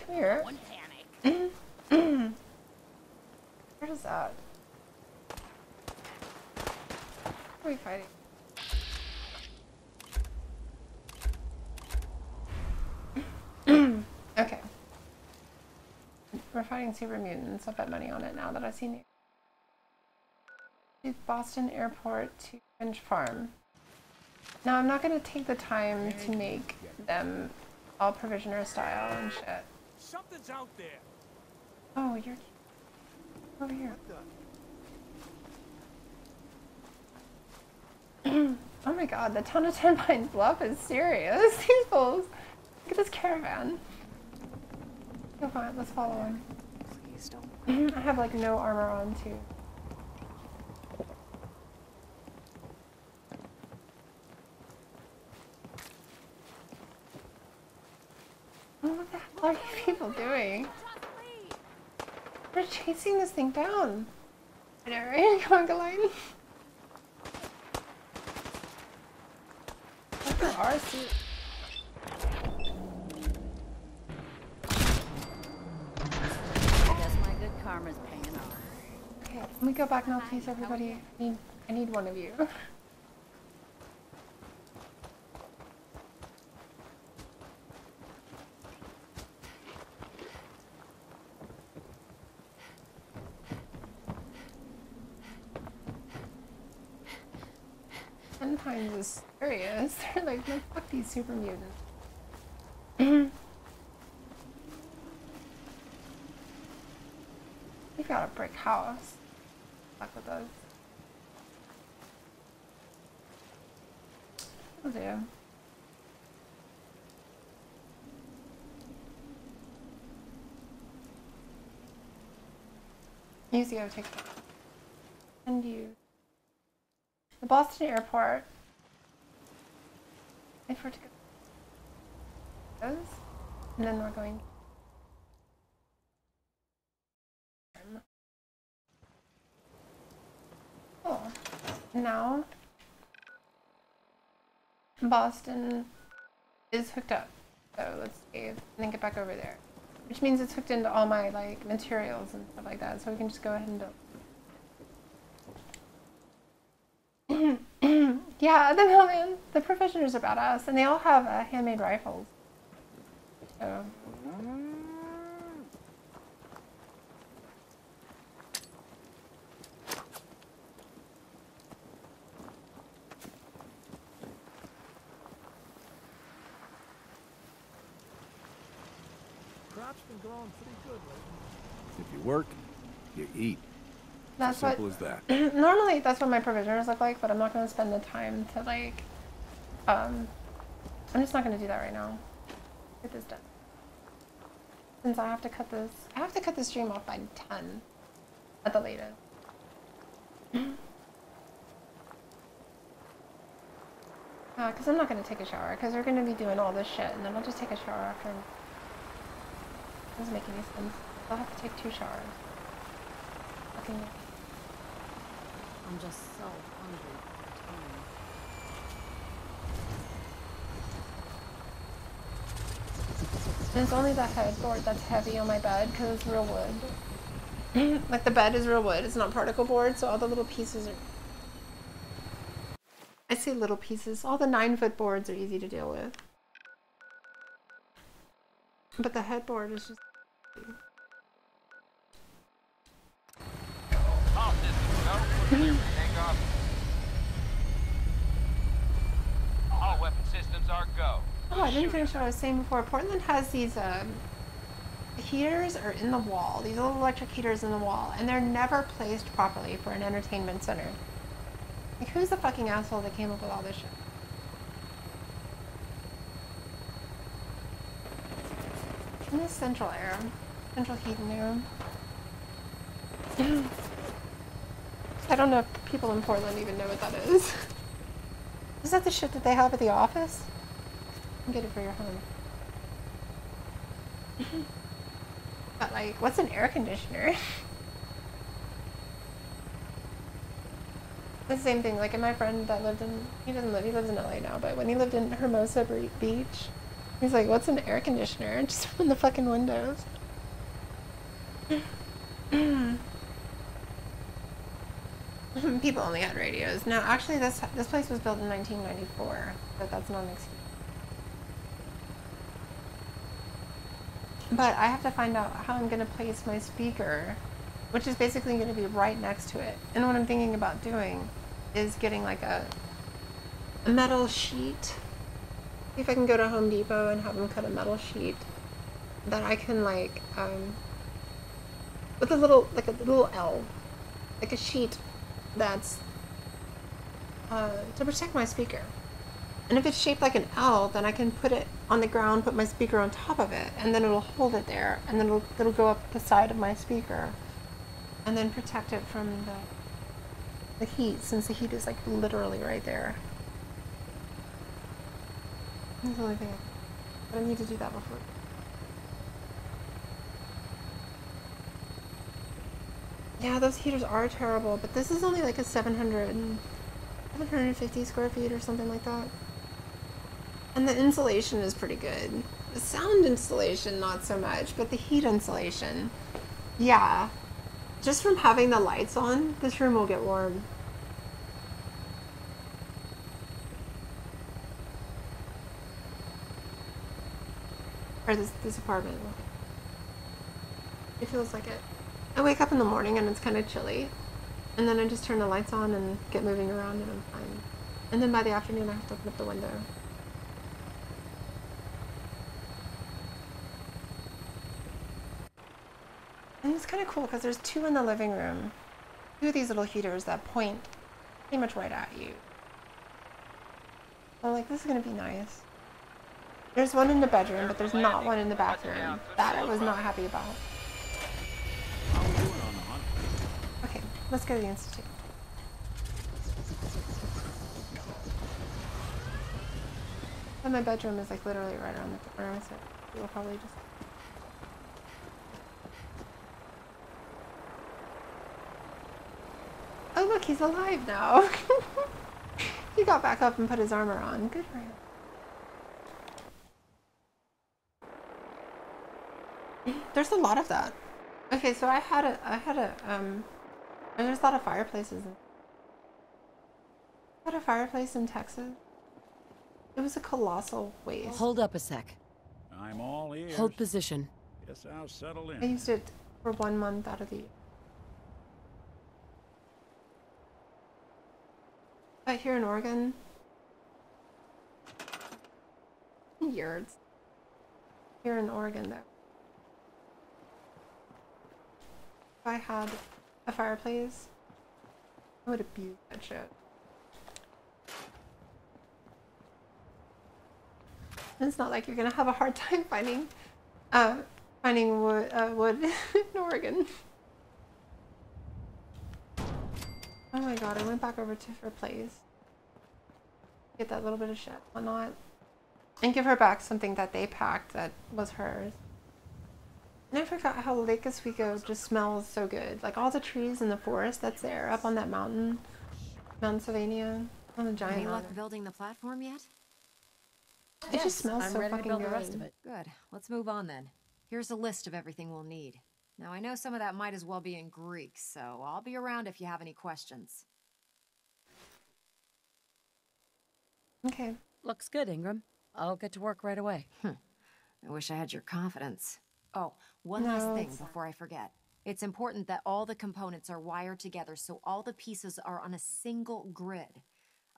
Come here. One panic. Where is that? Who are we fighting? Okay. We're fighting super mutants. I'll bet money on it now that I've seen it. Boston Airport to Finch Farm. Now I'm not gonna take the time to make them all provisioner style and shit. Something's out there. Oh, you're over here. Oh my god, the town of Ten Pines Bluff is serious. These fools. Look at this caravan. Go fine, let's follow him. Please don't. I have like no armor on too. Oh, what the hell are you people doing? We're chasing this thing down. I know, right? Come on, Galine. Look at our suit. I guess my good karma's paying off. Okay, let me go back now, please, everybody. I need one of you. Ten Pines is serious. They're like, no, fuck these super mutants. We've got a brick house. Fuck with us. Will do. Use the take it. And you. The Boston Airport. Wait for it to go. And then we're going. Oh. Now Boston is hooked up. So let's see. And then get back over there. Which means it's hooked into all my like materials and stuff like that. So we can just go ahead and build. Yeah, the mailman, the provisioners are badass, and they all have handmade rifles. So. Crop's been growing pretty good lately. If you work, you eat. That's Simple as that. Normally that's what my provisioners look like, but I'm not going to spend the time to like, I'm just not going to do that right now. Get this done. Since I have to cut this stream off by 10 at the latest. Because I'm not going to take a shower, because we're going to be doing all this shit, and then I'll just take a shower after. It doesn't make any sense. I'll have to take 2 showers. Fucking. I'm just so hungry for time. And it's only the headboard that's heavy on my bed because it's real wood. Like the bed is real wood, it's not particle board, so all the little pieces are. I say little pieces, all the 9-foot boards are easy to deal with. But the headboard is just. All systems go. Clear for takeoff. All weapon systems are go. Oh, I didn't finish what I was saying before. Portland has these heaters are in the wall, these little electric heaters in the wall, and they're never placed properly for an entertainment center. Like, who's the fucking asshole that came up with all this shit? In this central air, central heating room. I don't know if people in Portland even know what that is. Is that the shit that they have at the office? Get it for your home. But like, what's an air conditioner? The same thing, like, my friend that lived in, he lives in LA now, but when he lived in Hermosa Beach, He's like, what's an air conditioner? Just open the fucking windows. People only had radios. No, actually, this place was built in 1994, but that's not an excuse. But I have to find out how I'm going to place my speaker, which is basically going to be right next to it. And what I'm thinking about doing is getting like a metal sheet. See if I can go to Home Depot and have them cut a metal sheet that I can like, with a little, like a little L, like a sheet that's to protect my speaker. And if it's shaped like an L, then I can put it on the ground, put my speaker on top of it, and then it'll hold it there, and then it'll go up the side of my speaker, and then protect it from the heat, since the heat is like literally right there. That's the only thing but I need to do that before. Yeah, those heaters are terrible, but this is only like a 750 square feet or something like that. And the insulation is pretty good. The sound insulation, not so much, but the heat insulation, yeah. Just from having the lights on, this room will get warm. Or this apartment. It feels like it. I wake up in the morning and it's kind of chilly. And then I just turn the lights on and get moving around and I'm fine. And then by the afternoon I have to open up the window. And it's kind of cool because there's two in the living room. Two of these little heaters that point pretty much right at you. I'm like, this is going to be nice. There's one in the bedroom, but there's not one in the bathroom. That I was not happy about. Okay, let's go to the Institute. And my bedroom is like literally right around the corner, so we'll probably just... Oh look, he's alive now. He got back up and put his armor on. Good for him. There's a lot of that. Okay, so there's a lot of fireplaces. I had a fireplace in Texas. It was a colossal waste. Hold up a sec. I'm all ears. Hold position. Guess I'll settle in. I used it for 1 month out of the year. But here in Oregon, yards. Here in Oregon, though, if I had a fireplace, I would abuse that shit. And it's not like you're gonna have a hard time finding wood in Oregon. Oh my god, I went back over to her place. Get that little bit of shit, whatnot. And give her back something that they packed that was hers. And I forgot how Lake Oswego just smells so good. Like all the trees in the forest that's there up on that mountain. Mount Sylvania. On the giant Any luck mountain. building the platform yet? It just smells I'm so ready to fucking build good. the rest of it. Good. Let's move on then. Here's a list of everything we'll need. Now, I know some of that might as well be in Greek, so I'll be around if you have any questions. Okay. Looks good, Ingram. I'll get to work right away. I wish I had your confidence. Oh, one No, last thing it's- before I forget. It's important that all the components are wired together so all the pieces are on a single grid.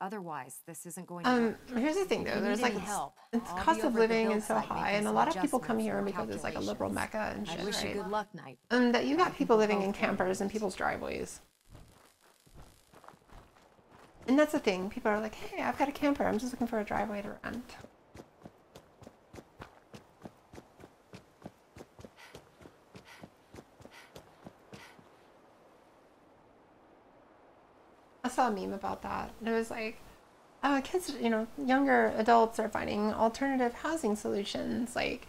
Otherwise, this isn't going to work. Here's the thing If though, you there's need like any help, it's I'll be cost of over at the living build is so site high, making and a some lot of people come adjustments here or because it's like a liberal calculations. mecca and shit, I wish you right? good luck, Knight. That you got I think people we'll living both in win. campers in people's driveways. And that's the thing. People are like, hey, I've got a camper. I'm just looking for a driveway to rent. I saw a meme about that. And it was like, kids, you know, younger adults are finding alternative housing solutions. Like,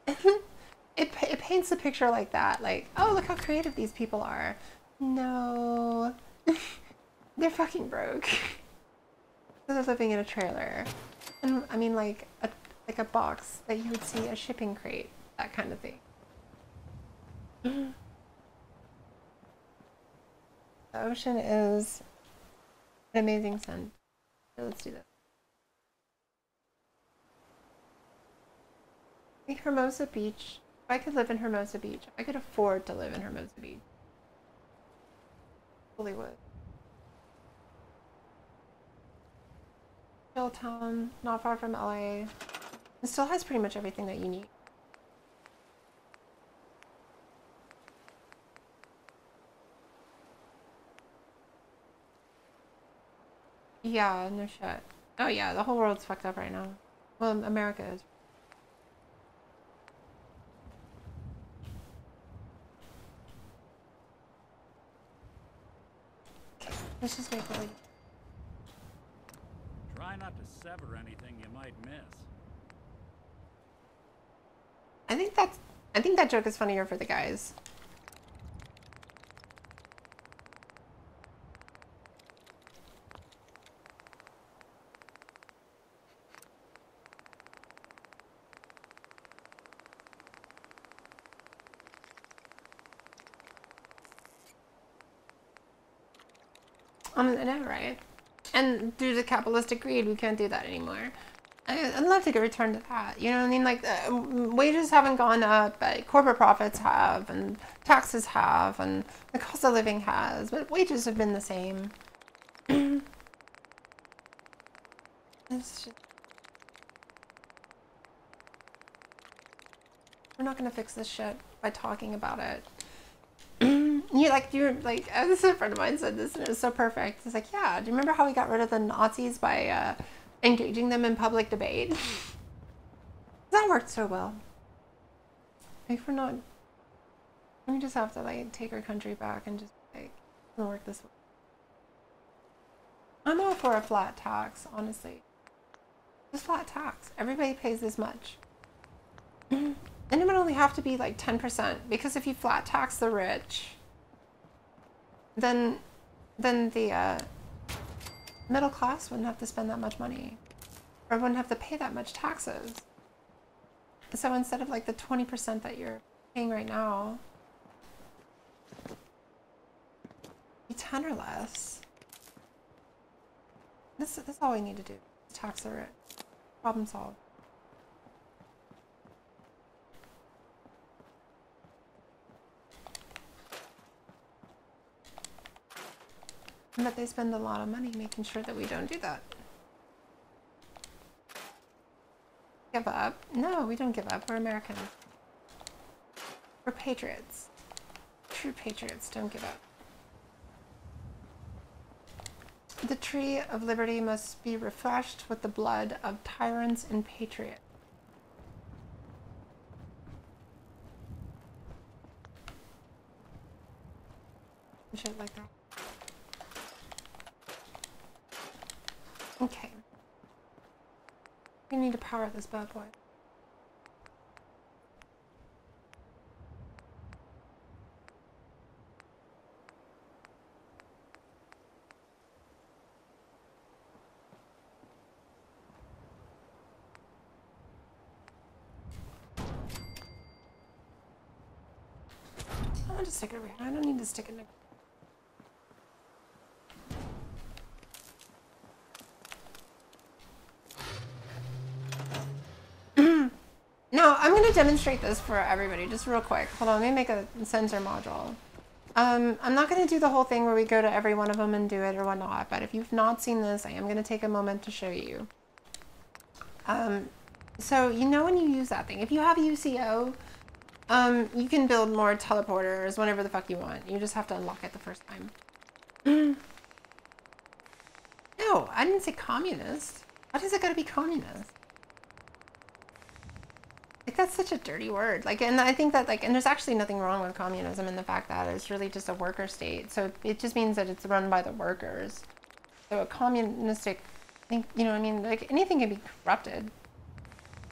it paints a picture like that. Like, oh, look how creative these people are. No. They're fucking broke. So they're living in a trailer. And I mean, like like a box that you would see a shipping crate, that kind of thing. The ocean is an amazing scent. So let's do this. I think Hermosa Beach. If I could live in Hermosa Beach, if I could afford to live in Hermosa Beach, I fully would. Chill town, not far from LA. It still has pretty much everything that you need. Yeah, no shit. Oh yeah, the whole world's fucked up right now. Well, America is. Okay, let's just wait for it. Try not to sever anything you might miss. I think that joke is funnier for the guys. I know, right? And due to capitalistic greed, we can't do that anymore. I'd love to get returned to that. You know what I mean? Like, wages haven't gone up, but corporate profits have, and taxes have, and the cost of living has, but wages have been the same. It's just... We're not gonna fix this shit by talking about it. You're like, this is a friend of mine said this and it was so perfect. It's like, yeah, do you remember how we got rid of the Nazis by engaging them in public debate? That worked so well. Like, we're not, we just have to like take our country back and just like, it'll work this way. I'm all for a flat tax, honestly. Just flat tax. Everybody pays this much. And it would only have to be like 10%, because if you flat tax the rich, then the middle class wouldn't have to spend that much money, or wouldn't have to pay that much taxes. So instead of like the 20% that you're paying right now, be 10 or less. This is all we need to do. Tax the rich. Problem solved. But they spend a lot of money making sure that we don't do that. Give up? No, we don't give up. We're Americans. We're patriots. True patriots don't give up. The tree of liberty must be refreshed with the blood of tyrants and patriots. Shit like that. Okay. We need to power this bad boy. I'll just stick it over here. I don't need to stick it in. No, I'm going to demonstrate this for everybody just real quick. Hold on, let me make a sensor module. I'm not going to do the whole thing where we go to every one of them and do it or whatnot, but if you've not seen this, I am going to take a moment to show you. So you know when you use that thing, if you have UCO, you can build more teleporters whenever the fuck you want. You just have to unlock it the first time. No, I didn't say communist. Why does it gotta be communist? Like, that's such a dirty word. Like, and I think that, like, and there's actually nothing wrong with communism in the fact that it's really just a worker state. So it just means that it's run by the workers. So a communistic, you know what I mean? Like, anything can be corrupted.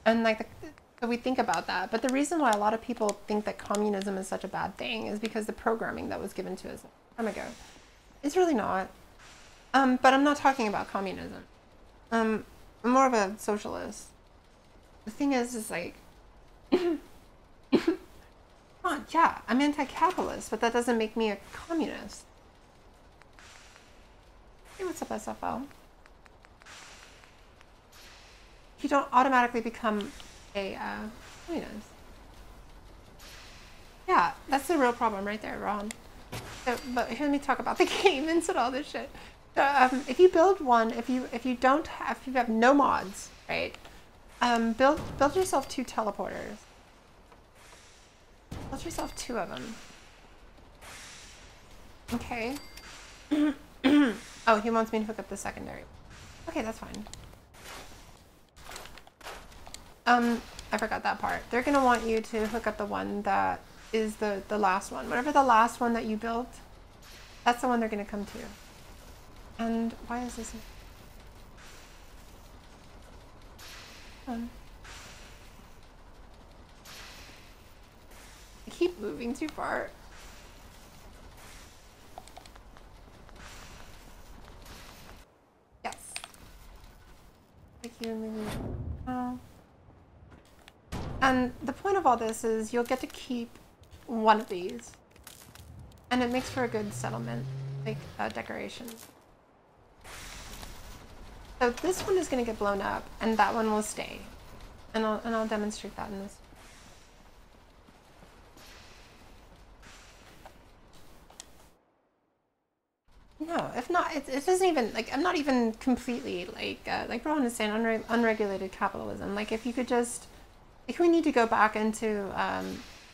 And, like, so we think about that. But the reason why a lot of people think that communism is such a bad thing is because the programming that was given to us a long time ago. It's really not. But I'm not talking about communism. I'm more of a socialist. The thing is like, oh, yeah, I'm anti-capitalist, but that doesn't make me a communist. Hey, what's up, SFL? You don't automatically become a communist. Yeah, that's the real problem right there, Ron. So, but here, let me talk about the game instead of all this shit. So, if you build one, if you have no mods, right? Build yourself 2 teleporters. Build yourself 2 of them. Okay. Oh, he wants me to hook up the secondary. Okay, that's fine. I forgot that part. They're gonna want you to hook up the one that is the last one. Whatever the last one that you built, that's the one they're gonna come to. And why is this? I keep moving too far. Yes. Thank you, maybe. Oh. And the point of all this is you'll get to keep one of these. And it makes for a good settlement, like decoration. So this one is going to get blown up, and that one will stay. And I'll demonstrate that in this. No, if not, it doesn't even, like, I'm not even completely, like Rowan is saying, unregulated capitalism. Like, if you could just, if we need to go back into,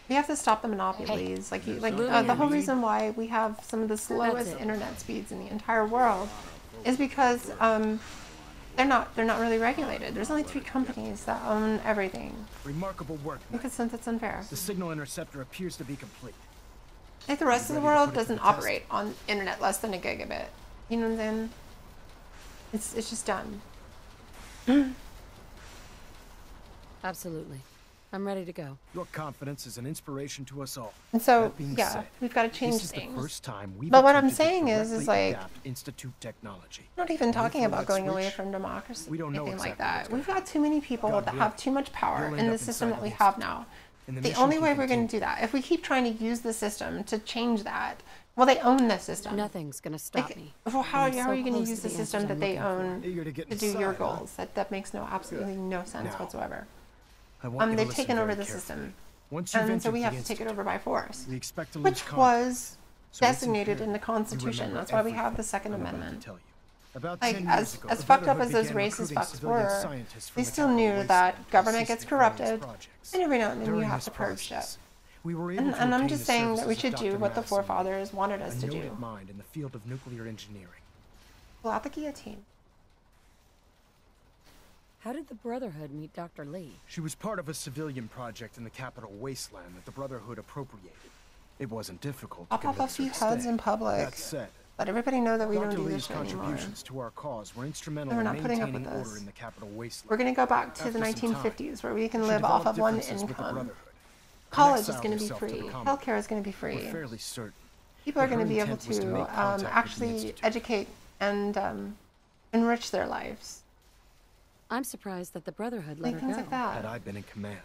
we have to stop the monopolies. Like, the whole reason why we have some of the slowest internet speeds in the entire world is because they're not really regulated. There's only 3 companies that own everything. Remarkable work. Because it's unfair. The signal interceptor appears to be complete. Like the rest of the world doesn't operate on internet less than a gigabit. You know what I'm saying? It's just done. Absolutely. I'm ready to go. Your confidence is an inspiration to us all. And so, yeah, said, we've got to change this things. is the first time we've but what I'm attempted to saying is directly like, adapt Institute technology. I'm not even talking Before about that going away switch, from democracy we don't know anything like exactly that. We've got too many people that have too much power You'll in end the up system inside that we the have now. And the The mission only can way we're going continue. to do that, if we keep trying to use the system to change that, well, they own the system. Nothing's gonna stop Like, me. well, how I'm are you so going to close use to the the system answers that I'm they looking own Eager to get to do your inside, huh? goals? That makes absolutely no sense Now, whatsoever. I want you to They've listen taken over very the carefully. system. Once you've And so entered we the have to take it Institute, over by force. we expect to lose Which contact. was So it's designated in imperative the you Constitution. remember That's why we have everything the Second I'm about to Amendment. tell you. About Like, 10 as years ago, the fucked up Brotherhood as those began racist recruiting fucks civilian were, scientists from they the still capital knew Wasteland that to government assist gets in various corrupted, projects. and every now and then you During have this to purge shit. process, we were able And to I'm obtain just the saying that we services should of do Dr. what the Madison, forefathers wanted us a to noted do. mind in the field of nuclear engineering. Pull out the guillotine. How did the Brotherhood meet Dr. Lee? She was part of a civilian project in the capital Wasteland that the Brotherhood appropriated. It wasn't difficult to I'll pop a convince her few to heads stay. in public. That said, Let everybody know that we don't Dr. do this Lee's shit anymore. contributions to our cause were instrumental And we're in not putting up maintaining with order this. in the capital Wasteland. We're going to go back to the After some time, 1950s where we can she live off developed of one differences with the income. Brotherhood and College is exiled going to be herself to the free. Commonwealth. Healthcare is going to be free. We're fairly certain People are that going her to be able intent was to to make contact with the actually Institute. educate and enrich their lives. I'm surprised that the Brotherhood let Like her things go. like that. Had I been in command,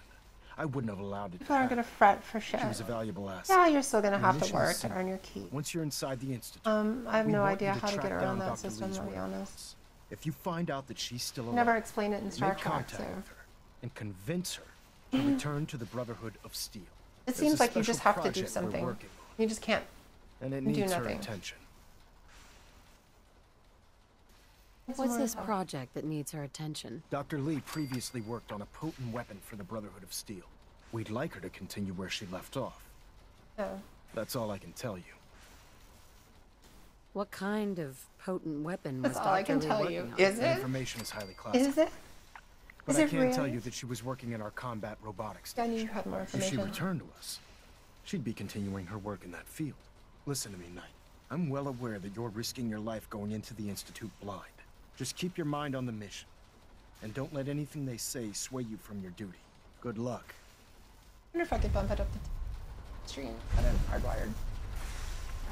I wouldn't have allowed it to People aren't happen. going to fret for shit. She was a valuable asset. Yeah, you're still going to The have to mission work is to simple. earn your keep. Once you're inside the Institute, I have we no want idea you how to track get around down that Dr. system, Lee's I'll be honest. whereabouts. If you find out that she's still alive, Never explain it in Star make Trek, contact so. with her and convince her to return to the Brotherhood of Steel. It There's seems a like you just special have to do project we're something. working You just can't on, and it do needs her nothing. attention. What's this project that needs her attention? Dr. Lee previously worked on a potent weapon for the Brotherhood of Steel. We'd like her to continue where she left off. Oh. That's all I can tell you. What kind of potent weapon was That's all I Dr. can Lee tell working you. on? Is The it? information is highly classified. Is it? But Is I it can tell really? you that she was working in our combat robotics I knew division. you had more If she information. returned to us, she'd be continuing her work in that field. Listen to me, Knight. I'm well aware that you're risking your life going into the Institute blind. Just keep your mind on the mission. And don't let anything they say sway you from your duty. Good luck. I wonder if I could bump it up the stream. I don't hardwired.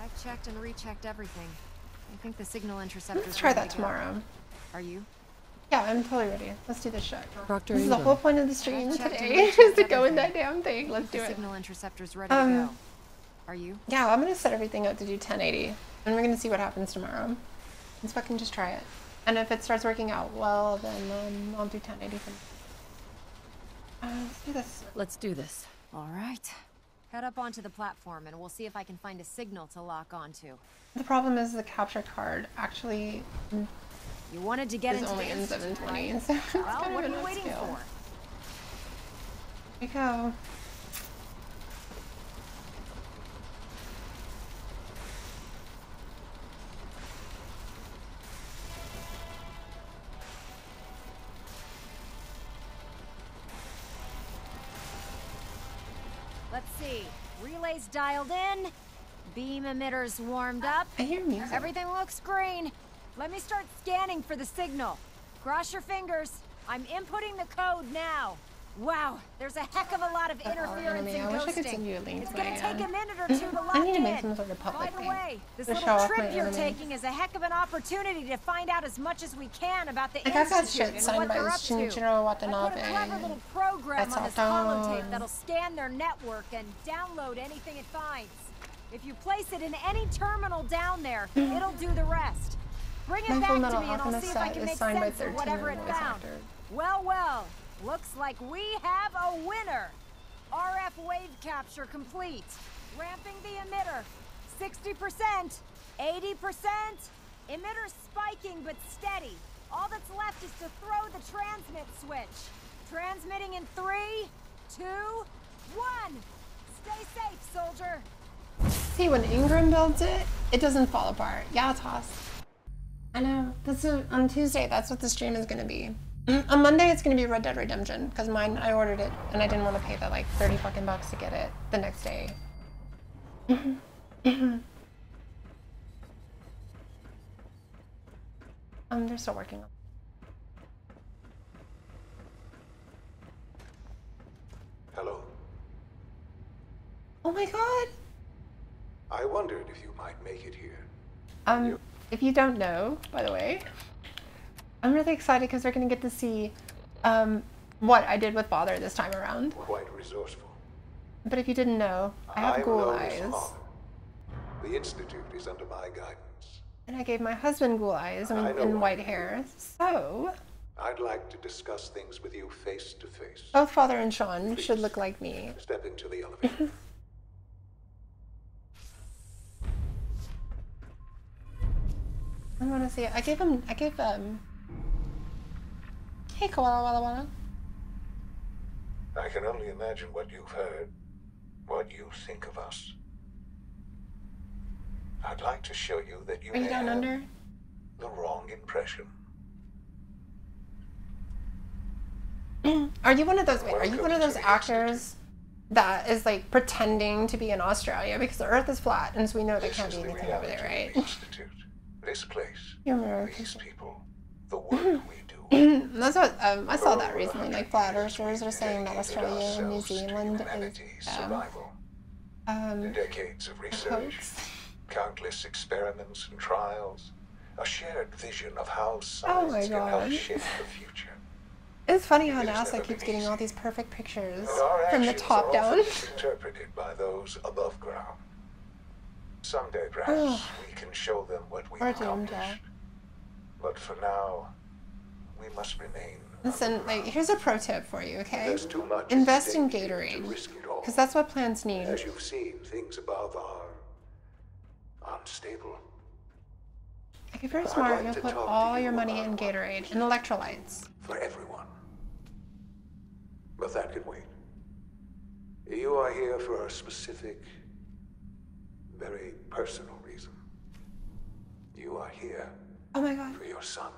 I've checked and rechecked everything. I think the signal interceptor. Let's try that tomorrow. Are you? Yeah, I'm totally ready. Let's do this shit. Proctor This is the Ingram. whole point of the stream Checked and today, rechecked is to go in everything. that damn thing. Let's do The it. signal interceptor's ready to go. Are you? Yeah, I'm gonna set everything up to do 1080, and we're gonna see what happens tomorrow. Let's fucking just try it. And if it starts working out well, then I'll do 1080 for let's do this. Let's do this. All right. Head up onto the platform, and we'll see if I can find a signal to lock onto. The problem is the capture card actually You wanted to get is into only the in Institute, 720, right? so it's Well, kind what of are an you waiting upscale. for? Here we go. Let's see. Relays dialed in. Beam emitters warmed up. I hear music. Everything looks green. Let me start scanning for the signal. Cross your fingers. I'm inputting the code now. Wow, there's a heck of a lot of interference and I wish I could ghosting. send you a link It's to gonna my, take a minute or two to lock I need to in. make some sort of public By the thing way, this to show little off my trip you're anime. taking is a heck of an opportunity to find out as much as we can about the Like, I got Institute shit and signed what by they're up to. Shinichiro I put a Watanabe. clever little program on this That's all holotape done. that'll scan their network and download anything it finds. If you place it in any terminal down there, it'll do the rest. Bring it My back Full to Metal me and I'll Alchemist see if I set can is make signed by sense of 13 whatever it voice found. actors. Well, well, looks like we have a winner. RF wave capture complete. Ramping the emitter. 60%, 80%. Emitter spiking but steady. All that's left is to throw the transmit switch. Transmitting in 3, 2, 1. Stay safe, soldier. See, when Ingram builds it, it doesn't fall apart. Yeah, toss. I know. That's on Tuesday. That's what the stream is gonna be. On Monday, it's gonna be Red Dead Redemption because mine, I ordered it and I didn't want to pay that like 30 fucking bucks to get it the next day. They're still working on. Hello. Oh my god. I wondered if you might make it here. If you don't know, by the way, I'm really excited because we're gonna get to see what I did with Father this time around. Quite resourceful. But if you didn't know, I have ghoul known as eyes. Father. The Institute is under my guidance. And I gave my husband ghoul eyes I know and what white you hair. So I'd like to discuss things with you face to face. both Father and Sean should look like me. Step into the elevator. I want to see it. I gave hey Koala Walla Walla. I can only imagine what you've heard, what you think of us. I'd like to show you that you Are you may down have under? the wrong impression. Are you one of those? Wait, are you one of those actors that is like pretending to be in Australia because the Earth is flat, and so we know there can't be anything over there, right? This place, You're American. these people, the work we do. That's what I saw that recently. Like flat earthers are saying that Australia and New Zealand is Decades of research, countless experiments and trials, a shared vision of how Oh my science can help god. shape the future. It's funny how It has NASA never keeps been getting all these perfect pictures And our from the actions top are down. often misinterpreted by those above ground. Someday, perhaps, Ugh. we can show them what we've We're doomed, accomplished. But for now, we must remain. Listen, like here's a pro tip for you, okay? There's too much Invest at in stake to Gatorade, risk it all. because that's what plants need. As you've seen, things above are unstable. Like if you're I'd smart, like you'll to put talk to all you your money about in Gatorade and electrolytes. For everyone. But that can wait. You are here for a specific, very personal reason. You are here Oh my god. for your son.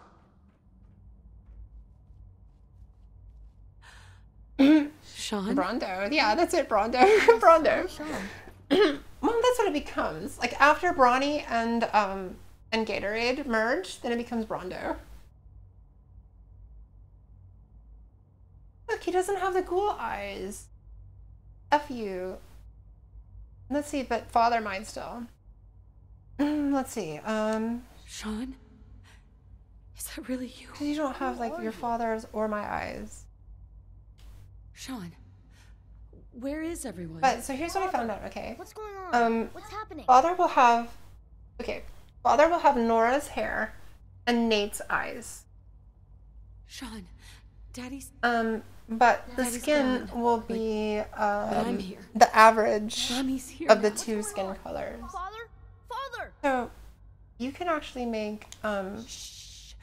Sean? Brondo. Yeah, that's it, Brondo. Brondo. Well, that's what it becomes. Like after Brawny and Gatorade merge, then it becomes Brondo. Look, he doesn't have the ghoul eyes. F you. Let's see, but Father might still. Let's see. Sean? Is that really you? Because you don't have, like, your father's or my eyes. Sean, where is everyone? But, so here's what I found out, okay? What's going on? What's happening? Father will have Nora's hair and Nate's eyes. Sean, Daddy's... But the Daddy's skin gone. will be, I'm here. the average Mommy's here of the now. two skin colors. Father! So, you can actually make, Shh.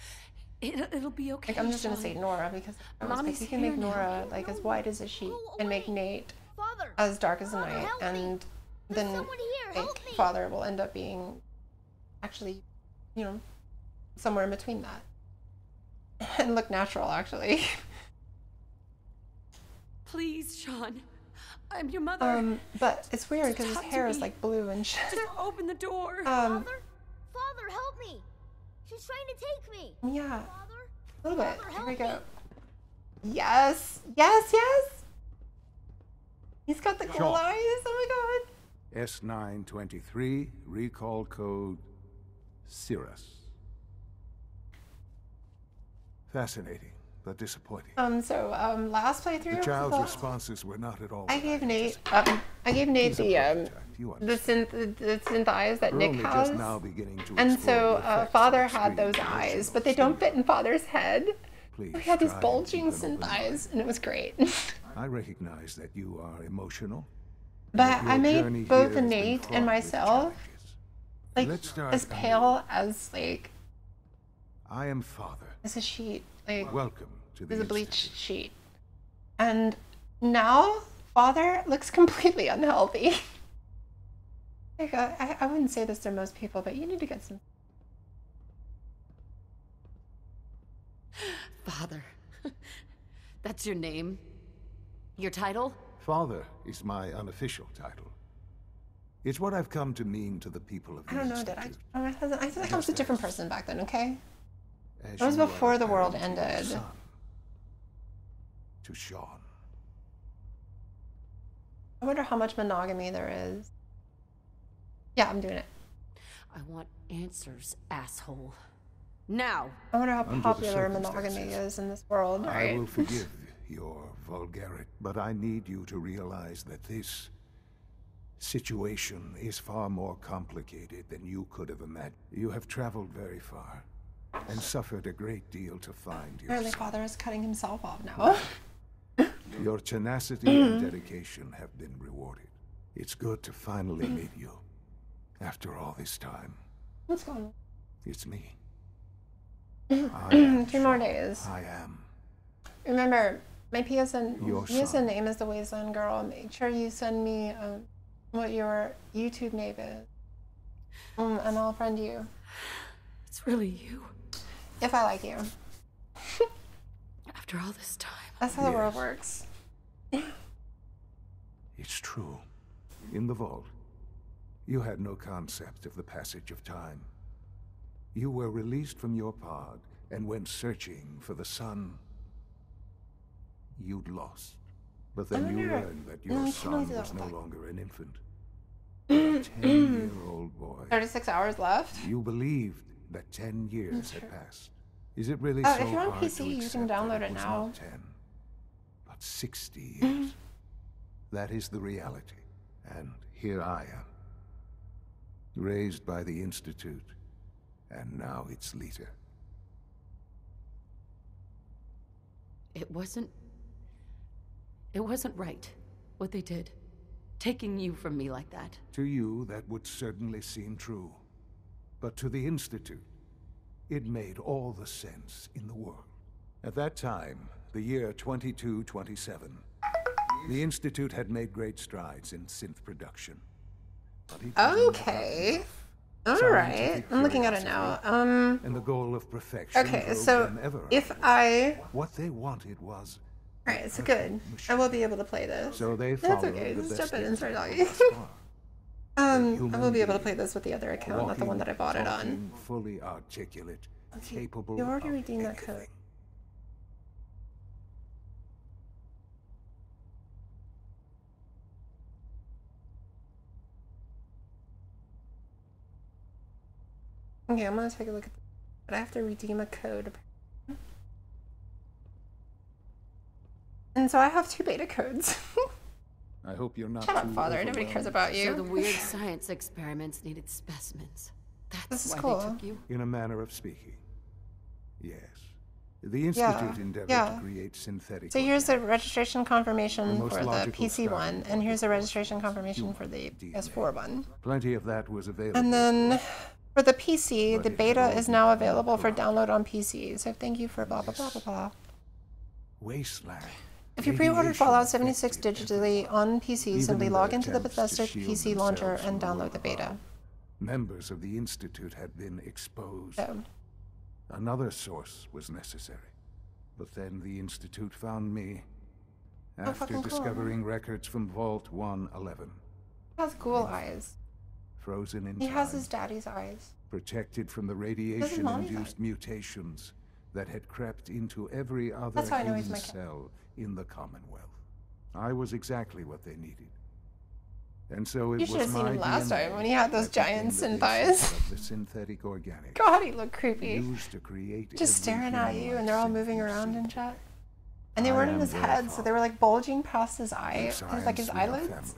It'll be okay, like, I'm just gonna Sean. say Nora because Mommy's you can make here now. Nora, like, as white as a sheet and make Nate Father! as dark as the night, help me. and There's then, someone here, help like, me. Father will end up being, actually, you know, somewhere in between that. And look natural, actually. Please, Sean. I'm your mother. But it's weird because his Talk to hair is me. like blue and shit. Just open the door. Father, help me! She's trying to take me! Yeah. A little bit. Father, Here we help go. Yes. Yes, yes. He's got the cool Sure. eyes. Oh my S923, recall code Cirrus. Fascinating, but disappointing. god. Last playthrough. The child's well, responses were not at all. I gave Nate He's a the prototype, you the synth eyes that We're Nick only has. just now beginning to And explore so the effects Father of had extreme those eyes, emotional but they don't fit in Father's head. Please We had these try and bulging keep an synth open eyes, and it was great. I recognize that you are emotional. But Your I journey made both here has been Nate fraught and with myself like Let's start as pale as like I am Father. as a sheet, like Welcome to the as a bleached sheet. And now Father looks completely unhealthy. Like I wouldn't say this to most people, but you need to get some. Father. That's your name? Your title? Father is my unofficial title. It's what I've come to mean to the people of the I don't know, did I? Institute. I feel like I was a different person back then, okay? As That was you are before a the world parent to your ended. son, to Sean. I wonder how much monogamy there is. Yeah, I'm doing it. I want answers, asshole. Now! I wonder how Under the popular monogamy circumstances, is in this world, I right? will forgive your vulgarity, but I need you to realize that this situation is far more complicated than you could have imagined. You have traveled very far and suffered a great deal to find your Apparently son. Father is cutting himself off now. Your tenacity and dedication have been rewarded. It's good to finally meet you after all this time. What's going on? It's me. 3 more days. I am. Remember, my PSN Your name is the Wasteland Girl. Make sure you send me what your YouTube name is. And I'll friend you. It's really you. If I like you. After all this time. That's how the world works. It's true. In the vault, you had no concept of the passage of time. You were released from your pod and went searching for the son you'd lost. But then you learned that your son was no longer an infant, but a 10-year-old boy. 36 hours left? You believed that 10 years had passed. Is it really Oh, so if you're on hard PC, to you can accept that download it was now. not 10, but 60 years? That is the reality. And here I am, raised by the Institute, and now its leader. It wasn't right, what they did. Taking you from me like that. To you, that would certainly seem true. But to the Institute, it made all the sense in the world. At that time, the year 2227, the Institute had made great strides in synth production. But it was Okay. Alright. I'm looking at it now. and the goal of perfection Okay, drove so them ever if onward. I... What they wanted was... Alright, so good. I will be able to play this. So they That's followed okay, the just best jump in and start info talking. thus far. I human will be able to being, play this with the other account, not the one that I bought it on. talking, fully articulate, capable You already of redeemed that code. anything. Okay, I'm gonna take a look at But I have to redeem a code. And so I have 2 beta codes. I hope you're not Shut up, Father. Nobody cares about you. So the weird science experiments needed specimens. That's This is why cool. they took you? In a manner of speaking. Yes. The Institute endeavored to create synthetic... So here's the registration confirmation The for the logical PC one, starting and here's the registration confirmation for the PS4 one. Plenty of that was available. And then for the PC, the beta is now available for download on PC. So thank you for blah, blah, blah, blah, blah. Wasteland. If you pre-ordered Fallout 76 digitally on PC, simply log into the Bethesda PC launcher and download the beta. Members of the Institute had been exposed. So. Another source was necessary. But then the Institute found me after discovering records from Vault 111. He has ghoul eyes. Frozen in He time. has his daddy's eyes. Protected from the radiation-induced mutations that had crept into every other human cell in the Commonwealth. I was exactly what they needed. And so it was my You should have seen him last time when he had those giant synth eyes. The synthetic organic. God, he looked creepy. Used to create just staring at you, and they're all moving around and shit. And they weren't in his head, so they were like bulging past his eye, like his eyelids.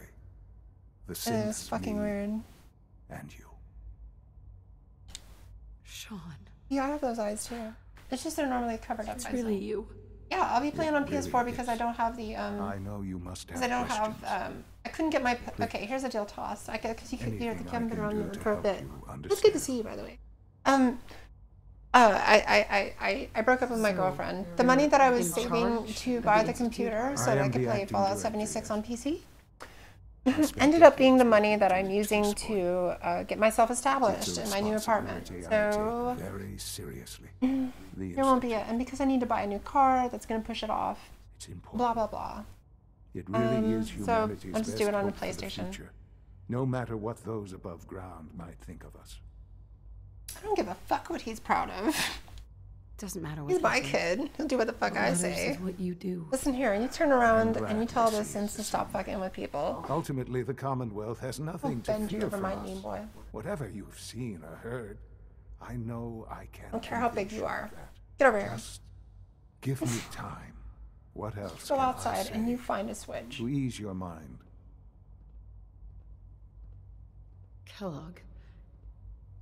And it was fucking weird. And you. Sean. Yeah, I have those eyes too. It's just they're normally covered up. It's really you. Yeah, I'll be playing on PS4 because I don't have the I know you must have. Because I don't have I couldn't get my okay. Here's a deal, Toss. Because you haven't been around for a bit. It's good to see you, by the way. I broke up with my girlfriend. The money that I was saving to buy the computer so that I could play Fallout 76 on PC ended up being the money that I'm using to get myself established in my new apartment. So very seriously. There won't be and because I need to buy a new car, that's going to push it off. It's important. Blah blah blah. It really is humanity's so I'm just doing it on the PlayStation. No matter what those above ground might think of us. I don't give a fuck what he's proud of. Doesn't matter what he's my kid. He'll do what the fuck I say. What you do. Listen here, you turn around and you tell the Sins to stop fucking with people. Ultimately, the Commonwealth has nothing to fear from us. Me, boy. Whatever you've seen or heard, I know I can't. I don't care how big you are. Get over here. Just give me time. What else? Go outside and you find a switch. To ease your mind. Kellogg.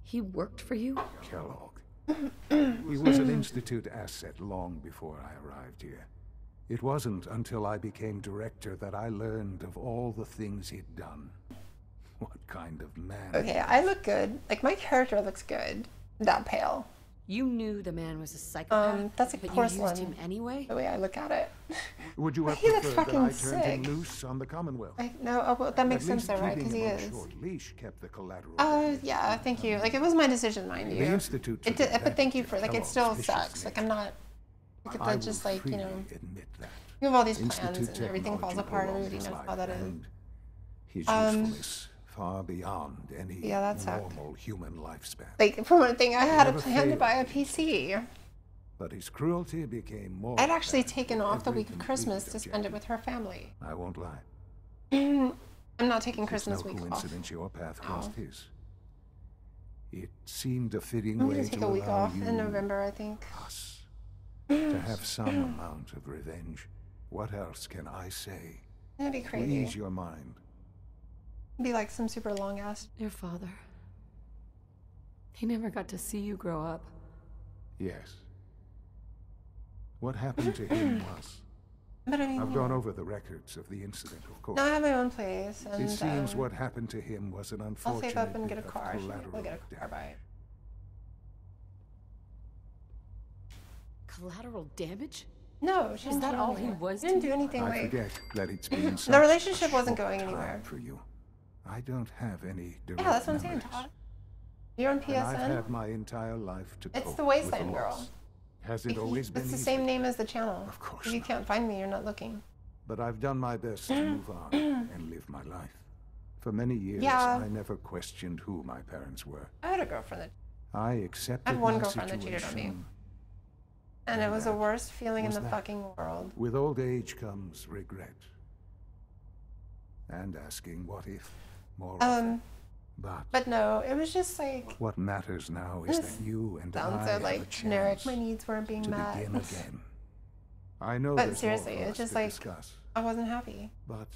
He worked for you? Kellogg. He was an Institute asset long before I arrived here. It wasn't until I became director that I learned of all the things he'd done. What kind of man? Okay, I look good. Like, my character looks good. That pale. You knew the man was a psychopath, that's like but porcelain. You used him anyway? The way I look at it. Would you have he looks preferred fucking that I turned him sick. loose on the Commonwealth? No, well, that makes sense though, right? Because he is. Short leash kept the collateral. Yeah, thank you. Like, it was my decision, mind you. The Institute but thank you for, like, it still sucks. Like, I'm not, like, just like, you know, you have all these plans and everything falls apart. Everybody knows how that is. His usefulness far beyond any normal human lifespan. Like, for one thing, I had a plan to buy a PC. But his cruelty became more. I'd actually taken off the week of Christmas to spend it with her family. I won't lie. I'm not taking Christmas week off. It's no coincidence your path crossed his. It seemed a fitting I'm way gonna to take a week allow off you, in November, I think. Us, to have some amount of revenge. What else can I say? That'd be crazy. Ease your mind. Be like some super long ass. Your father. He never got to see you grow up. Yes. What happened to him was. But I mean, I've gone over the records of the incident, of course. No, I have my own place, and it seems what happened to him was an unfortunate. I'll save up and get a car. I should be able to get a car by it. Collateral damage? No, she Is didn't that do all anything. he was? She didn't do anything. I like forget that it's been the relationship wasn't going anywhere for you. I don't have any direct Yeah, that's what I'm saying, Todd. You're on PSN. And I've had my entire life to It's cope the Wasteland with Girl. Has it always been It's the easy? same name as the channel. Of course If you can't find me, you're not looking. But I've done my best to move on and live my life. For many years, Yeah. I never questioned who my parents were. I had a girlfriend that. I accepted I had one my girlfriend that cheated on me. situation, And it was the worst feeling in was the that. fucking world. With old age comes regret. And asking what if more often. But no, it was just like... what matters now is that you and I sounds so have a like chance generic. My needs weren't being to met. begin again. I know But there's seriously, more for it's us just to like discuss, I wasn't happy. but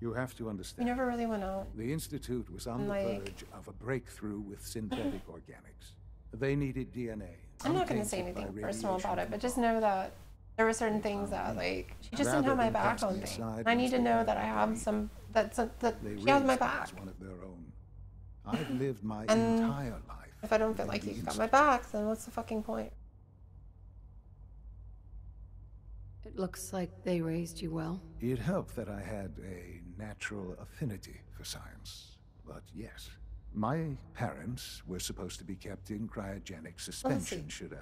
you have to We understand. never really went out. The Institute was on And, the like- verge of a breakthrough with synthetic organics. They needed DNA. I'm not going to say untainted by anything personal about radiation it, but just know that there were certain things that, like, she just didn't Rather have my than back cast on me things. aside And I need once to they know had that I my have body, some, that They she has my raised me back. as one of their own. I've lived my And entire life. if I don't feel like you've got my back, then what's the fucking point? It looks like they raised you well. It helped that I had a natural affinity for science. But yes, my parents were supposed to be kept in cryogenic suspension should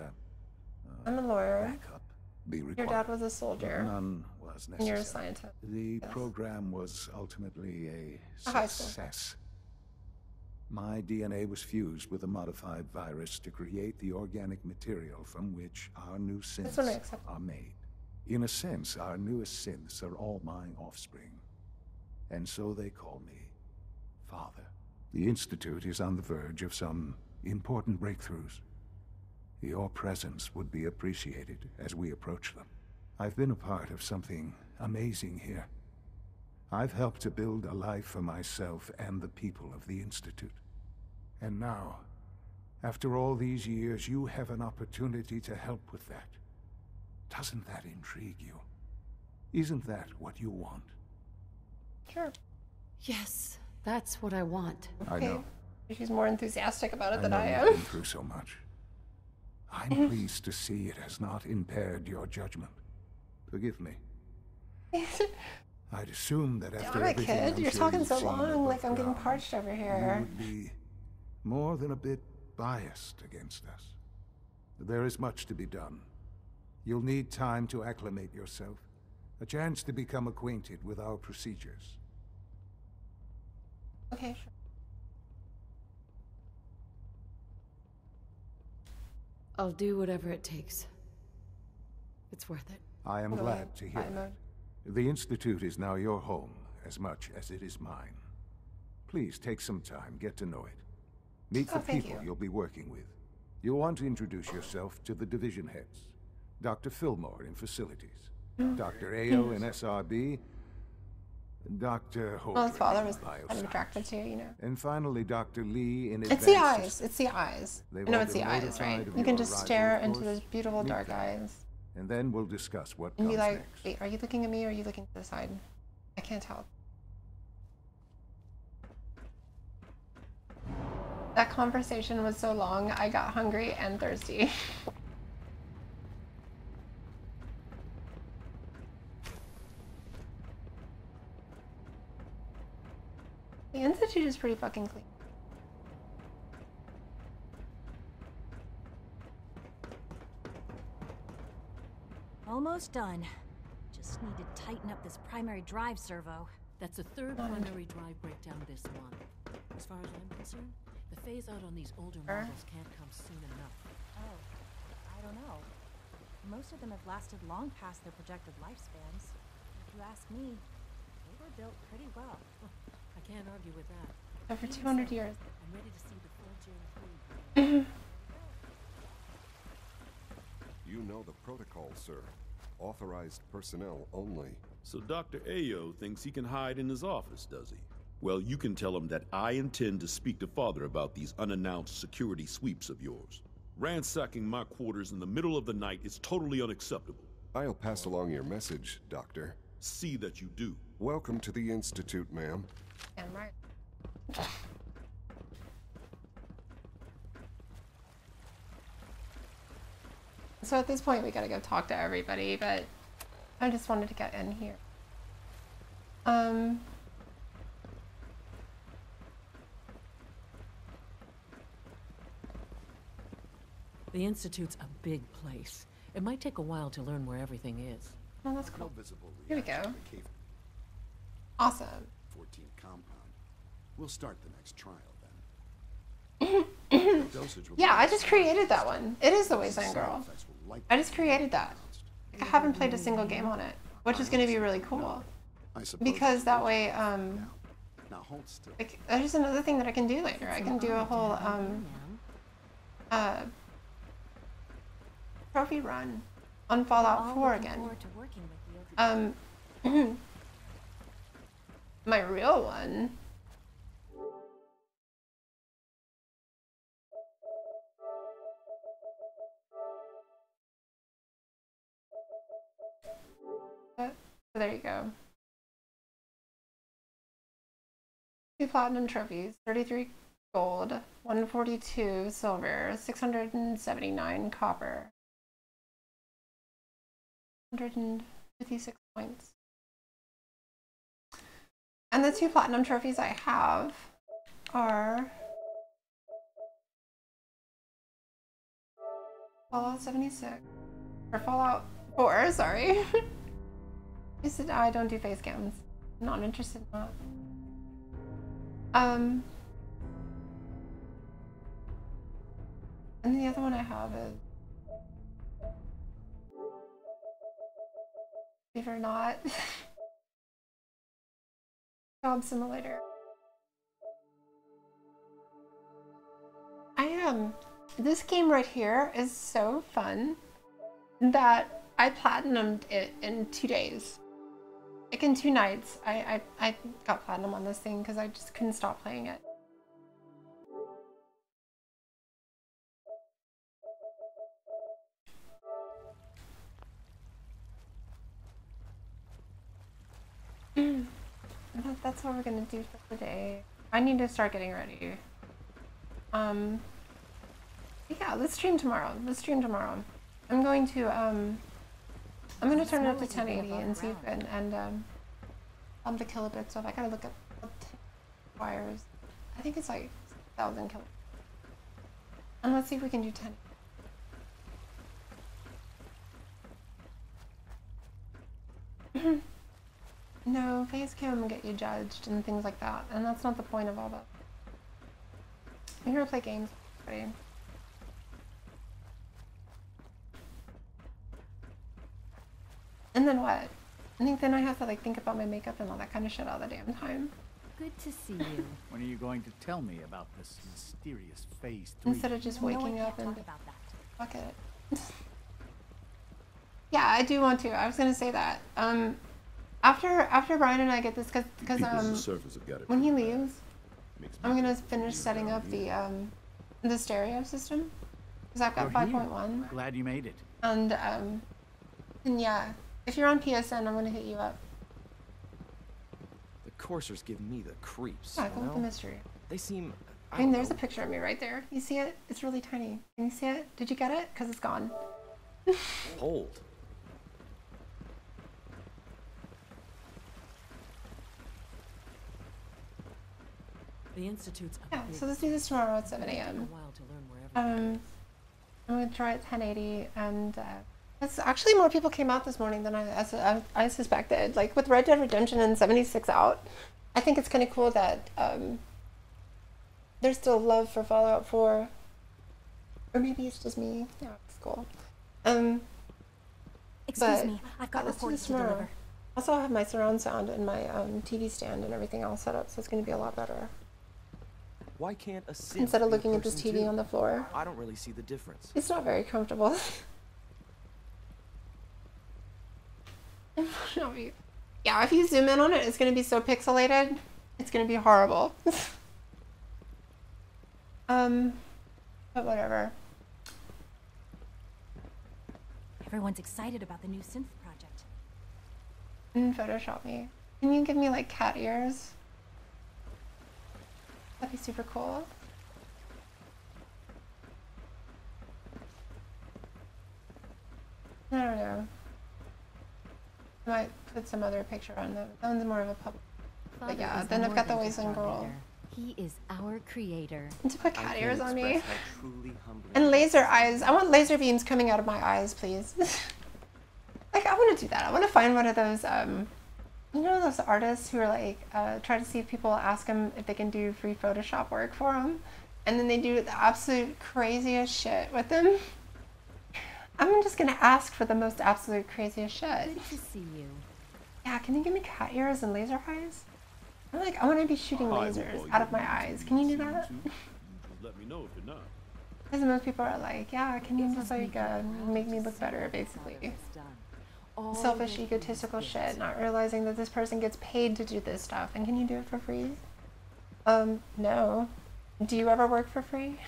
I'm a lawyer. backup be required. Your dad was a soldier. None was And necessary. you're a scientist. The Yes. program was ultimately a A high school. success. My DNA was fused with a modified virus to create the organic material from which our new synths one I accept. are made. In a sense, our newest synths are all my offspring. And so they call me Father. The Institute is on the verge of some important breakthroughs. Your presence would be appreciated as we approach them. I've been a part of something amazing here. I've helped to build a life for myself and the people of the Institute. And now, after all these years, you have an opportunity to help with that. Doesn't that intrigue you? Isn't that what you want? Sure. Yes, that's what I want. I know. She's more enthusiastic about it than know I you've am. been through so much. I'm pleased to see it has not impaired your judgment. Forgive me. I'd assume that after Damn it, everything kid. I'm You're sure talking you've so seen long, above like I'm getting ground, parched over you here. would be more than a bit biased against us. There is much to be done. You'll need time to acclimate yourself, a chance to become acquainted with our procedures. Okay, sure. I'll do whatever it takes. It's worth it. I am Go glad ahead. to hear I'm that. The Institute is now your home as much as it is mine. Please take some time, get to know it. Meet the thank people you. you'll be working with. You'll want to introduce yourself to the division heads. Dr. Fillmore in facilities, Dr. Ao in SRB, Dr. Holder Well, his father in was kind of bioscience. attracted to, you know. And finally, Dr. Lee in It's advanced the eyes. systems. It's the eyes. They've I know all it's the been eyes, notified right? of You can your just arrival, stare of into course. those beautiful Meet dark them. eyes. And then we'll discuss what And comes be like, next. wait, are you looking at me or are you looking to the side? I can't tell. That conversation was so long, I got hungry and thirsty. The Institute is pretty fucking clean. Almost done. Just need to tighten up this primary drive servo. That's the third primary drive breakdown this month. As far as I'm concerned, the phase out on these older models can't come soon enough. Oh, I don't know. Most of them have lasted long past their projected lifespans. If you ask me, they were built pretty well. I can't argue with that. Over Even 200 so, years. I'm ready to see the full Gen 3. You know the protocol, sir. Authorized personnel only. So Dr. Ao thinks he can hide in his office, does he? Well, you can tell him that I intend to speak to Father about these unannounced security sweeps of yours. Ransacking my quarters in the middle of the night is totally unacceptable. I'll pass along your message, Doctor. See that you do. Welcome to the Institute, ma'am. Damn right. So at this point, we gotta go talk to everybody, but I just wanted to get in here. The Institute's a big place. It might take a while to learn where everything is. Oh, that's cool. No visible Here we go. reaction to the cave Awesome. 14 compound. We'll start the next trial then. The dosage will be Yeah, I just created that one. It is the Wasteland Girl. effects will likely I just created that. I haven't played a single game on it, which is going to be really cool. I suppose Because that way, Now hold still. Like, there's another thing that I can do later. I can do a whole trophy run on Fallout 4 again. My real one. So there you go. 2 platinum trophies, 33 gold, 142 silver, 679 copper, 156 points. And the 2 platinum trophies I have are Fallout 76, or Fallout 4, sorry. I said I don't do face cams. I'm not interested in that. And the other one I have is believe it or not, Job Simulator. This game right here is so fun that I platinumed it in 2 days. Like in 2 nights, I got platinum on this thing because I just couldn't stop playing it. That's what we're gonna do for today. I need to start getting ready. Yeah, let's stream tomorrow. I'm going to turn it up to 1080 and see if the kilobits. So if I gotta look up wires, I think it's like 1,000 kilobits. And let's see if we can do 10. No, face cam will get you judged and things like that, and that's not the point of all that. I'm here to play games. Ready? And then what? I think then I have to like think about my makeup and all that kind of shit all the damn time. Good to see you. When are you going to tell me about this mysterious phase 3? Instead of just waking up and fuck it. Yeah, I do want to. I was gonna say that. After Brian and I get this, because when he leaves, I'm gonna finish setting up the stereo system because I've got 5.1. Glad you made it. And yeah, if you're on PSN, I'm gonna hit you up. The coursers give me the creeps. Yeah, go with the mystery. They seem. I mean, there's a picture of me right there. You see it? It's really tiny. Can you see it? Did you get it? Because it's gone. Hold. The Institute's yeah, so let's do this tomorrow at 7 a.m. I'm going to try at 1080, and that's actually more people came out this morning than I suspected. Like with Red Dead Redemption and 76 out, I think it's kind of cool that there's still love for Fallout 4. Or maybe it's just me. Yeah, it's cool. Excuse me, I've got reports to deliver. Also, I have my surround sound and my TV stand and everything all set up, so it's going to be a lot better. Why can't a synth instead of be a looking at this person TV too? on the floor? I don't really see the difference. It's not very comfortable. Yeah, if you zoom in on it, it's going to be so pixelated. It's going to be horrible. But whatever. Everyone's excited about the new synth project. Photoshop me. Can you give me like cat ears? That'd be super cool. I don't know. I might put some other picture on them. That one's more of a public. But yeah, then I've got the Wasteland Girl. He is our creator. And to put cat ears on me. And laser eyes. I want laser beams coming out of my eyes, please. Like, I want to do that. I want to find one of those, you know, those artists who are like, try to see if people ask them if they can do free Photoshop work for them. And then they do the absolute craziest shit with them. I'm just going to ask for the most absolute craziest shit. Good to see you. Yeah, can you give me cat ears and laser eyes? I'm like, I want to be shooting Hi, lasers boy, out of you my need eyes. to Can you do use that? YouTube. Just let me know if you're not. Because most people are like, yeah, can you just like make me look better, basically. Selfish, egotistical shit, not realizing that this person gets paid to do this stuff. And can you do it for free? No. Do you ever work for free?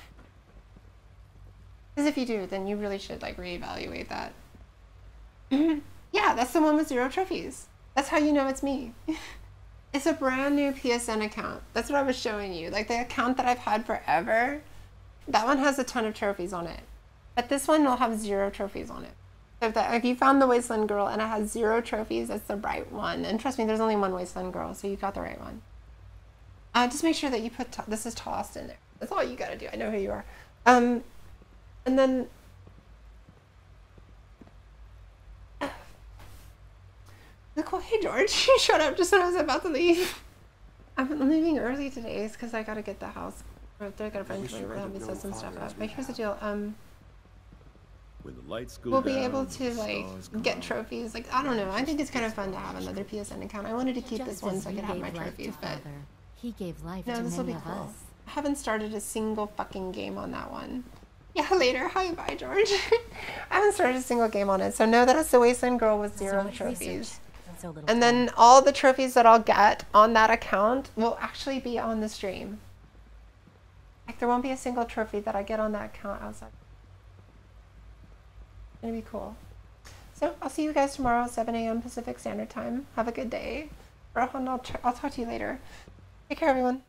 Because if you do, then you really should like reevaluate that. Yeah, that's the one with 0 trophies. That's how you know it's me. It's a brand new PSN account. That's what I was showing you. Like the account that I've had forever, that one has a ton of trophies on it. But this one will have 0 trophies on it. So if you found the Wasteland Girl and it has 0 trophies, that's the right one. And trust me, there's only one Wasteland Girl, so you got the right one. Just make sure that you put this is tossed in there. That's all you gotta do. I know who you are. And then Nicole, hey George, you showed up just when I was about to leave. I'm leaving early today because I gotta get the house. I gotta eventually help me set some stuff up. But here's the deal. When the lights go We'll down, be able to the like stars come get out. trophies. Like I don't know. I think it's kind of fun to have another PSN account. I wanted to keep this one so I could have my trophies, but He gave life no, to this will many be of cool. us. I haven't started a single fucking game on that one. Yeah, later. Hi, bye, George. I haven't started a single game on it, so know that it's the Wasteland Girl with 0 trophies. And then all the trophies that I'll get on that account will actually be on the stream. Like there won't be a single trophy that I get on that account outside. It's gonna be cool. So I'll see you guys tomorrow, 7 a.m. Pacific Standard Time. Have a good day. Rohan, I'll talk to you later. Take care, everyone.